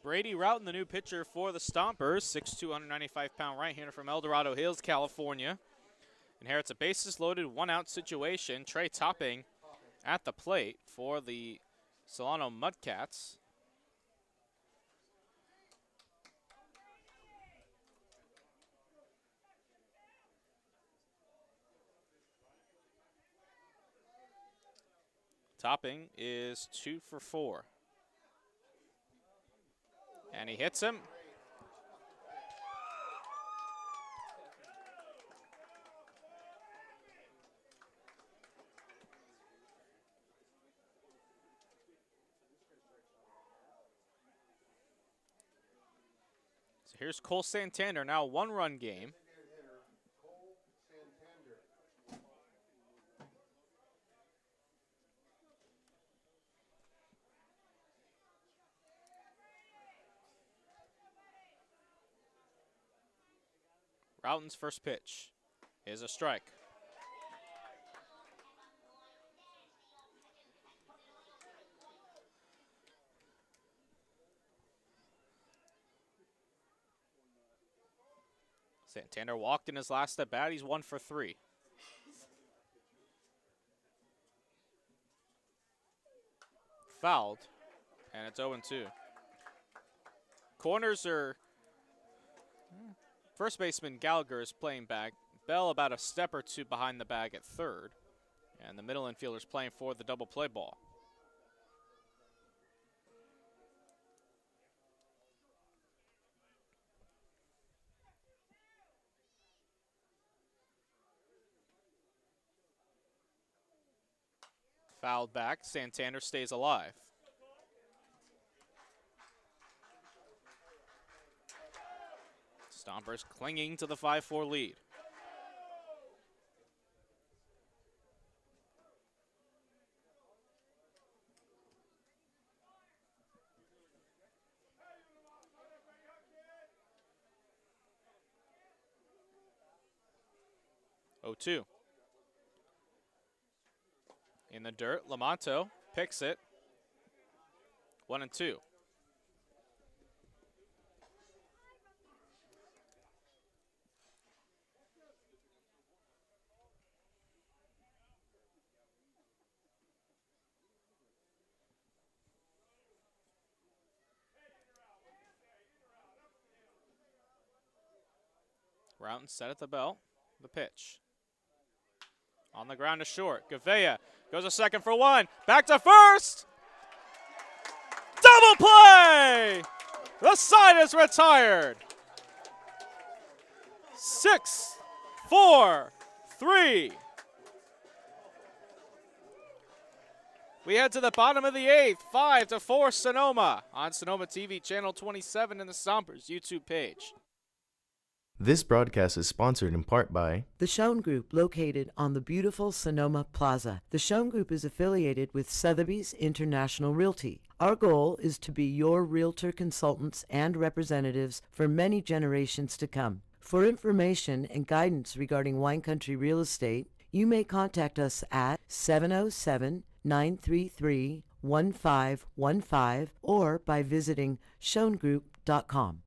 Brady Routon, the new pitcher for the Stompers, 6'2", 195-pound right-hander from El Dorado Hills, California. Inherits a bases-loaded, one-out situation. Trey Topping at the plate for the Solano Mudcats. Topping is 2 for 4. And he hits him. So here's Cole Santander, now a one-run game. Routon's first pitch is a strike. Santander walked in his last at bat. He's 1 for 3. Fouled, and it's 0-2. Corners are... First baseman Gallagher is playing back. Bell about a step or two behind the bag at third. And the middle infielder is playing for the double play ball. Fouled back. Santander stays alive. Stompers clinging to the 5-4 lead. 0-2. In the dirt, Lamonto picks it. 1-2. Routon set at the bell. The pitch. On the ground to short. Gavea goes a second for one. Back to first. Double play! The side is retired. 6-4-3. We head to the bottom of the 8th. 5-4 Sonoma on Sonoma TV channel 27 and the Stompers YouTube page. This broadcast is sponsored in part by The Schoen Group, located on the beautiful Sonoma Plaza. The Schoen Group is affiliated with Sotheby's International Realty. Our goal is to be your realtor consultants and representatives for many generations to come. For information and guidance regarding wine country real estate, you may contact us at 707-933-1515 or by visiting schoengroup.com.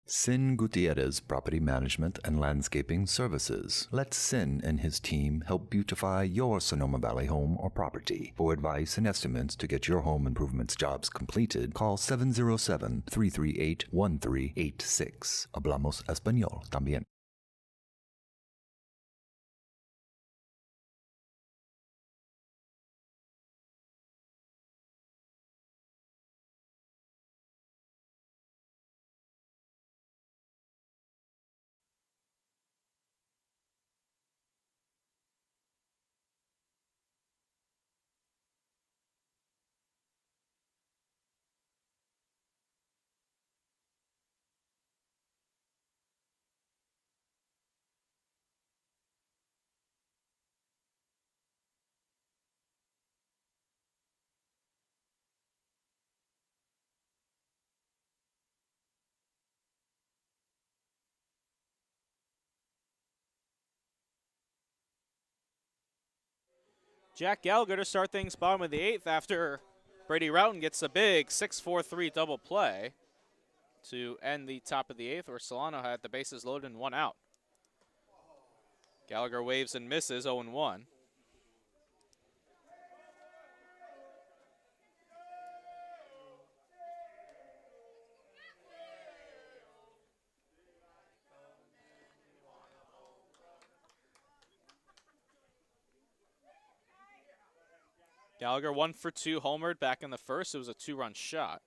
Sin Gutierrez Property Management and Landscaping Services. Let Sin and his team help beautify your Sonoma Valley home or property. For advice and estimates to get your home improvements jobs completed, call 707-338-1386. Hablamos Español también. Jack Gallagher to start things bottom of the 8th after Brady Routon gets a big 6-4-3 double play to end the top of the 8th, where Solano had the bases loaded and 1 out. Gallagher waves and misses, 0-1. Gallagher 1 for 2 homered back in the first. It was a 2-run shot.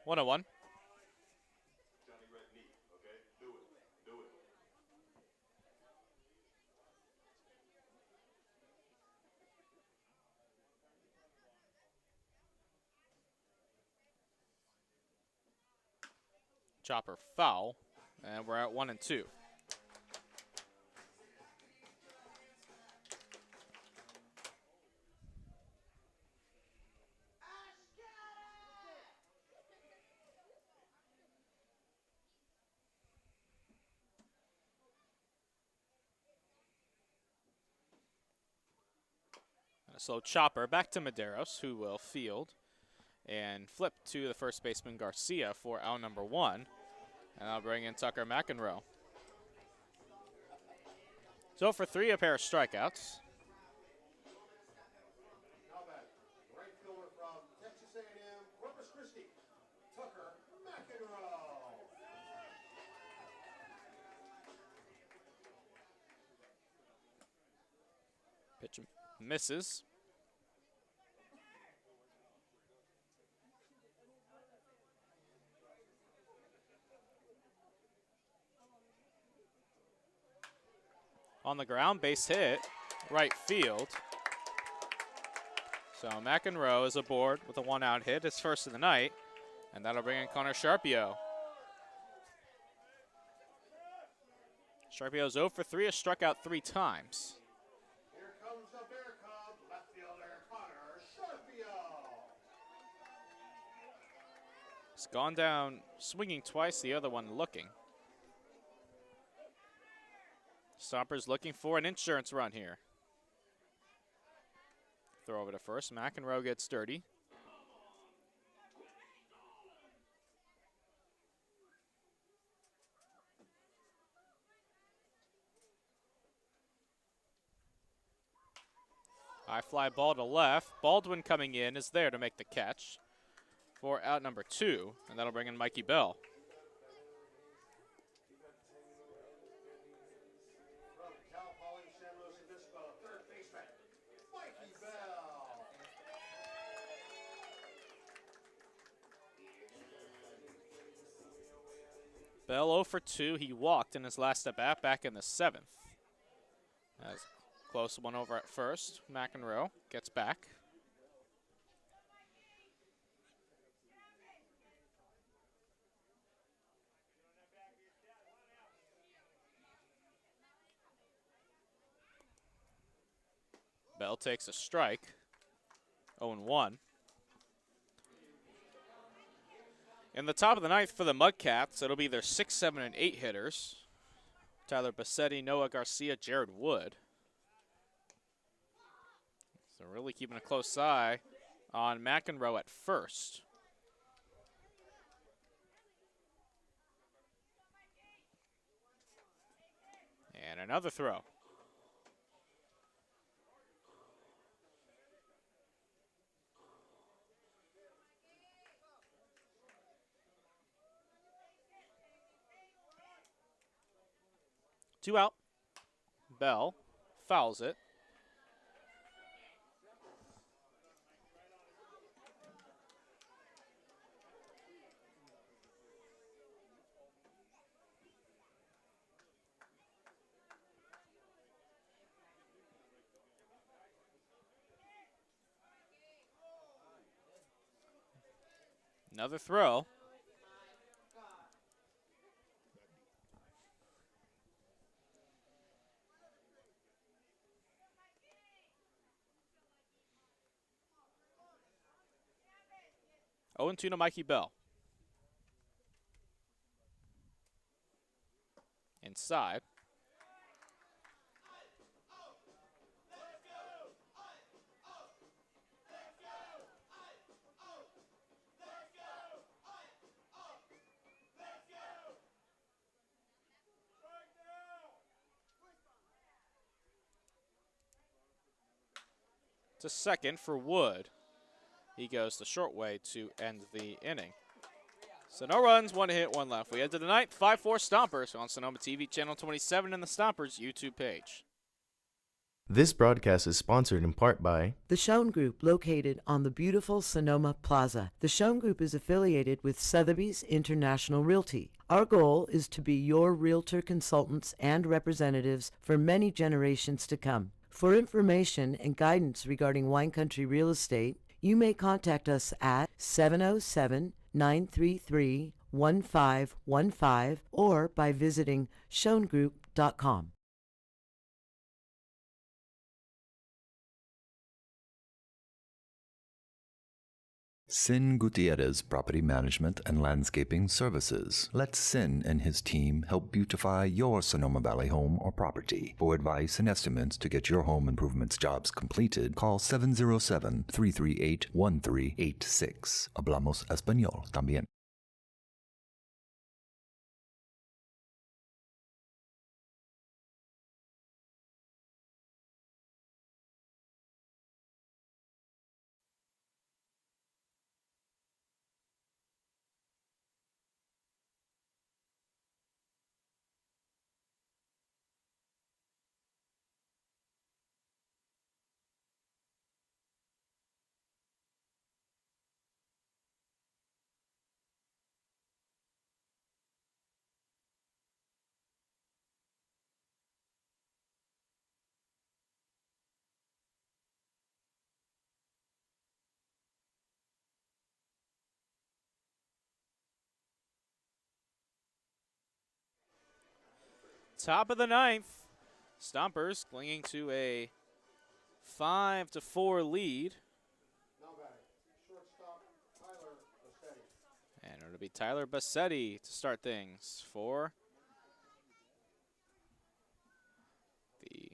One on one. Chopper foul, and we're at 1-2. A slow chopper back to Medeiros, who will field and flip to the first baseman Garcia for out number 1. And I'll bring in Tucker McEnroe. So for 3, a pair of strikeouts. Now back, right fielder from Texas A&M, Corpus Christi, Tucker McEnroe. Pitch misses. On the ground, base hit, right field. So McEnroe is aboard with a 1-out hit, his first of the night. And that'll bring in Connor Sharpio. Sharpio's 0 for 3, has struck out 3 times. Here comes the Bear Cub, left fielder Connor Sharpio. He's gone down swinging twice, the other one looking. Stompers looking for an insurance run here. Throw over to first. McEnroe gets dirty. High fly ball to left. Baldwin coming in is there to make the catch for out number 2, and that'll bring in Mikey Bell. From Cal Poly San Luis Obispo, third baseman, Mikey Bell. Bell 0 for 2. He walked in his last at bat back in the 7th. As close one over at first. McEnroe gets back. Bell takes a strike. 0-1. In the top of the 9th for the Mudcats, it'll be their 6, 7, and 8 hitters. Tyler Bassetti, Noah Garcia, Jared Wood. So really keeping a close eye on McEnroe at first. And another throw. Two out. Bell fouls it. Another throw. Oh, and 2 to Mikey Bell. Inside. To second for Wood. He goes the short way to end the inning. So no runs, 1 hit, 1 left. We head to the 9th, 5-4 Stompers on Sonoma TV, channel 27 and the Stompers YouTube page. This broadcast is sponsored in part by The Schoen Group, located on the beautiful Sonoma Plaza. The Schoen Group is affiliated with Sotheby's International Realty. Our goal is to be your realtor consultants and representatives for many generations to come. For information and guidance regarding wine country real estate, you may contact us at 707-933-1515 or by visiting schoengroup.com. Sin Gutierrez Property Management and Landscaping Services. Let Sin and his team help beautify your Sonoma Valley home or property. For advice and estimates to get your home improvements jobs completed, call 707-338-1386. Hablamos Español también. Top of the ninth. Stompers clinging to a 5-4 lead. Now batting, shortstop Tyler Bassetti. And it'll be Tyler Bassetti to start things for the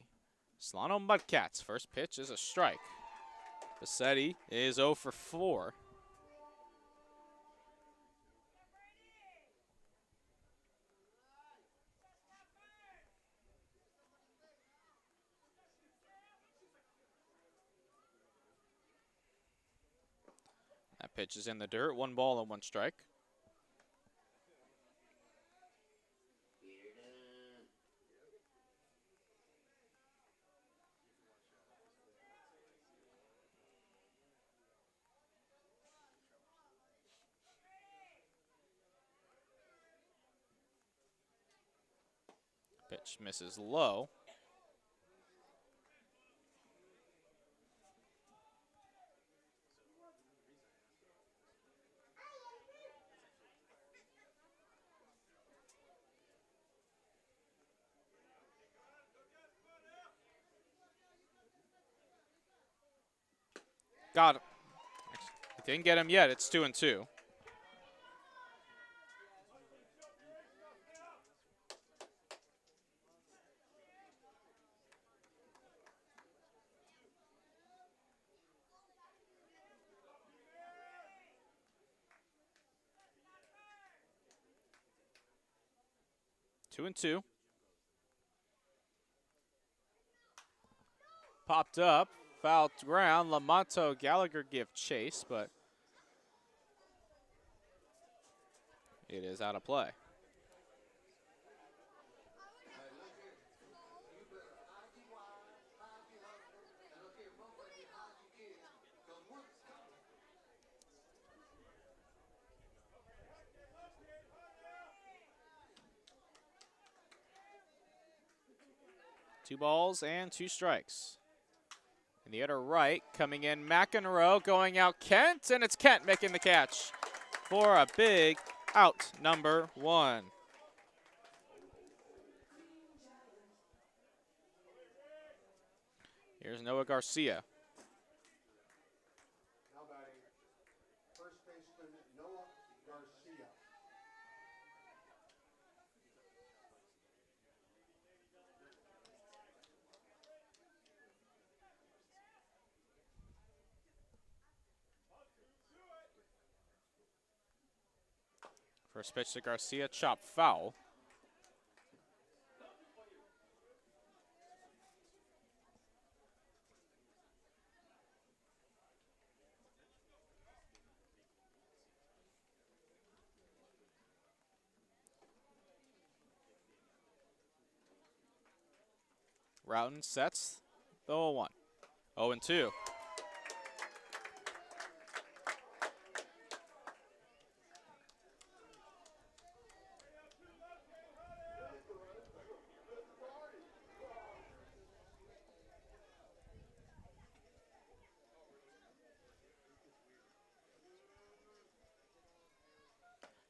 Solano Mudcats. First pitch is a strike. Bassetti is 0 for 4. That pitch is in the dirt. 1 ball and 1 strike. Pitch misses low. Got him. Didn't get him yet. It's 2-2. Two and two. Popped up. Foul to ground. Lamonto Gallagher give chase, but it is out of play. Two balls and 2 strikes. In the utter right, coming in McEnroe, going out Kent, and it's Kent making the catch for a big out, number 1. Here's Noah Garcia. Now batting, first baseman Noah Garcia. First pitch to Garcia, chop foul. Routon sets the 0-1. 0-2.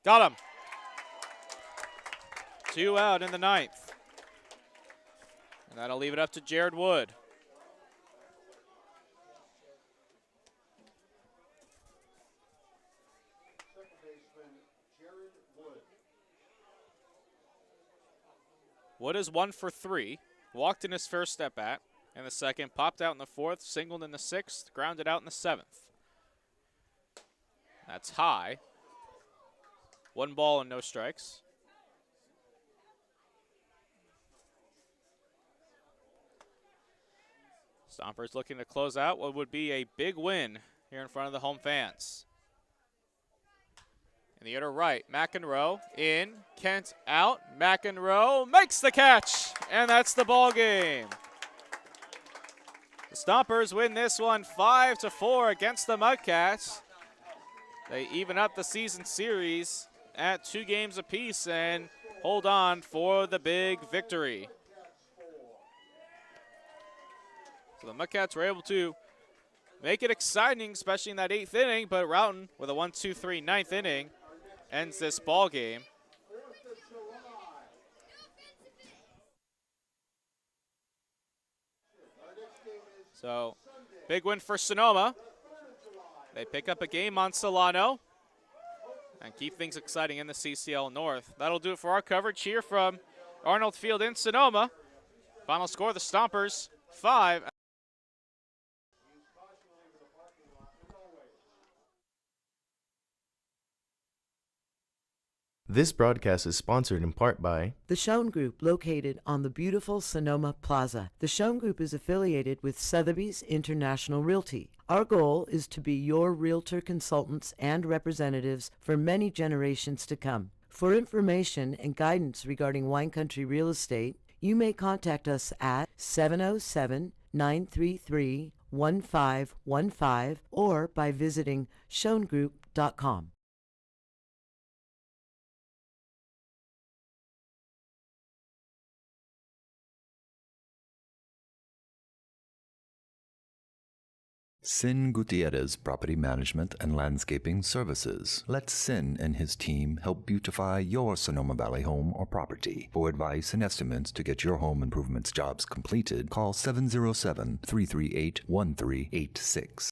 Got him. 2 out in the 9th. And that'll leave it up to Jared Wood. Second baseman Jared Wood. Wood is 1 for 3. Walked in his first step at in the second, popped out in the 4th, singled in the 6th, grounded out in the 7th. That's high. 1 ball and no strikes. Stompers looking to close out what would be a big win here in front of the home fans. In the utter right, McEnroe in, Kent out, McEnroe makes the catch, and that's the ball game. The Stompers win this one 5-4 against the Mudcats. They even up the season series at 2 games apiece and hold on for the big victory. So the Mudcats were able to make it exciting, especially in that 8th inning, but Routon with a 1-2-3 9th inning ends this ball game. So, big win for Sonoma. They pick up a game on Solano and keep things exciting in the CCL North. That'll do it for our coverage here from Arnold Field in Sonoma. Final score, the Stompers 5. This broadcast is sponsored in part by The Schoen Group, located on the beautiful Sonoma Plaza. The Schoen Group is affiliated with Sotheby's International Realty. Our goal is to be your realtor consultants and representatives for many generations to come. For information and guidance regarding wine country real estate, you may contact us at 707-933-1515 or by visiting schoengroup.com. Sin Gutierrez Property Management and Landscaping Services. Let Sin and his team help beautify your Sonoma Valley home or property. For advice and estimates to get your home improvements jobs completed, call 707-338-1386.